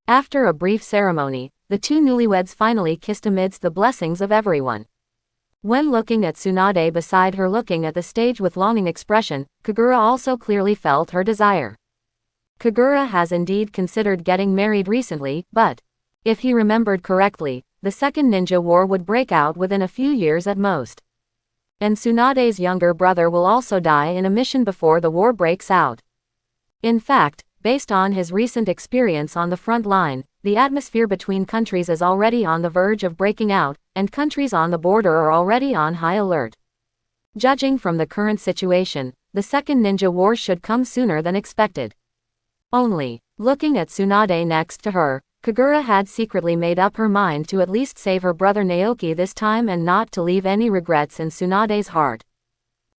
After a brief ceremony, the 2 newlyweds finally kissed amidst the blessings of everyone. When looking at Tsunade beside her looking at the stage with longing expression, Kagura also clearly felt her desire. Kagura has indeed considered getting married recently, but, if he remembered correctly, the second ninja war would break out within a few years at most. And Tsunade's younger brother will also die in a mission before the war breaks out. In fact, based on his recent experience on the front line, the atmosphere between countries is already on the verge of breaking out, and countries on the border are already on high alert. Judging from the current situation, the second ninja war should come sooner than expected. Only, looking at Tsunade next to her, Kagura had secretly made up her mind to at least save her brother Naoki this time and not to leave any regrets in Tsunade's heart.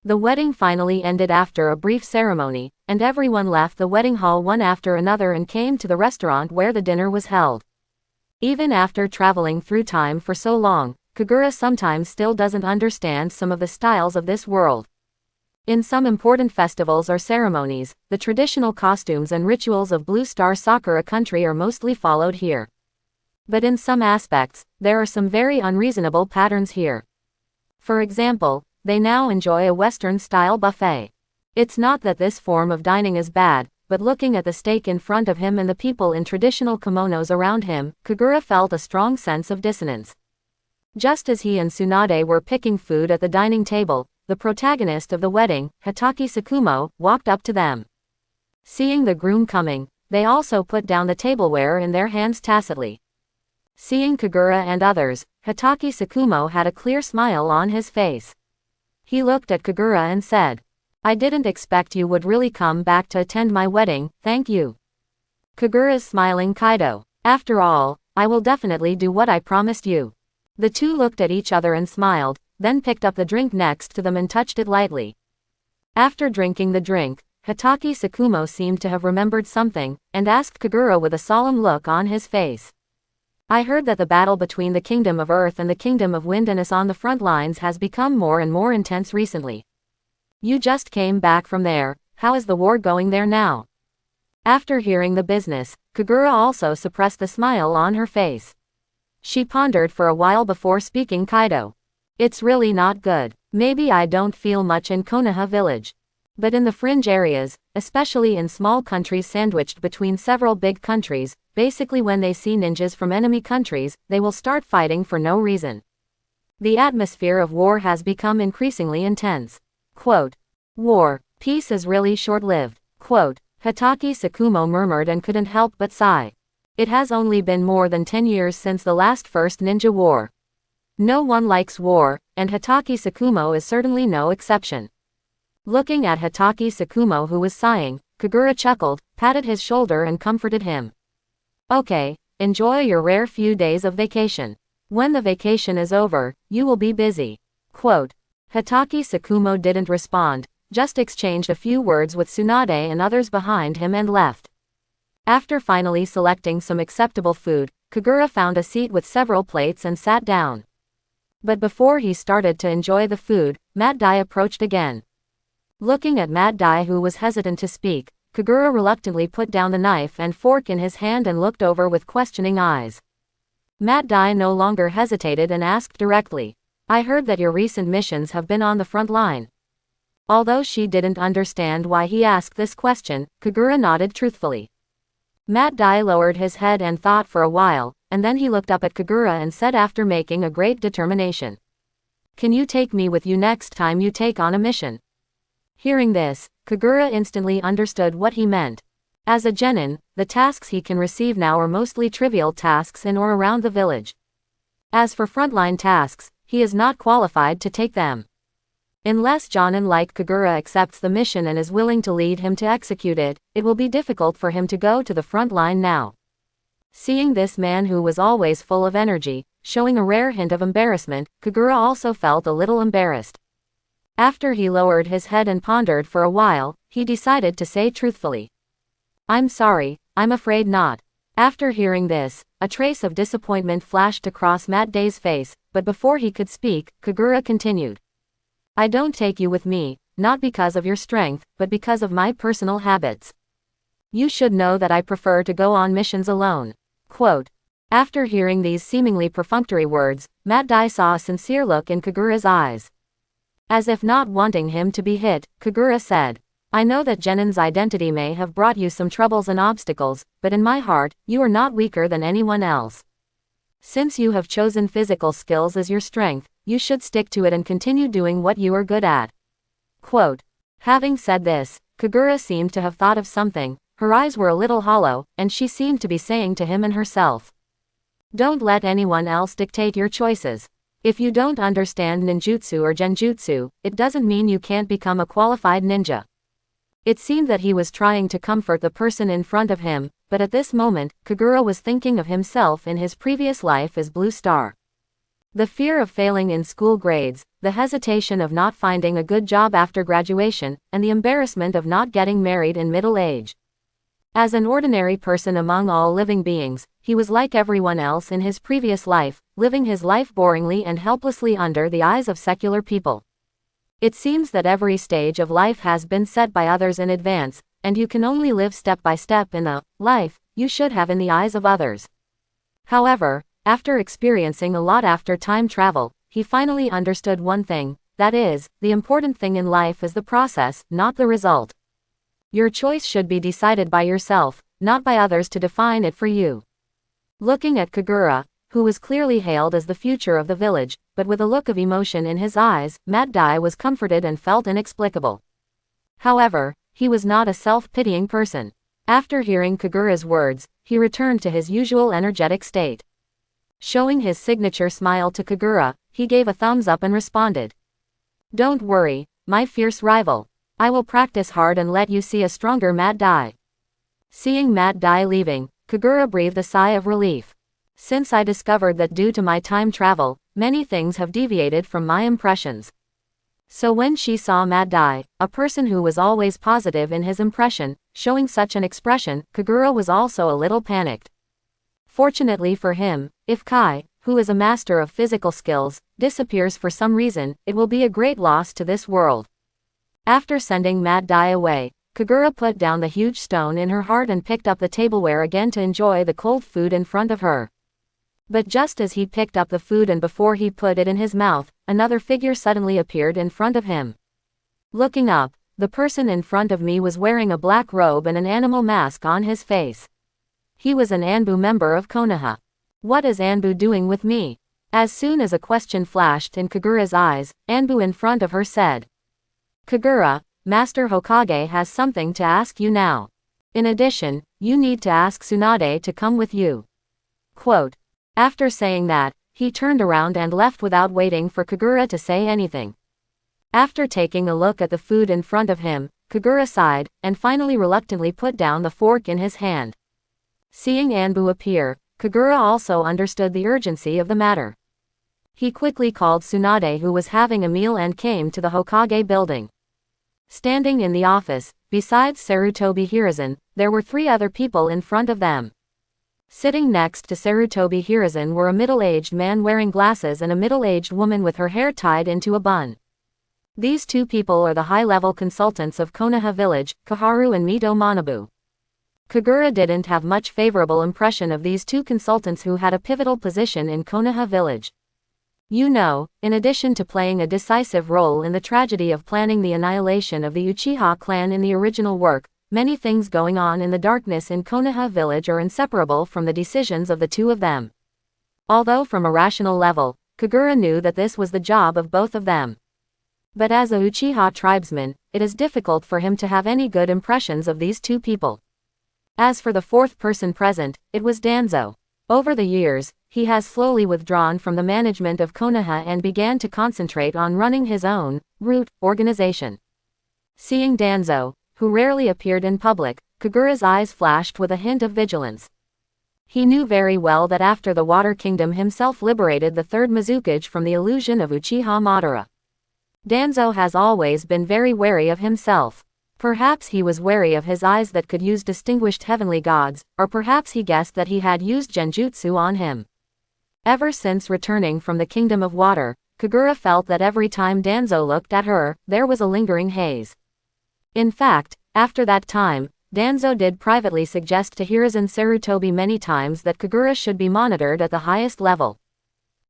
The wedding finally ended after a brief ceremony, and everyone left the wedding hall one after another and came to the restaurant where the dinner was held. Even after traveling through time for so long, Kagura sometimes still doesn't understand some of the styles of this world. In some important festivals or ceremonies, the traditional costumes and rituals of Blue Star Sakura country are mostly followed here. But in some aspects, there are some very unreasonable patterns here. For example, they now enjoy a Western-style buffet. It's not that this form of dining is bad, but looking at the steak in front of him and the people in traditional kimonos around him, Kagura felt a strong sense of dissonance. Just as he and Tsunade were picking food at the dining table, the protagonist of the wedding, Hitoki Tsukumo, walked up to them. Seeing the groom coming, they also put down the tableware in their hands tacitly. Seeing Kagura and others, Hitoki Tsukumo had a clear smile on his face. He looked at Kagura and said, "I didn't expect you would really come back to attend my wedding, thank you." Kagura's smiling Kaido. "After all, I will definitely do what I promised you." The two looked at each other and smiled, then picked up the drink next to them and touched it lightly. After drinking the drink, Hitoki Tsukumo seemed to have remembered something, and asked Kagura with a solemn look on his face. "I heard that the battle between the Kingdom of Earth and the Kingdom of Wind and us on the front lines has become more and more intense recently. You just came back from there, how is the war going there now?" After hearing the business, Kagura also suppressed the smile on her face. She pondered for a while before speaking. Kaido. "It's really not good. Maybe I don't feel much in Konoha village. But in the fringe areas, especially in small countries sandwiched between several big countries, basically when they see ninjas from enemy countries, they will start fighting for no reason. The atmosphere of war has become increasingly intense. Quote, war, peace is really short-lived. Quote, Hitoki Tsukumo murmured and couldn't help but sigh. It has only been more than 10 years since the last first ninja war. No one likes war, and Hitoki Tsukumo is certainly no exception. Looking at Hitoki Tsukumo who was sighing, Kagura chuckled, patted his shoulder and comforted him. "Okay, enjoy your rare few days of vacation. When the vacation is over, you will be busy." Quote. Hitoki Tsukumo didn't respond, just exchanged a few words with Tsunade and others behind him and left. After finally selecting some acceptable food, Kagura found a seat with several plates and sat down. But before he started to enjoy the food, Mad Dai approached again. Looking at Mad Dai who was hesitant to speak, Kagura reluctantly put down the knife and fork in his hand and looked over with questioning eyes. Mad Dai no longer hesitated and asked directly, "I heard that your recent missions have been on the front line." Although she didn't understand why he asked this question, Kagura nodded truthfully. Mad Dai lowered his head and thought for a while, and then he looked up at Kagura and said after making a great determination, "Can you take me with you next time you take on a mission?" Hearing this, Kagura instantly understood what he meant. As a genin, the tasks he can receive now are mostly trivial tasks in or around the village. As for frontline tasks, he is not qualified to take them. Unless Jonin like Kagura accepts the mission and is willing to lead him to execute it, it will be difficult for him to go to the front line now. Seeing this man who was always full of energy, showing a rare hint of embarrassment, Kagura also felt a little embarrassed. After he lowered his head and pondered for a while, he decided to say truthfully, "I'm sorry, I'm afraid not." After hearing this, a trace of disappointment flashed across Mad Dai's face, but before he could speak, Kagura continued, "I don't take you with me, not because of your strength, but because of my personal habits. You should know that I prefer to go on missions alone." Quote. After hearing these seemingly perfunctory words, Mad Dai saw a sincere look in Kagura's eyes. As if not wanting him to be hit, Kagura said, "I know that Genin's identity may have brought you some troubles and obstacles, but in my heart, you are not weaker than anyone else. Since you have chosen physical skills as your strength, you should stick to it and continue doing what you are good at." Quote. Having said this, Kagura seemed to have thought of something, her eyes were a little hollow, and she seemed to be saying to him and herself, "Don't let anyone else dictate your choices. If you don't understand ninjutsu or genjutsu, it doesn't mean you can't become a qualified ninja." It seemed that he was trying to comfort the person in front of him, but at this moment, Kagura was thinking of himself in his previous life as Blue Star. The fear of failing in school grades, the hesitation of not finding a good job after graduation, and the embarrassment of not getting married in middle age. As an ordinary person among all living beings, he was like everyone else in his previous life, living his life boringly and helplessly under the eyes of secular people. It seems that every stage of life has been set by others in advance, and you can only live step by step in the life you should have in the eyes of others. However, after experiencing a lot after time travel, he finally understood one thing, that is, the important thing in life is the process, not the result. Your choice should be decided by yourself, not by others to define it for you. Looking at Kagura, who was clearly hailed as the future of the village, but with a look of emotion in his eyes, Mat Dai was comforted and felt inexplicable. However, he was not a self-pitying person. After hearing Kagura's words, he returned to his usual energetic state. Showing his signature smile to Kagura, he gave a thumbs up and responded. Don't worry, my fierce rival. I will practice hard and let you see a stronger Mat Dai. Seeing Mat Dai leaving, Kagura breathed a sigh of relief. Since I discovered that due to my time travel, many things have deviated from my impressions. So when she saw Mat Dai, a person who was always positive in his impression, showing such an expression, Kagura was also a little panicked. Fortunately for him, if Kai, who is a master of physical skills, disappears for some reason, it will be a great loss to this world. After sending Mat Dai away, Kagura put down the huge stone in her heart and picked up the tableware again to enjoy the cold food in front of her. But just as he picked up the food and before he put it in his mouth, another figure suddenly appeared in front of him. Looking up, the person in front of me was wearing a black robe and an animal mask on his face. He was an Anbu member of Konoha. What is Anbu doing with me? As soon as a question flashed in Kagura's eyes, Anbu in front of her said, Kagura, Master Hokage has something to ask you now. In addition, you need to ask Tsunade to come with you. Quote. After saying that, he turned around and left without waiting for Kagura to say anything. After taking a look at the food in front of him, Kagura sighed, and finally reluctantly put down the fork in his hand. Seeing Anbu appear, Kagura also understood the urgency of the matter. He quickly called Tsunade who was having a meal and came to the Hokage building. Standing in the office, besides Sarutobi Hiruzen, there were 3 other people in front of them. Sitting next to Sarutobi Hiruzen were a middle-aged man wearing glasses and a middle-aged woman with her hair tied into a bun. These 2 people are the high-level consultants of Konoha village, Kaharu and Mito Manabu. Kagura didn't have much favorable impression of these 2 consultants who had a pivotal position in Konoha village. You know, in addition to playing a decisive role in the tragedy of planning the annihilation of the Uchiha clan in the original work, many things going on in the darkness in Konoha village are inseparable from the decisions of the 2 of them. Although from a rational level, Kagura knew that this was the job of both of them. But as a Uchiha tribesman, it is difficult for him to have any good impressions of these 2 people. As for the 4th person present, it was Danzo. Over the years, he has slowly withdrawn from the management of Konoha and began to concentrate on running his own, root, organization. Seeing Danzo, who rarely appeared in public, Kagura's eyes flashed with a hint of vigilance. He knew very well that after the Water Kingdom himself liberated the 3rd Mizukage from the illusion of Uchiha Madara, Danzo has always been very wary of himself. Perhaps he was wary of his eyes that could use distinguished heavenly gods, or perhaps he guessed that he had used genjutsu on him. Ever since returning from the Kingdom of Water, Kagura felt that every time Danzo looked at her, there was a lingering haze. In fact, after that time, Danzo did privately suggest to Hiruzen Sarutobi many times that Kagura should be monitored at the highest level.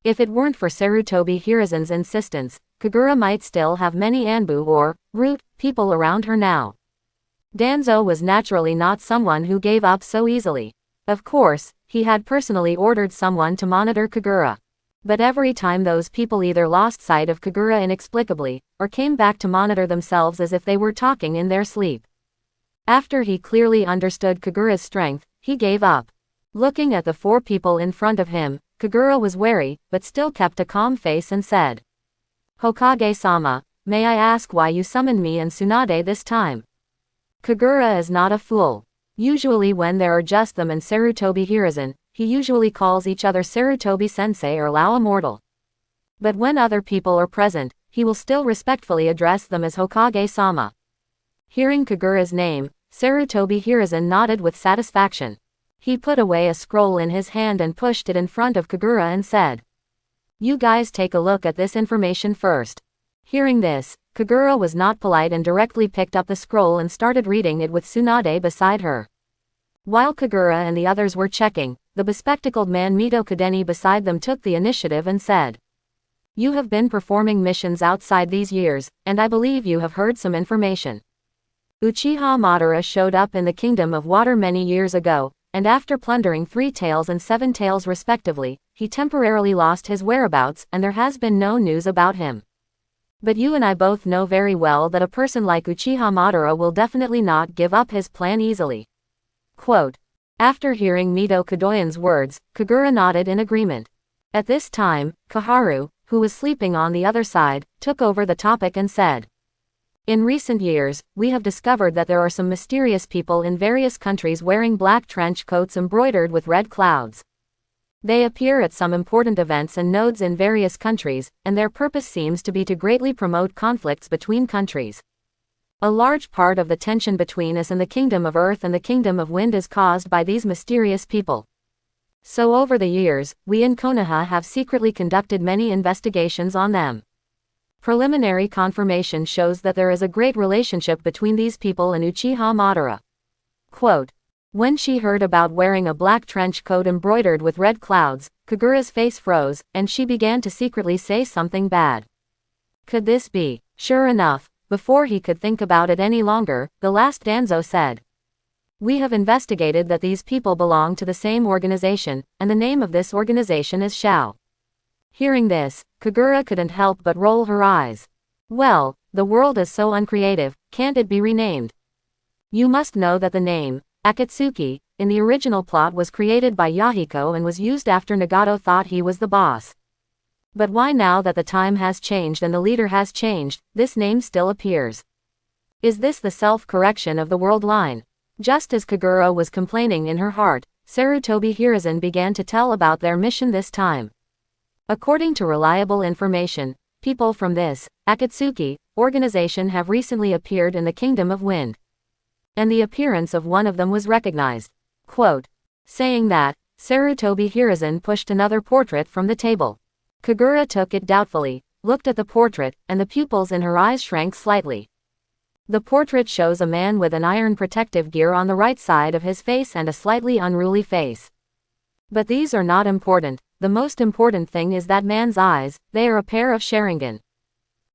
If it weren't for Sarutobi Hiruzen's insistence, Kagura might still have many Anbu or root people around her now. Danzo was naturally not someone who gave up so easily. Of course, he had personally ordered someone to monitor Kagura. But every time those people either lost sight of Kagura inexplicably, or came back to monitor themselves as if they were talking in their sleep. After he clearly understood Kagura's strength, he gave up. Looking at the 4 people in front of him, Kagura was wary, but still kept a calm face and said, Hokage-sama, may I ask why you summoned me and Tsunade this time? Kagura is not a fool. Usually when there are just them and Sarutobi Hiruzen, he usually calls each other Sarutobi-sensei or Lao Immortal. But when other people are present, he will still respectfully address them as Hokage-sama. Hearing Kagura's name, Sarutobi Hiruzen nodded with satisfaction. He put away a scroll in his hand and pushed it in front of Kagura and said, You guys take a look at this information first. Hearing this, Kagura was not polite and directly picked up the scroll and started reading it with Tsunade beside her. While Kagura and the others were checking, the bespectacled man Mito Kadeni beside them took the initiative and said, "You have been performing missions outside these years, and I believe you have heard some information. Uchiha Madara showed up in the Kingdom of Water many years ago, and after plundering 3 tails and 7 tails respectively, he temporarily lost his whereabouts and there has been no news about him. But you and I both know very well that a person like Uchiha Madara will definitely not give up his plan easily." Quote. After hearing Mito Kadoyan's words, Kagura nodded in agreement. At this time, Kaharu, who was sleeping on the other side, took over the topic and said, "In recent years, we have discovered that there are some mysterious people in various countries wearing black trench coats embroidered with red clouds. They appear at some important events and nodes in various countries, and their purpose seems to be to greatly promote conflicts between countries. A large part of the tension between us and the Kingdom of Earth and the Kingdom of Wind is caused by these mysterious people. So over the years, we in Konoha have secretly conducted many investigations on them. Preliminary confirmation shows that there is a great relationship between these people and Uchiha Madara." Quote. When she heard about wearing a black trench coat embroidered with red clouds, Kagura's face froze, and she began to secretly say something bad. Could this be? Sure enough, before he could think about it any longer, the last Danzo said, "We have investigated that these people belong to the same organization, and the name of this organization is Shao." Hearing this, Kagura couldn't help but roll her eyes. Well, the world is so uncreative, can't it be renamed? You must know that the name, Akatsuki, in the original plot was created by Yahiko and was used after Nagato thought he was the boss. But why now that the time has changed and the leader has changed, this name still appears? Is this the self-correction of the world line? Just as Kagura was complaining in her heart, Sarutobi Hiruzen began to tell about their mission this time. According to reliable information, people from this, Akatsuki, organization have recently appeared in the Kingdom of Wind. And the appearance of one of them was recognized. Quote. Saying that, Sarutobi Hiruzen pushed another portrait from the table. Kagura took it doubtfully, looked at the portrait, and the pupils in her eyes shrank slightly. The portrait shows a man with an iron protective gear on the right side of his face and a slightly unruly face. But these are not important, the most important thing is that man's eyes, they are a pair of Sharingan.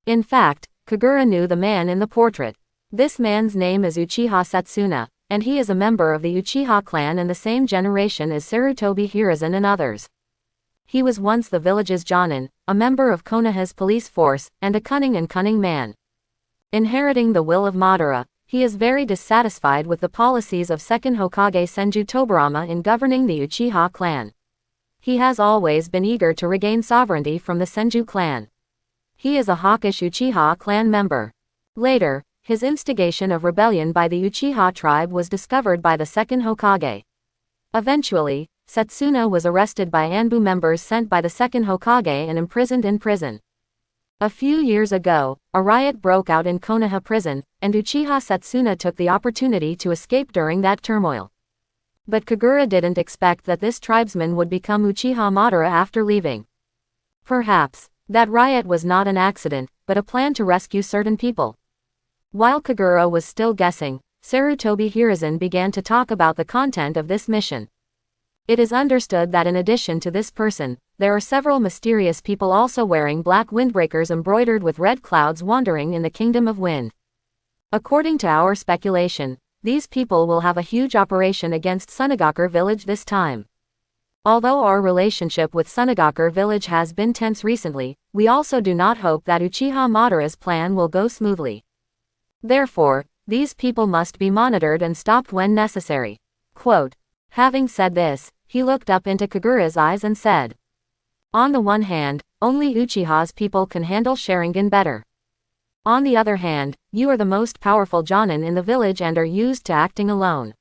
In fact, Kagura knew the man in the portrait. This man's name is Uchiha Setsuna, and he is a member of the Uchiha clan and the same generation as Sarutobi Hiruzen and others. He was once the village's Jonin, a member of Konoha's police force, and a cunning man. Inheriting the will of Madara, he is very dissatisfied with the policies of second Hokage Senju Tobirama in governing the Uchiha clan. He has always been eager to regain sovereignty from the Senju clan. He is a hawkish Uchiha clan member. Later, his instigation of rebellion by the Uchiha tribe was discovered by the second Hokage. Eventually, Setsuna was arrested by Anbu members sent by the second Hokage and imprisoned in prison. A few years ago, a riot broke out in Konoha prison, and Uchiha Setsuna took the opportunity to escape during that turmoil. But Kagura didn't expect that this tribesman would become Uchiha Madara after leaving. Perhaps, that riot was not an accident, but a plan to rescue certain people. While Kagura was still guessing, Sarutobi Hiruzen began to talk about the content of this mission. It is understood that in addition to this person, there are several mysterious people also wearing black windbreakers embroidered with red clouds wandering in the Kingdom of Wind. According to our speculation, these people will have a huge operation against Sunagakur village this time. Although our relationship with Sunagakur village has been tense recently, we also do not hope that Uchiha Madara's plan will go smoothly. Therefore, these people must be monitored and stopped when necessary. Quote. Having said this, he looked up into Kagura's eyes and said, on the one hand, only Uchiha's people can handle Sharingan better. On the other hand, you are the most powerful Jonin in the village and are used to acting alone.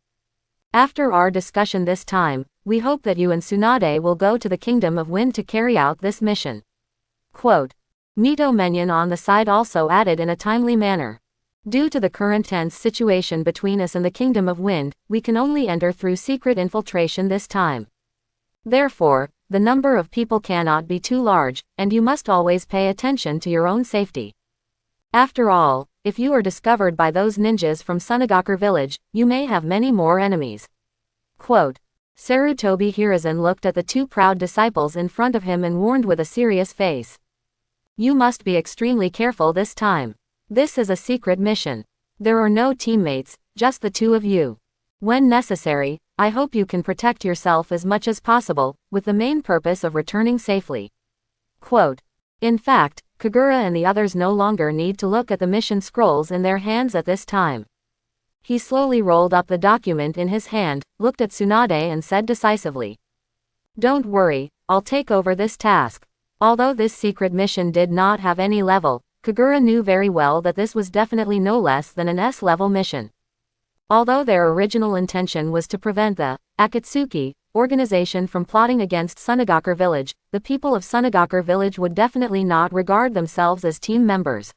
After our discussion this time, we hope that you and Tsunade will go to the Kingdom of Wind to carry out this mission. Quote. Mito Menyon on the side also added in a timely manner. Due to the current tense situation between us and the Kingdom of Wind, we can only enter through secret infiltration this time. Therefore, the number of people cannot be too large, and you must always pay attention to your own safety. After all, if you are discovered by those ninjas from Sunagakur village, you may have many more enemies. Quote. Sarutobi Hiruzen looked at the two proud disciples in front of him and warned with a serious face. You must be extremely careful this time. This is a secret mission. There are no teammates, just the two of you. When necessary, I hope you can protect yourself as much as possible, with the main purpose of returning safely. Quote. In fact, Kagura and the others no longer need to look at the mission scrolls in their hands at this time. He slowly rolled up the document in his hand, looked at Tsunade and said decisively. Don't worry, I'll take over this task. Although this secret mission did not have any level, Kagura knew very well that this was definitely no less than an S-level mission. Although their original intention was to prevent the Akatsuki organization from plotting against Sunagakur village, the people of Sunagakur village would definitely not regard themselves as team members.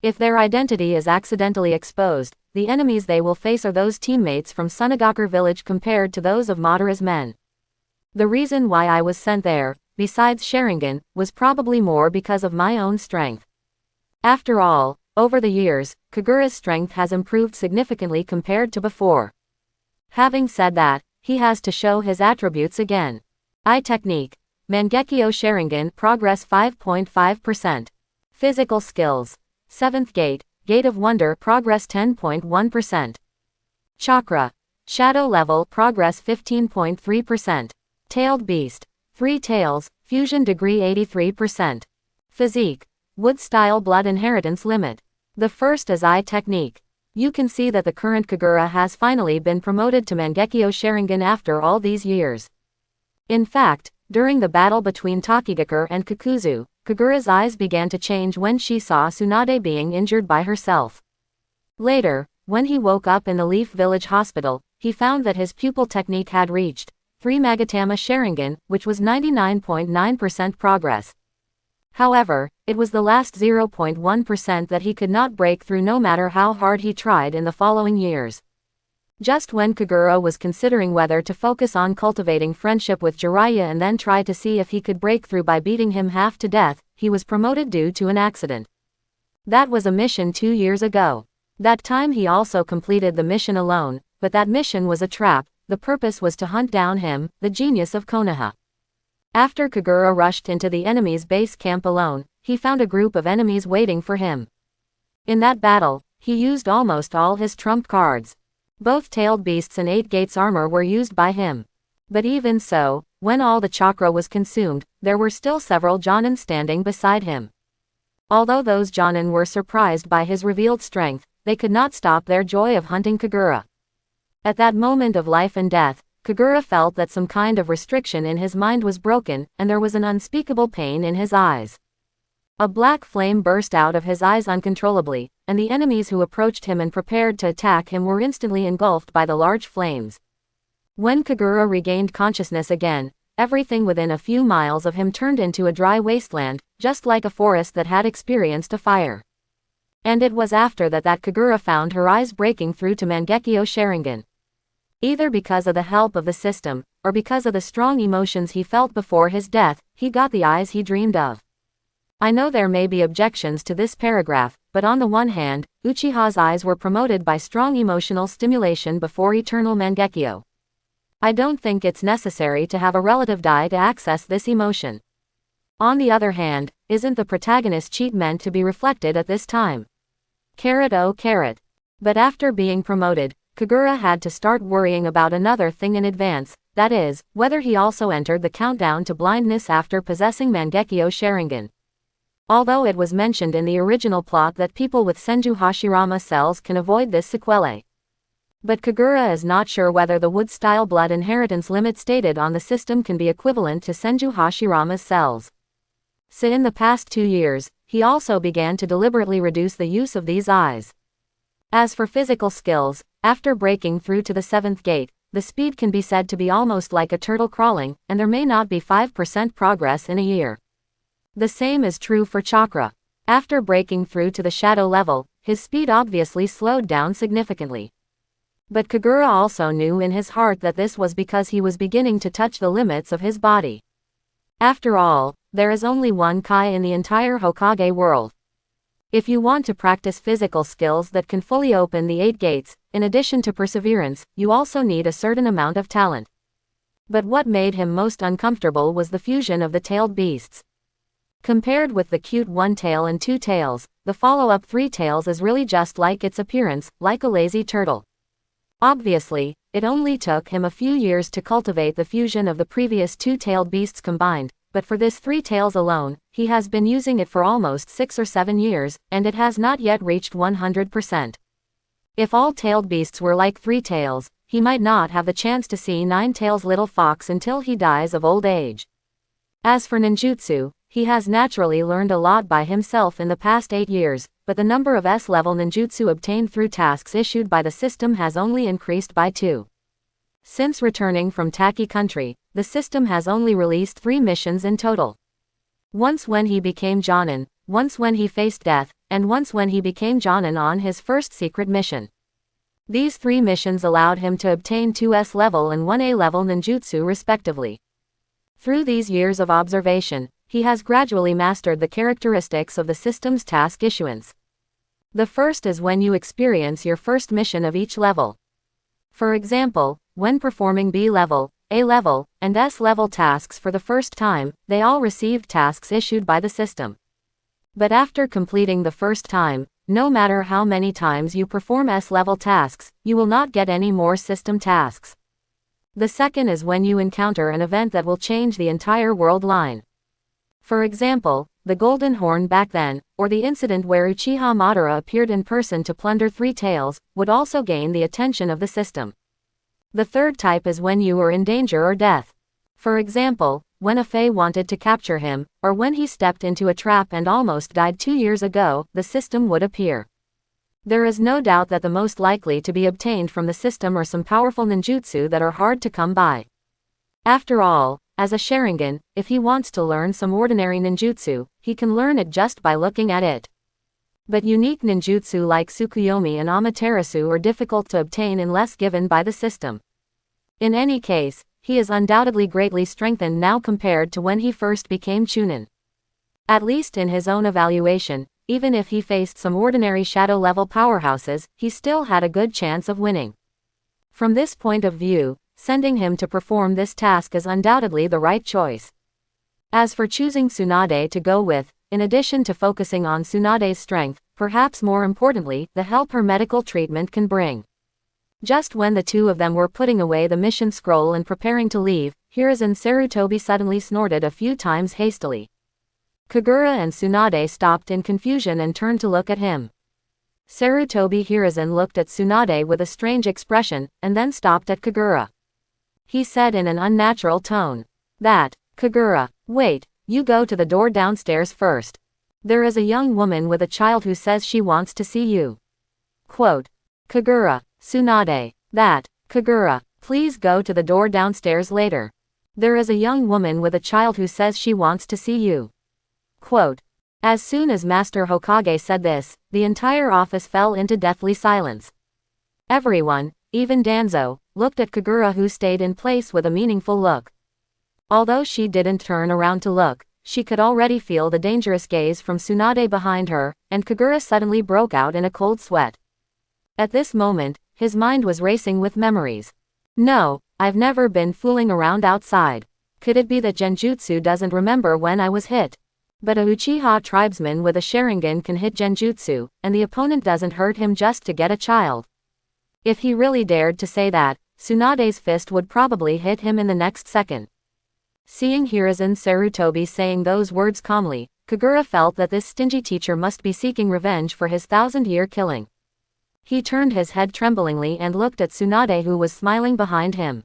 If their identity is accidentally exposed, the enemies they will face are those teammates from Sunagakur village compared to those of Madara's men. The reason why I was sent there, besides Sharingan, was probably more because of my own strength. After all, over the years, Kagura's strength has improved significantly compared to before. Having said that, he has to show his attributes again. Eye technique. Mangekyo Sharingan progress 5.5%. Physical skills. 7th gate, Gate of Wonder progress 10.1%. Chakra. Shadow level progress 15.3%. Tailed beast. 3 tails, fusion degree 83%. Physique. Wood style blood inheritance limit. The first is eye technique. You can see that the current Kagura has finally been promoted to Mangekyo Sharingan after all these years. In fact, during the battle between Takigakur and Kakuzu, Kagura's eyes began to change when she saw Tsunade being injured by herself. Later, when he woke up in the Leaf Village Hospital, he found that his pupil technique had reached 3 Magatama Sharingan, which was 99.9% progress. However, it was the last 0.1% that he could not break through no matter how hard he tried in the following years. Just when Kagura was considering whether to focus on cultivating friendship with Jiraiya and then try to see if he could break through by beating him half to death, he was promoted due to an accident. That was a mission 2 years ago. That time he also completed the mission alone, but that mission was a trap. The purpose was to hunt down him, the genius of Konoha. After Kagura rushed into the enemy's base camp alone, he found a group of enemies waiting for him. In that battle, he used almost all his trump cards. Both tailed beasts and 8 gates armor were used by him. But even so, when all the chakra was consumed, there were still several Jonin standing beside him. Although those Jonin were surprised by his revealed strength, they could not stop their joy of hunting Kagura. At that moment of life and death, Kagura felt that some kind of restriction in his mind was broken, and there was an unspeakable pain in his eyes. A black flame burst out of his eyes uncontrollably, and the enemies who approached him and prepared to attack him were instantly engulfed by the large flames. When Kagura regained consciousness again, everything within a few miles of him turned into a dry wasteland, just like a forest that had experienced a fire. And it was after that Kagura found her eyes breaking through to Mangekyo Sharingan. Either because of the help of the system, or because of the strong emotions he felt before his death, he got the eyes he dreamed of. I know there may be objections to this paragraph, but on the one hand, Uchiha's eyes were promoted by strong emotional stimulation before eternal Mangekyo. I don't think it's necessary to have a relative die to access this emotion. On the other hand, isn't the protagonist's cheat meant to be reflected at this time? Carrot oh carrot. But after being promoted, Kagura had to start worrying about another thing in advance, that is, whether he also entered the countdown to blindness after possessing Mangekyo Sharingan. Although it was mentioned in the original plot that people with Senju Hashirama cells can avoid this sequelae. But Kagura is not sure whether the wood-style blood inheritance limit stated on the system can be equivalent to Senju Hashirama's cells. So in the past 2 years, he also began to deliberately reduce the use of these eyes. As for physical skills, after breaking through to the 7th gate, the speed can be said to be almost like a turtle crawling, and there may not be 5% progress in a year. The same is true for chakra. After breaking through to the shadow level, his speed obviously slowed down significantly. But Kagura also knew in his heart that this was because he was beginning to touch the limits of his body. After all, there is only one Kai in the entire Hokage world. If you want to practice physical skills that can fully open the 8 gates, in addition to perseverance, you also need a certain amount of talent. But what made him most uncomfortable was the fusion of the tailed beasts. Compared with the cute 1 tail and 2 tails, the follow-up 3 tails is really just like its appearance, like a lazy turtle. Obviously, it only took him a few years to cultivate the fusion of the previous 2-tailed beasts combined, but for this 3 tails alone, he has been using it for almost 6 or 7 years, and it has not yet reached 100%. If all tailed beasts were like 3 tails, he might not have the chance to see 9 tails little fox until he dies of old age. As for ninjutsu, he has naturally learned a lot by himself in the past 8 years, but the number of S-level ninjutsu obtained through tasks issued by the system has only increased by 2. Since returning from Taki country, the system has only released 3 missions in total. Once when he became Jonin, once when he faced death, and once when he became Jonin on his first secret mission. These 3 missions allowed him to obtain 2 S-level and 1 A-level ninjutsu respectively. Through these years of observation, he has gradually mastered the characteristics of the system's task issuance. The first is when you experience your first mission of each level. For example, when performing B-level, A-level, and S-level tasks for the first time, they all received tasks issued by the system. But after completing the first time, no matter how many times you perform S-level tasks, you will not get any more system tasks. The second is when you encounter an event that will change the entire world line. For example, the Golden Horn back then, or the incident where Uchiha Madara appeared in person to plunder 3 tails, would also gain the attention of the system. The third type is when you are in danger or death. For example, when a Fae wanted to capture him, or when he stepped into a trap and almost died 2 years ago, the system would appear. There is no doubt that the most likely to be obtained from the system are some powerful ninjutsu that are hard to come by. After all, as a Sharingan, if he wants to learn some ordinary ninjutsu, he can learn it just by looking at it. But unique ninjutsu like Tsukuyomi and Amaterasu are difficult to obtain unless given by the system. In any case, he is undoubtedly greatly strengthened now compared to when he first became Chunin. At least in his own evaluation, even if he faced some ordinary shadow-level powerhouses, he still had a good chance of winning. From this point of view, sending him to perform this task is undoubtedly the right choice. As for choosing Tsunade to go with, in addition to focusing on Tsunade's strength, perhaps more importantly, the help her medical treatment can bring. Just when the two of them were putting away the mission scroll and preparing to leave, Hiruzen Sarutobi suddenly snorted a few times hastily. Kagura and Tsunade stopped in confusion and turned to look at him. Sarutobi Hiruzen looked at Tsunade with a strange expression, and then stopped at Kagura. He said in an unnatural tone. Kagura, wait, you go to the door downstairs first. There is a young woman with a child who says she wants to see you. Quote. Kagura, Tsunade. Kagura, please go to the door downstairs later. There is a young woman with a child who says she wants to see you. Quote. As soon as Master Hokage said this, the entire office fell into deathly silence. Everyone, even Danzo, looked at Kagura, who stayed in place with a meaningful look. Although she didn't turn around to look, she could already feel the dangerous gaze from Tsunade behind her, and Kagura suddenly broke out in a cold sweat. At this moment, his mind was racing with memories. No, I've never been fooling around outside. Could it be that Genjutsu doesn't remember when I was hit? But a Uchiha tribesman with a Sharingan can hit Genjutsu, and the opponent doesn't hurt him just to get a child. If he really dared to say that, Tsunade's fist would probably hit him in the next second. Seeing Hiruzen Sarutobi saying those words calmly, Kagura felt that this stingy teacher must be seeking revenge for his 1,000-year killing. He turned his head tremblingly and looked at Tsunade, who was smiling behind him.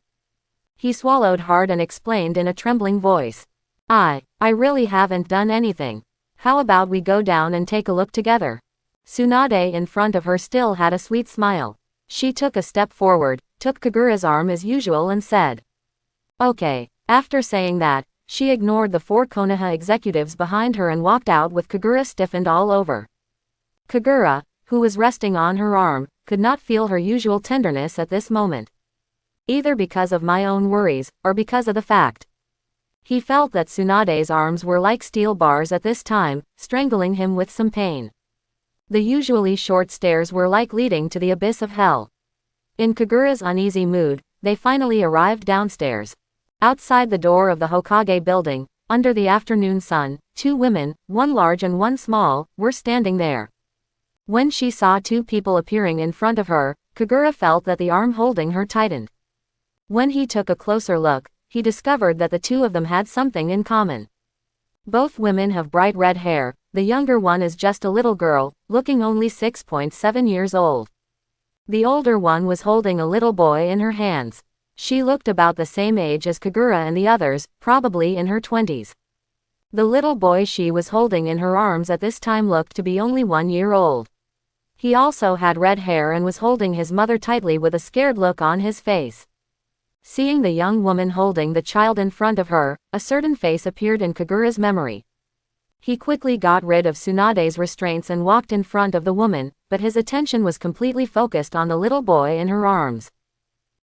He swallowed hard and explained in a trembling voice. I really haven't done anything. How about we go down and take a look together? Tsunade in front of her still had a sweet smile. She took a step forward, took Kagura's arm as usual and said, "Okay." After saying that, she ignored the 4 Konoha executives behind her and walked out with Kagura stiffened all over. Kagura, who was resting on her arm, could not feel her usual tenderness at this moment. Either because of my own worries, or because of the fact. He felt that Tsunade's arms were like steel bars at this time, strangling him with some pain. The usually short stairs were like leading to the abyss of hell. In Kagura's uneasy mood, they finally arrived downstairs. Outside the door of the Hokage building, under the afternoon sun, two women, one large and one small, were standing there. When she saw two people appearing in front of her, Kagura felt that the arm holding her tightened. When he took a closer look, he discovered that the two of them had something in common. Both women have bright red hair. The younger one is just a little girl, looking only 6.7 years old. The older one was holding a little boy in her hands. She looked about the same age as Kagura and the others, probably in her 20s. The little boy she was holding in her arms at this time looked to be only 1 year old. He also had red hair and was holding his mother tightly with a scared look on his face. Seeing the young woman holding the child in front of her, a certain face appeared in Kagura's memory. He quickly got rid of Tsunade's restraints and walked in front of the woman, but his attention was completely focused on the little boy in her arms.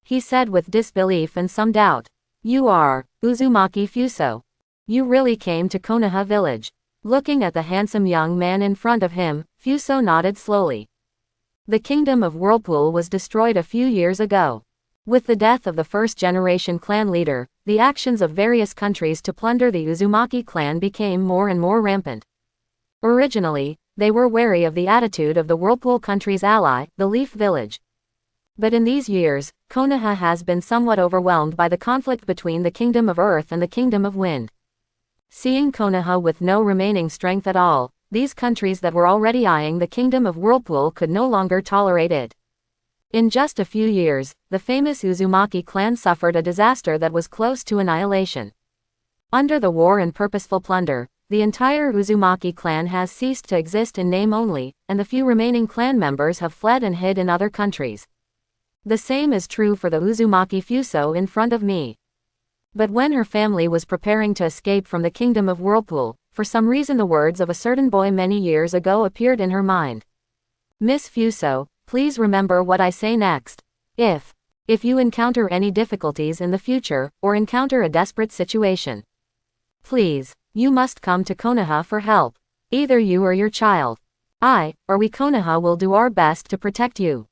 He said with disbelief and some doubt, "You are Uzumaki Fuso. You really came to Konoha village." Looking at the handsome young man in front of him, Fuso nodded slowly. The kingdom of Whirlpool was destroyed a few years ago. With the death of the first-generation clan leader, the actions of various countries to plunder the Uzumaki clan became more and more rampant. Originally, they were wary of the attitude of the Whirlpool country's ally, the Leaf Village. But in these years, Konoha has been somewhat overwhelmed by the conflict between the Kingdom of Earth and the Kingdom of Wind. Seeing Konoha with no remaining strength at all, these countries that were already eyeing the Kingdom of Whirlpool could no longer tolerate it. In just a few years, the famous Uzumaki clan suffered a disaster that was close to annihilation. Under the war and purposeful plunder, the entire Uzumaki clan has ceased to exist in name only, and the few remaining clan members have fled and hid in other countries. The same is true for the Uzumaki Fuso in front of me. But when her family was preparing to escape from the Kingdom of Whirlpool, for some reason the words of a certain boy many years ago appeared in her mind. "Miss Fuso, please remember what I say next. If you encounter any difficulties in the future, or encounter a desperate situation, please, you must come to Konoha for help. Either you or your child. I, or we Konoha will do our best to protect you.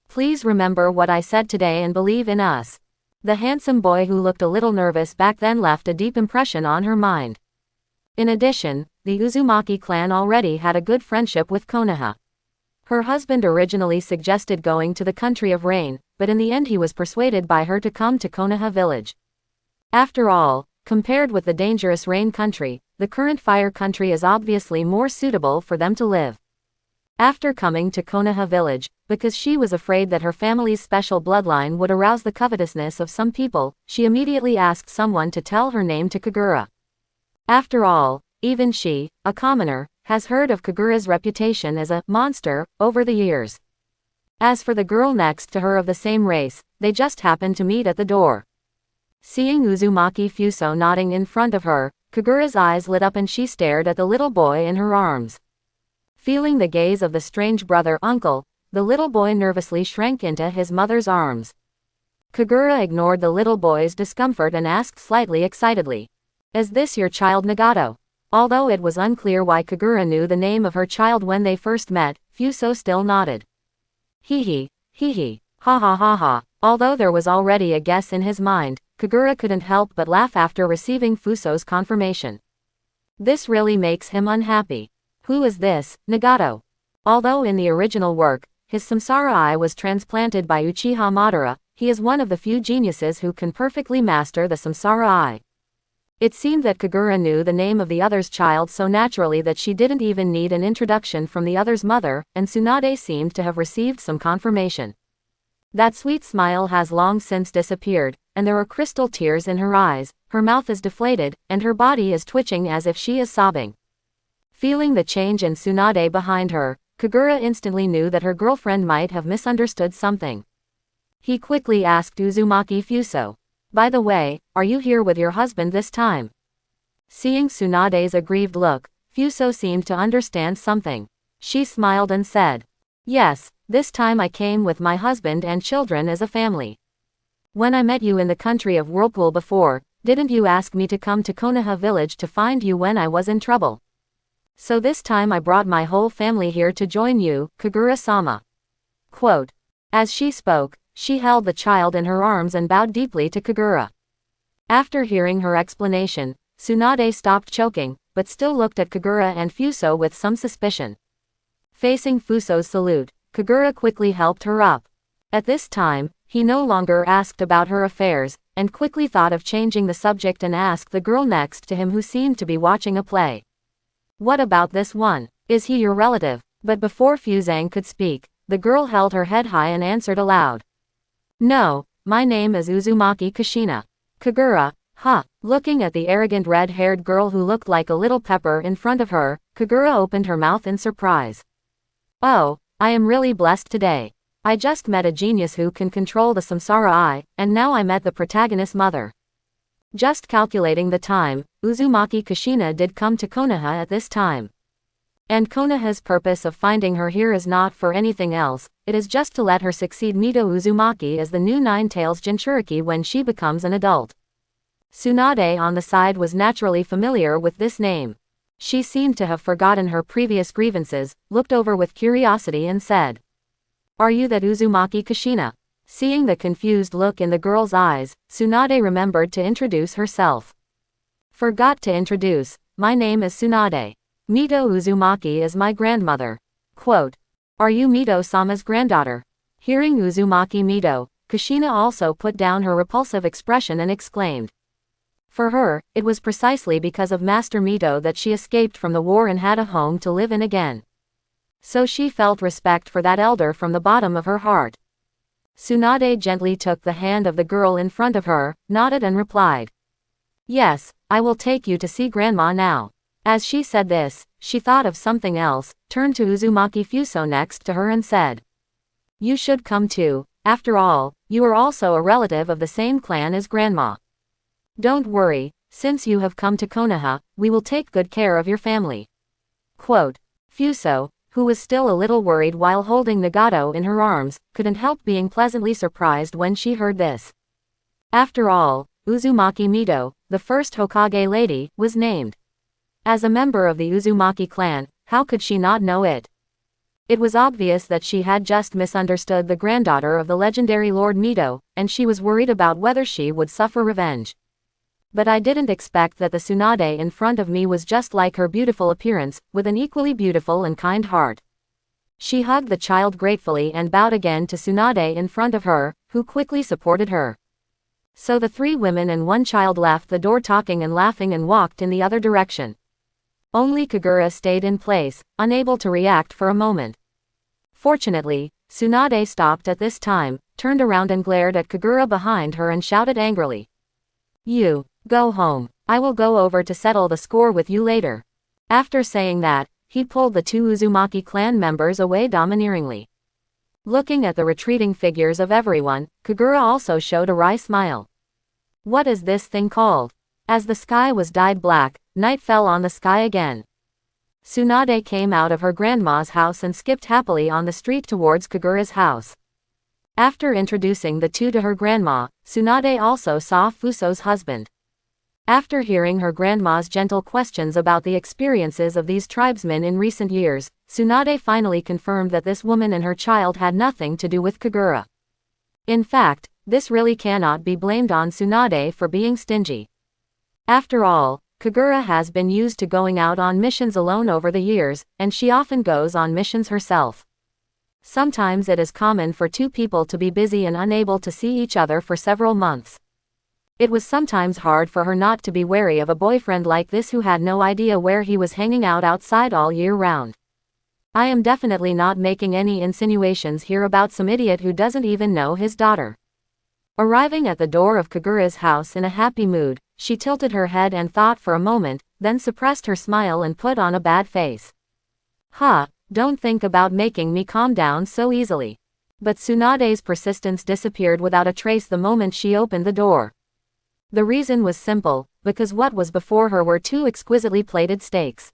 Please remember what I said today and believe in us." The handsome boy who looked a little nervous back then left a deep impression on her mind. In addition, the Uzumaki clan already had a good friendship with Konoha. Her husband originally suggested going to the country of rain, but in the end he was persuaded by her to come to Konoha village. After all, compared with the dangerous rain country, the current fire country is obviously more suitable for them to live. After coming to Konoha village, because she was afraid that her family's special bloodline would arouse the covetousness of some people, she immediately asked someone to tell her name to Kagura. After all, even she, a commoner, has heard of Kagura's reputation as a monster over the years. As for the girl next to her of the same race, they just happened to meet at the door. Seeing Uzumaki Fuso nodding in front of her, Kagura's eyes lit up and she stared at the little boy in her arms. Feeling the gaze of the strange brother-uncle, the little boy nervously shrank into his mother's arms. Kagura ignored the little boy's discomfort and asked slightly excitedly, "Is this your child Nagato?" Although it was unclear why Kagura knew the name of her child when they first met, Fuso still nodded. Hee hee, ha ha ha ha. Although there was already a guess in his mind, Kagura couldn't help but laugh after receiving Fuso's confirmation. This really makes him unhappy. Who is this, Nagato? Although in the original work, his samsara eye was transplanted by Uchiha Madara, he is one of the few geniuses who can perfectly master the samsara eye. It seemed that Kagura knew the name of the other's child so naturally that she didn't even need an introduction from the other's mother, and Tsunade seemed to have received some confirmation. That sweet smile has long since disappeared, and there are crystal tears in her eyes, her mouth is deflated, and her body is twitching as if she is sobbing. Feeling the change in Tsunade behind her, Kagura instantly knew that her girlfriend might have misunderstood something. He quickly asked Uzumaki Fuso, "By the way, are you here with your husband this time?" Seeing Tsunade's aggrieved look, Fuso seemed to understand something. She smiled and said, "Yes, this time I came with my husband and children as a family. When I met you in the country of Whirlpool before, didn't you ask me to come to Konoha village to find you when I was in trouble?" So this time I brought my whole family here to join you, Kagura-sama. Quote. As she spoke, she held the child in her arms and bowed deeply to Kagura. After hearing her explanation, Tsunade stopped choking, but still looked at Kagura and Fuso with some suspicion. Facing Fuso's salute, Kagura quickly helped her up. At this time, he no longer asked about her affairs, and quickly thought of changing the subject and asked the girl next to him who seemed to be watching a play. What about this one? Is he your relative? But before Fuzang could speak, the girl held her head high and answered aloud. No, my name is Uzumaki Kushina. Kagura, huh? Looking at the arrogant red-haired girl who looked like a little pepper in front of her, Kagura opened her mouth in surprise. Oh, I am really blessed today. I just met a genius who can control the Samsara Eye, and now I met the protagonist's mother. Just calculating the time, Uzumaki Kushina did come to Konoha at this time. And Konoha's purpose of finding her here is not for anything else, it is just to let her succeed Mito Uzumaki as the new Nine-Tails Jinchuriki when she becomes an adult. Tsunade on the side was naturally familiar with this name. She seemed to have forgotten her previous grievances, looked over with curiosity and said. Are you that Uzumaki Kushina? Seeing the confused look in the girl's eyes, Tsunade remembered to introduce herself. Forgot to introduce, my name is Tsunade. Mito Uzumaki is my grandmother. Quote. Are you Mito-sama's granddaughter? Hearing Uzumaki Mito, Kushina also put down her repulsive expression and exclaimed. For her, it was precisely because of Master Mito that she escaped from the war and had a home to live in again. So she felt respect for that elder from the bottom of her heart. Tsunade gently took the hand of the girl in front of her, nodded and replied. Yes, I will take you to see Grandma now. As she said this, she thought of something else, turned to Uzumaki Fuso next to her and said. You should come too, after all, you are also a relative of the same clan as Grandma. Don't worry, since you have come to Konoha, we will take good care of your family. Quote. Fuso, who was still a little worried while holding Nagato in her arms, couldn't help being pleasantly surprised when she heard this. After all, Uzumaki Mito, the first Hokage lady, was named. As a member of the Uzumaki clan, how could she not know it? It was obvious that she had just misunderstood the granddaughter of the legendary Lord Mito, and she was worried about whether she would suffer revenge. But I didn't expect that the Tsunade in front of me was just like her beautiful appearance, with an equally beautiful and kind heart. She hugged the child gratefully and bowed again to Tsunade in front of her, who quickly supported her. So the three women and one child left the door talking and laughing and walked in the other direction. Only Kagura stayed in place, unable to react for a moment. Fortunately, Tsunade stopped at this time, turned around and glared at Kagura behind her and shouted angrily. You, go home. I will go over to settle the score with you later. After saying that, he pulled the two Uzumaki clan members away domineeringly. Looking at the retreating figures of everyone, Kagura also showed a wry smile. What is this thing called? As the sky was dyed black, night fell on the sky again. Tsunade came out of her grandma's house and skipped happily on the street towards Kagura's house. After introducing the two to her grandma, Tsunade also saw Fuso's husband. After hearing her grandma's gentle questions about the experiences of these tribesmen in recent years, Tsunade finally confirmed that this woman and her child had nothing to do with Kagura. In fact, this really cannot be blamed on Tsunade for being stingy. After all, Kagura has been used to going out on missions alone over the years, and she often goes on missions herself. Sometimes it is common for two people to be busy and unable to see each other for several months. It was sometimes hard for her not to be wary of a boyfriend like this who had no idea where he was hanging out outside all year round. I am definitely not making any insinuations here about some idiot who doesn't even know his daughter. Arriving at the door of Kagura's house in a happy mood, she tilted her head and thought for a moment, then suppressed her smile and put on a bad face. Don't think about making me calm down so easily. But Tsunade's persistence disappeared without a trace the moment she opened the door. The reason was simple, because what was before her were two exquisitely plated steaks.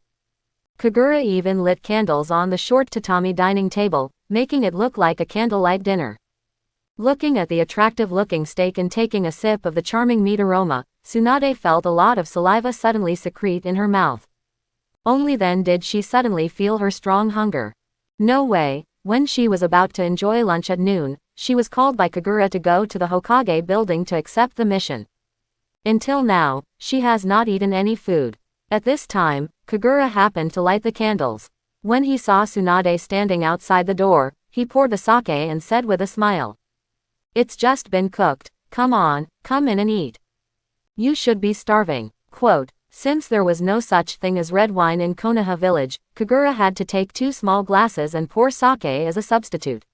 Kagura even lit candles on the short tatami dining table, making it look like a candlelight dinner. Looking at the attractive-looking steak and taking a sip of the charming meat aroma, Tsunade felt a lot of saliva suddenly secrete in her mouth. Only then did she suddenly feel her strong hunger. No way. When she was about to enjoy lunch at noon, she was called by Kagura to go to the Hokage building to accept the mission. Until now, she has not eaten any food. At this time, Kagura happened to light the candles. When he saw Tsunade standing outside the door, he poured the sake and said with a smile. "It's just been cooked. Come on, come in and eat. You should be starving." Quote, since there was no such thing as red wine in Konoha village, Kagura had to take 2 small glasses and pour sake as a substitute.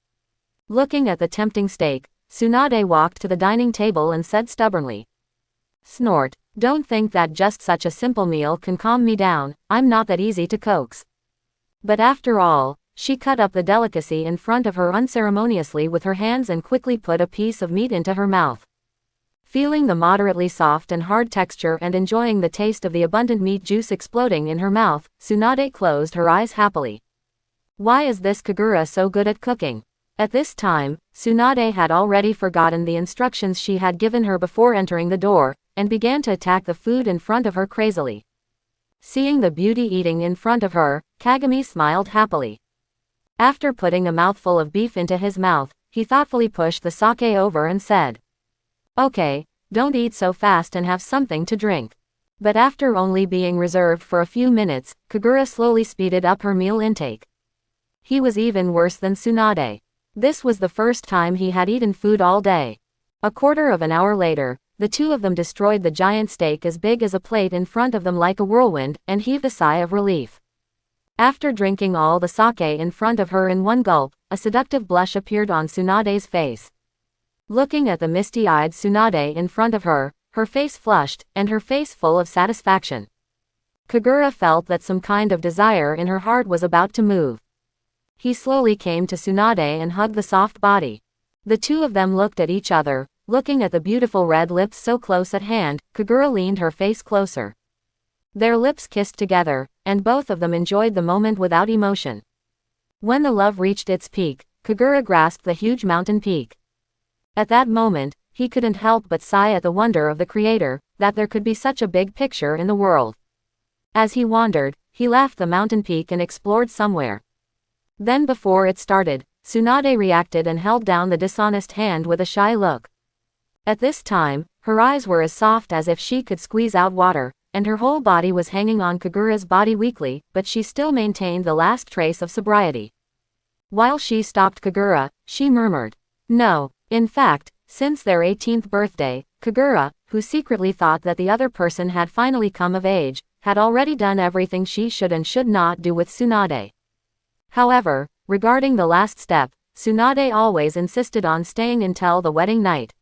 Looking at the tempting steak, Tsunade walked to the dining table and said stubbornly. "Snort, don't think that just such a simple meal can calm me down, I'm not that easy to coax." But after all, she cut up the delicacy in front of her unceremoniously with her hands and quickly put a piece of meat into her mouth. Feeling the moderately soft and hard texture and enjoying the taste of the abundant meat juice exploding in her mouth, Tsunade closed her eyes happily. Why is this Kagura so good at cooking? At this time, Tsunade had already forgotten the instructions she had given her before entering the door, and began to attack the food in front of her crazily. Seeing the beauty eating in front of her, Kagami smiled happily. After putting a mouthful of beef into his mouth, he thoughtfully pushed the sake over and said, "Okay, don't eat so fast and have something to drink." But after only being reserved for a few minutes, Kagura slowly speeded up her meal intake. He was even worse than Tsunade. This was the first time he had eaten food all day. A quarter of an hour later, the two of them destroyed the giant steak as big as a plate in front of them like a whirlwind, and heaved a sigh of relief. After drinking all the sake in front of her in one gulp, a seductive blush appeared on Tsunade's face. Looking at the misty-eyed Tsunade in front of her, her face flushed, and her face full of satisfaction. Kagura felt that some kind of desire in her heart was about to move. He slowly came to Tsunade and hugged the soft body. The two of them looked at each other, looking at the beautiful red lips so close at hand. Kagura leaned her face closer. Their lips kissed together, and both of them enjoyed the moment without emotion. When the love reached its peak, Kagura grasped the huge mountain peak. At that moment, he couldn't help but sigh at the wonder of the Creator, that there could be such a big picture in the world. As he wandered, he left the mountain peak and explored somewhere. Then before it started, Tsunade reacted and held down the dishonest hand with a shy look. At this time, her eyes were as soft as if she could squeeze out water, and her whole body was hanging on Kagura's body weakly, but she still maintained the last trace of sobriety. While she stopped Kagura, she murmured, "No." In fact, since their 18th birthday, Kagura, who secretly thought that the other person had finally come of age, had already done everything she should and should not do with Tsunade. However, regarding the last step, Tsunade always insisted on staying until the wedding night.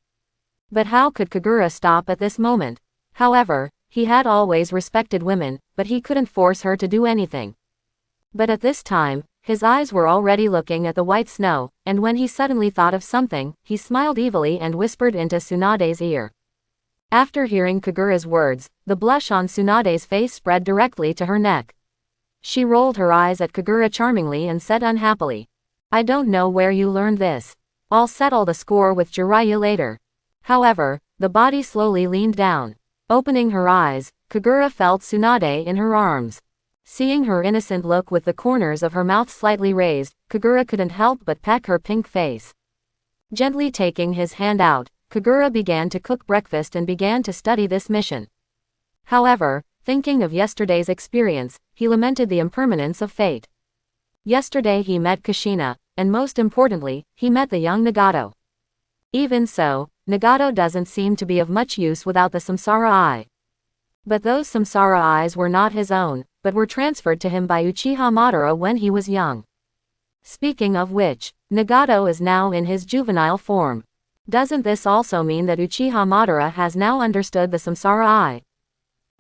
But how could Kagura stop at this moment? However, he had always respected women, but he couldn't force her to do anything. But at this time, his eyes were already looking at the white snow, and when he suddenly thought of something, he smiled evilly and whispered into Tsunade's ear. After hearing Kagura's words, the blush on Tsunade's face spread directly to her neck. She rolled her eyes at Kagura charmingly and said unhappily, "I don't know where you learned this. I'll settle the score with Jiraiya later." However, the body slowly leaned down. Opening her eyes, Kagura felt Tsunade in her arms. Seeing her innocent look with the corners of her mouth slightly raised, Kagura couldn't help but peck her pink face. Gently taking his hand out, Kagura began to cook breakfast and began to study this mission. However, thinking of yesterday's experience, he lamented the impermanence of fate. Yesterday he met Kushina, and most importantly, he met the young Nagato. Even so, Nagato doesn't seem to be of much use without the Samsara Eye. But those Samsara Eyes were not his own, but were transferred to him by Uchiha Madara when he was young. Speaking of which, Nagato is now in his juvenile form. Doesn't this also mean that Uchiha Madara has now understood the Samsara Eye?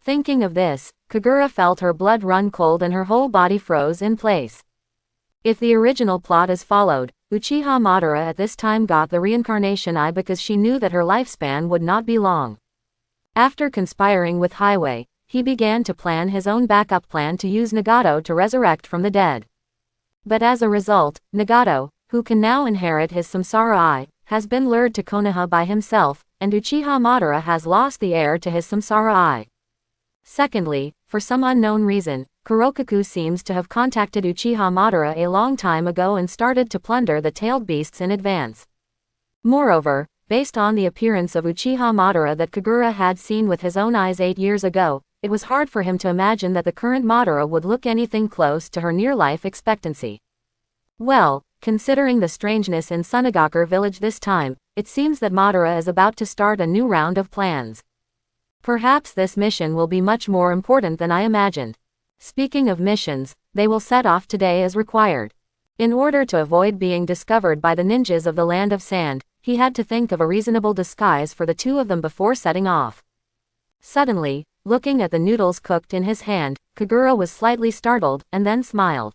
Thinking of this, Kagura felt her blood run cold and her whole body froze in place. If the original plot is followed, Uchiha Madara at this time got the reincarnation eye because she knew that her lifespan would not be long. After conspiring with Highway, he began to plan his own backup plan to use Nagato to resurrect from the dead. But as a result, Nagato, who can now inherit his Samsara Eye, has been lured to Konoha by himself, and Uchiha Madara has lost the heir to his Samsara Eye. Secondly, for some unknown reason, Kurokaku seems to have contacted Uchiha Madara a long time ago and started to plunder the tailed beasts in advance. Moreover, based on the appearance of Uchiha Madara that Kagura had seen with his own eyes 8 years ago, it was hard for him to imagine that the current Madara would look anything close to her near-life expectancy. Well, considering the strangeness in Sunagakur village this time, it seems that Madara is about to start a new round of plans. Perhaps this mission will be much more important than I imagined. Speaking of missions, they will set off today as required. In order to avoid being discovered by the ninjas of the Land of Sand, he had to think of a reasonable disguise for the two of them before setting off. Suddenly, looking at the noodles cooked in his hand, Kagura was slightly startled, and then smiled.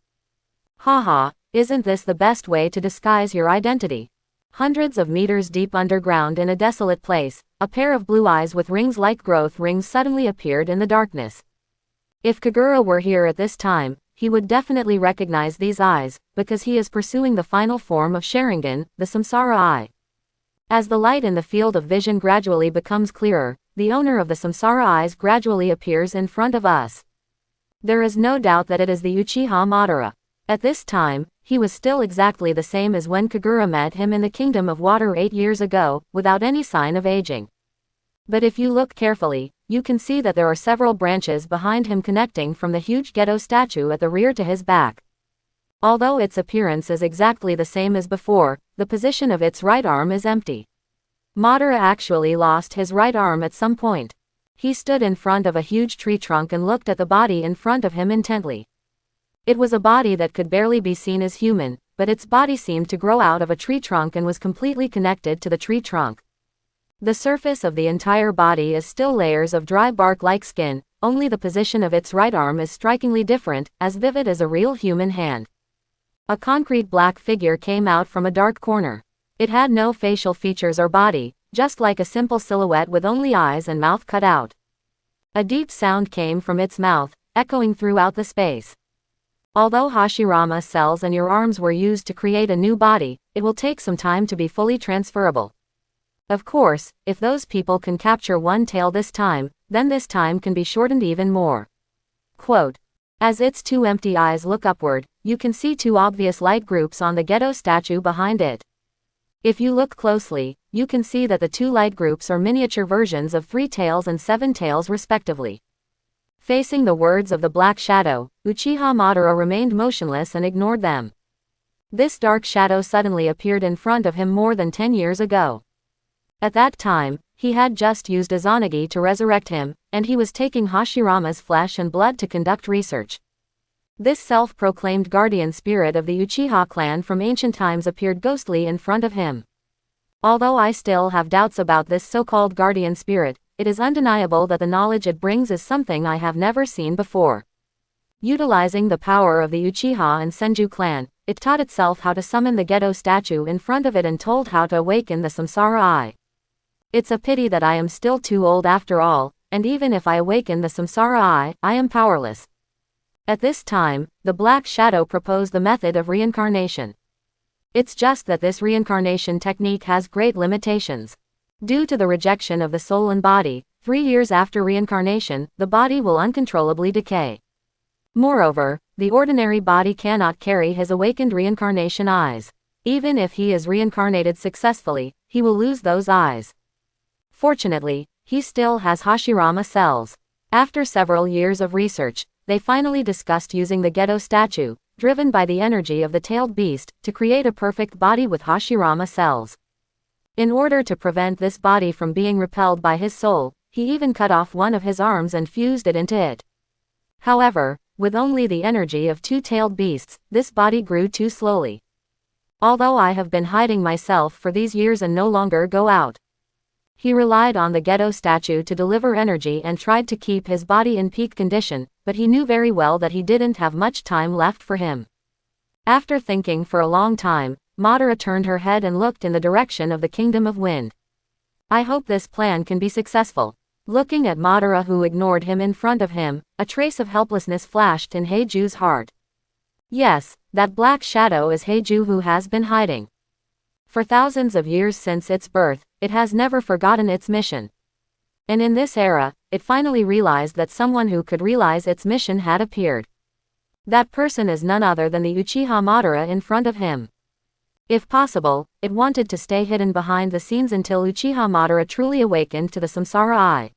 Haha, isn't this the best way to disguise your identity? Hundreds of meters deep underground in a desolate place, a pair of blue eyes with rings-like growth rings suddenly appeared in the darkness. If Kagura were here at this time, he would definitely recognize these eyes, because he is pursuing the final form of Sharingan, the Samsara Eye. As the light in the field of vision gradually becomes clearer, the owner of the Samsara Eyes gradually appears in front of us. There is no doubt that it is the Uchiha Madara. At this time, he was still exactly the same as when Kagura met him in the Kingdom of Water 8 years ago, without any sign of aging. But if you look carefully, you can see that there are several branches behind him connecting from the huge Gedo statue at the rear to his back. Although its appearance is exactly the same as before, the position of its right arm is empty. Madara actually lost his right arm at some point. He stood in front of a huge tree trunk and looked at the body in front of him intently. It was a body that could barely be seen as human, but its body seemed to grow out of a tree trunk and was completely connected to the tree trunk. The surface of the entire body is still layers of dry bark-like skin, only the position of its right arm is strikingly different, as vivid as a real human hand. A concrete black figure came out from a dark corner. It had no facial features or body, just like a simple silhouette with only eyes and mouth cut out. A deep sound came from its mouth, echoing throughout the space. Although Hashirama cells and your arms were used to create a new body, it will take some time to be fully transferable. Of course, if those people can capture one tail this time, then this time can be shortened even more. Quote, as its two empty eyes look upward, you can see two obvious light groups on the Gedo statue behind it. If you look closely, you can see that the two light groups are miniature versions of 3 tails and 7 tails respectively. Facing the words of the black shadow, Uchiha Madara remained motionless and ignored them. This dark shadow suddenly appeared in front of him more than 10 years ago. At that time, he had just used Izanagi to resurrect him, and he was taking Hashirama's flesh and blood to conduct research. This self-proclaimed guardian spirit of the Uchiha clan from ancient times appeared ghostly in front of him. Although I still have doubts about this so-called guardian spirit, it is undeniable that the knowledge it brings is something I have never seen before. Utilizing the power of the Uchiha and Senju clan, it taught itself how to summon the Gedo statue in front of it and told how to awaken the Samsara Eye. It's a pity that I am still too old after all, and even if I awaken the Samsara Eye, I am powerless. At this time, the Black Shadow proposed the method of reincarnation. It's just that this reincarnation technique has great limitations. Due to the rejection of the soul and body, 3 years after reincarnation, the body will uncontrollably decay. Moreover, the ordinary body cannot carry his awakened reincarnation eyes. Even if he is reincarnated successfully, he will lose those eyes. Fortunately, he still has Hashirama cells. After several years of research, they finally discussed using the Gedo statue, driven by the energy of the tailed beast, to create a perfect body with Hashirama cells. In order to prevent this body from being repelled by his soul, he even cut off one of his arms and fused it into it. However, with only the energy of 2 tailed beasts, this body grew too slowly. Although I have been hiding myself for these years and no longer go out. He relied on the Gedo statue to deliver energy and tried to keep his body in peak condition, but he knew very well that he didn't have much time left for him. After thinking for a long time, Madara turned her head and looked in the direction of the Kingdom of Wind. I hope this plan can be successful. Looking at Madara who ignored him in front of him, a trace of helplessness flashed in Heiju's heart. Yes, that black shadow is Heiju who has been hiding. For thousands of years since its birth, it has never forgotten its mission. And in this era, it finally realized that someone who could realize its mission had appeared. That person is none other than the Uchiha Madara in front of him. If possible, it wanted to stay hidden behind the scenes until Uchiha Madara truly awakened to the Samsara Eye.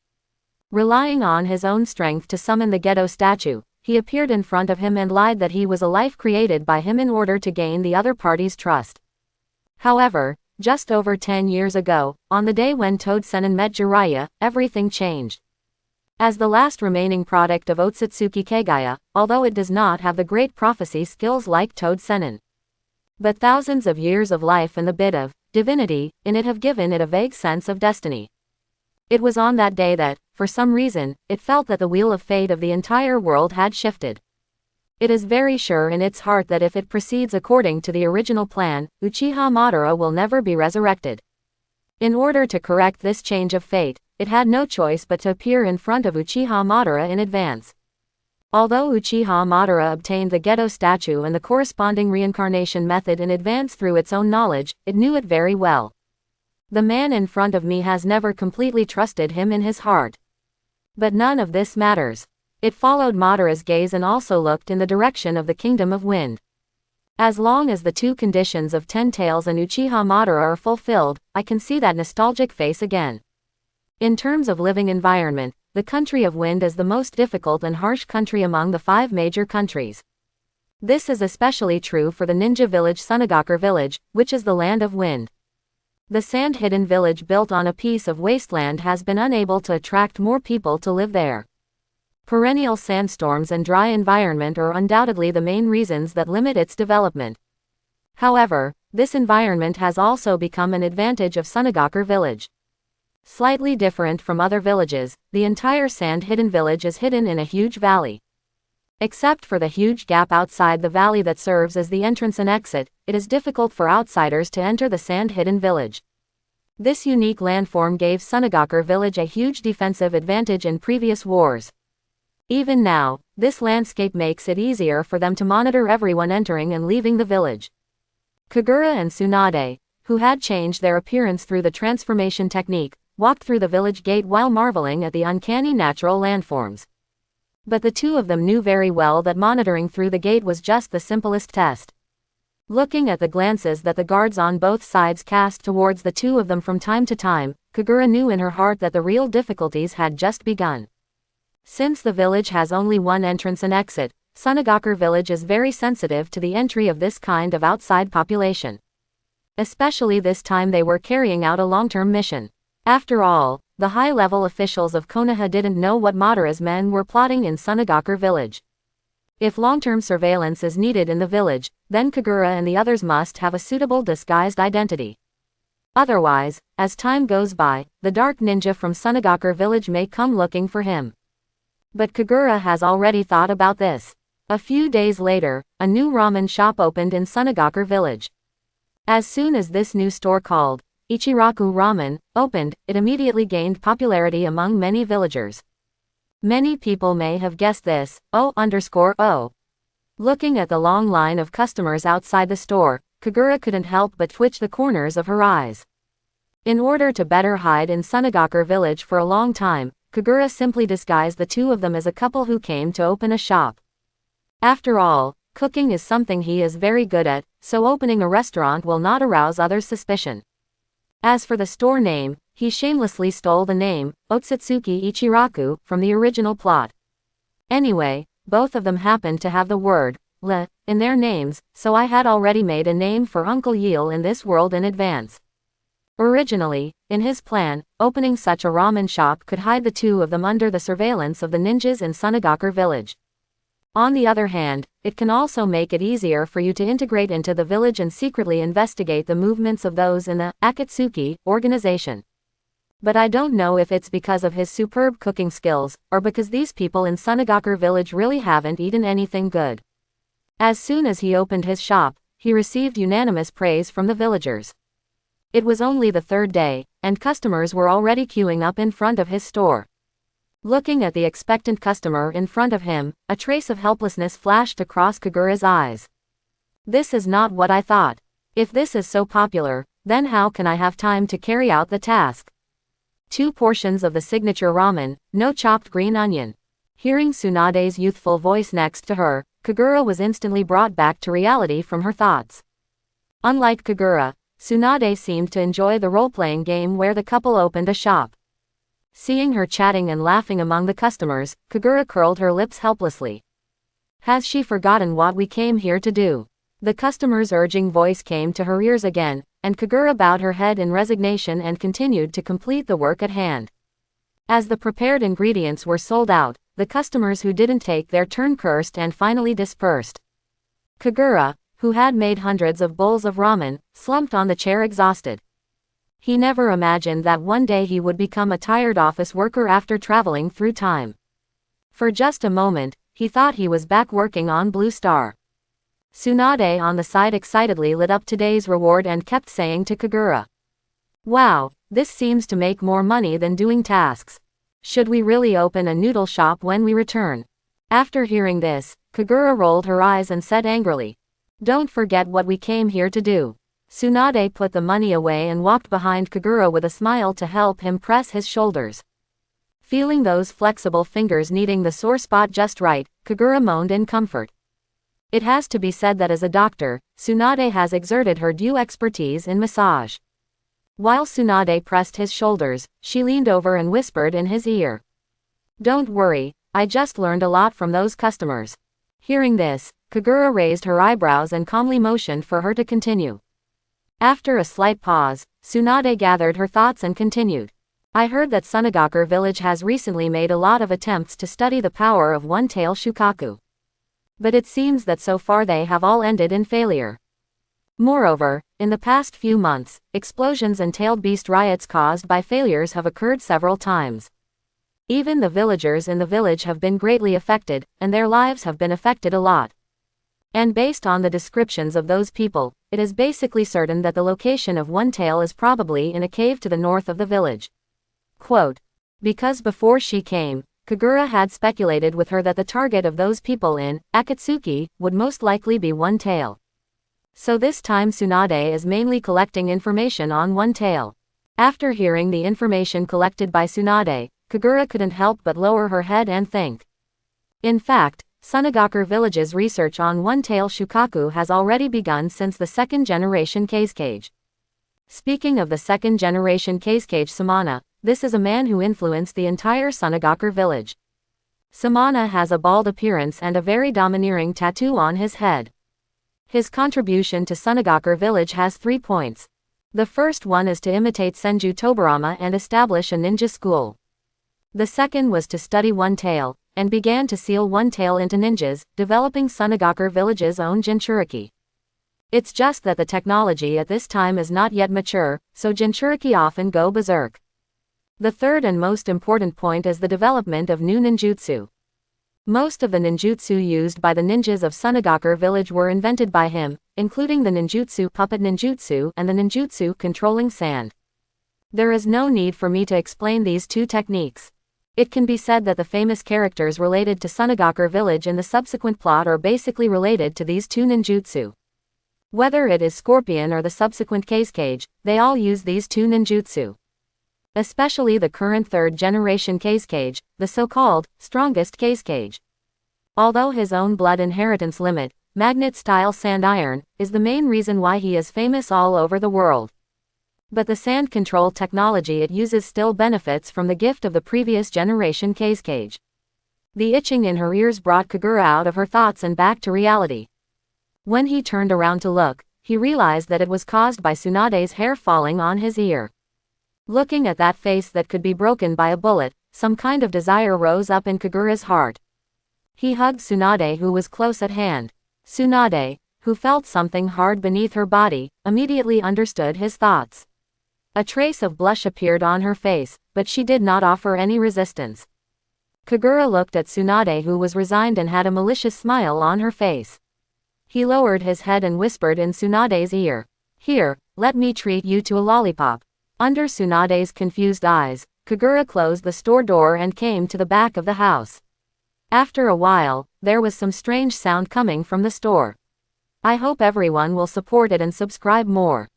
Relying on his own strength to summon the Gedo statue, he appeared in front of him and lied that he was a life created by him in order to gain the other party's trust. However, just over 10 years ago, on the day when Toad Sannin met Jiraiya, everything changed. As the last remaining product of Otsutsuki Kagaya, although it does not have the great prophecy skills like Toad Sannin, but thousands of years of life and the bit of divinity in it have given it a vague sense of destiny. It was on that day that, for some reason, it felt that the wheel of fate of the entire world had shifted. It is very sure in its heart that if it proceeds according to the original plan, Uchiha Madara will never be resurrected. In order to correct this change of fate, it had no choice but to appear in front of Uchiha Madara in advance. Although Uchiha Madara obtained the Gedo statue and the corresponding reincarnation method in advance through its own knowledge, it knew it very well. The man in front of me has never completely trusted him in his heart. But none of this matters. It followed Madara's gaze and also looked in the direction of the Kingdom of Wind. As long as the two conditions of Ten Tails and Uchiha Madara are fulfilled, I can see that nostalgic face again. In terms of living environment, the country of Wind is the most difficult and harsh country among the 5 major countries. This is especially true for the ninja village Sunagakur village, which is the land of wind. The sand-hidden village built on a piece of wasteland has been unable to attract more people to live there. Perennial sandstorms and dry environment are undoubtedly the main reasons that limit its development. However, this environment has also become an advantage of Sunagakur village. Slightly different from other villages, the entire sand-hidden village is hidden in a huge valley. Except for the huge gap outside the valley that serves as the entrance and exit, it is difficult for outsiders to enter the sand-hidden village. This unique landform gave Sunagakur village a huge defensive advantage in previous wars. Even now, this landscape makes it easier for them to monitor everyone entering and leaving the village. Kagura and Tsunade, who had changed their appearance through the transformation technique, walked through the village gate while marveling at the uncanny natural landforms. But the two of them knew very well that monitoring through the gate was just the simplest test. Looking at the glances that the guards on both sides cast towards the two of them from time to time, Kagura knew in her heart that the real difficulties had just begun. Since the village has only one entrance and exit, Sunagakur village is very sensitive to the entry of this kind of outside population. Especially this time they were carrying out a long-term mission. After all, the high-level officials of Konoha didn't know what Madara's men were plotting in Sunagakur village. If long-term surveillance is needed in the village, then Kagura and the others must have a suitable disguised identity. Otherwise, as time goes by, the dark ninja from Sunagakur village may come looking for him. But Kagura has already thought about this. A few days later, a new ramen shop opened in Sunagakur village. As soon as this new store called Ichiraku Ramen opened, it immediately gained popularity among many villagers. Many people may have guessed this, O_O. Looking at the long line of customers outside the store, Kagura couldn't help but twitch the corners of her eyes. In order to better hide in Sunagakur village for a long time, Kagura simply disguised the two of them as a couple who came to open a shop. After all, cooking is something he is very good at, so opening a restaurant will not arouse others' suspicion. As for the store name, he shamelessly stole the name, Otsutsuki Ichiraku, from the original plot. Anyway, both of them happened to have the word "le" in their names, so I had already made a name for Uncle Yeel in this world in advance. Originally, in his plan, opening such a ramen shop could hide the two of them under the surveillance of the ninjas in Sunagakur village. On the other hand, it can also make it easier for you to integrate into the village and secretly investigate the movements of those in the Akatsuki organization. But I don't know if it's because of his superb cooking skills, or because these people in Sunagakur village really haven't eaten anything good. As soon as he opened his shop, he received unanimous praise from the villagers. It was only the 3rd day, and customers were already queuing up in front of his store. Looking at the expectant customer in front of him, a trace of helplessness flashed across Kagura's eyes. This is not what I thought. If this is so popular, then how can I have time to carry out the task? 2 portions of the signature ramen, no chopped green onion. Hearing Tsunade's youthful voice next to her, Kagura was instantly brought back to reality from her thoughts. Unlike Kagura, Tsunade seemed to enjoy the role-playing game where the couple opened a shop. Seeing her chatting and laughing among the customers, Kagura curled her lips helplessly. Has she forgotten what we came here to do? The customer's urging voice came to her ears again, and Kagura bowed her head in resignation and continued to complete the work at hand. As the prepared ingredients were sold out, the customers who didn't take their turn cursed and finally dispersed. Kagura, who had made hundreds of bowls of ramen, slumped on the chair exhausted. He never imagined that one day he would become a tired office worker after traveling through time. For just a moment, he thought he was back working on Blue Star. Tsunade on the side excitedly lit up today's reward and kept saying to Kagura, "Wow, this seems to make more money than doing tasks. Should we really open a noodle shop when we return?" After hearing this, Kagura rolled her eyes and said angrily, "Don't forget what we came here to do." Tsunade put the money away and walked behind Kagura with a smile to help him press his shoulders. Feeling those flexible fingers kneading the sore spot just right, Kagura moaned in comfort. It has to be said that as a doctor, Tsunade has exerted her due expertise in massage. While Tsunade pressed his shoulders, she leaned over and whispered in his ear, "Don't worry, I just learned a lot from those customers." Hearing this, Kagura raised her eyebrows and calmly motioned for her to continue. After a slight pause, Tsunade gathered her thoughts and continued. "I heard that Sunagakur village has recently made a lot of attempts to study the power of one-tail Shukaku. But it seems that so far they have all ended in failure. Moreover, in the past few months, explosions and tailed beast riots caused by failures have occurred several times. Even the villagers in the village have been greatly affected, and their lives have been affected a lot. And based on the descriptions of those people, it is basically certain that the location of One Tail is probably in a cave to the north of the village." Quote, "Because before she came, Kagura had speculated with her that the target of those people in Akatsuki would most likely be One Tail. So this time Tsunade is mainly collecting information on One Tail." After hearing the information collected by Tsunade, Kagura couldn't help but lower her head and think. In fact, Sunagakur village's research on one-tail Shukaku has already begun since the second-generation Kazekage. Speaking of the second-generation Kazekage Samana, this is a man who influenced the entire Sunagakur village. Samana has a bald appearance and a very domineering tattoo on his head. His contribution to Sunagakur village has 3 points. The first one is to imitate Senju Tobarama and establish a ninja school. The second was to study One Tail, and began to seal One Tail into ninjas, developing Sunagakur village's own Jinchuriki. It's just that the technology at this time is not yet mature, so Jinchuriki often go berserk. The third and most important point is the development of new ninjutsu. Most of the ninjutsu used by the ninjas of Sunagakur village were invented by him, including the ninjutsu puppet ninjutsu and the ninjutsu controlling sand. There is no need for me to explain these 2 techniques. It can be said that the famous characters related to Sunagakur village in the subsequent plot are basically related to these 2 ninjutsu. Whether it is Scorpion or the subsequent Kazekage, they all use these 2 ninjutsu. Especially the current third-generation Kazekage, the so-called strongest Kazekage. Although his own blood inheritance limit, magnet-style sand iron, is the main reason why he is famous all over the world. But the sand control technology it uses still benefits from the gift of the previous generation Kazekage. The itching in her ears brought Kagura out of her thoughts and back to reality. When he turned around to look, he realized that it was caused by Tsunade's hair falling on his ear. Looking at that face that could be broken by a bullet, some kind of desire rose up in Kagura's heart. He hugged Tsunade, who was close at hand. Tsunade, who felt something hard beneath her body, immediately understood his thoughts. A trace of blush appeared on her face, but she did not offer any resistance. Kagura looked at Tsunade, who was resigned and had a malicious smile on her face. He lowered his head and whispered in Tsunade's ear, "Here, let me treat you to a lollipop." Under Tsunade's confused eyes, Kagura closed the store door and came to the back of the house. After a while, there was some strange sound coming from the store. I hope everyone will support it and subscribe more.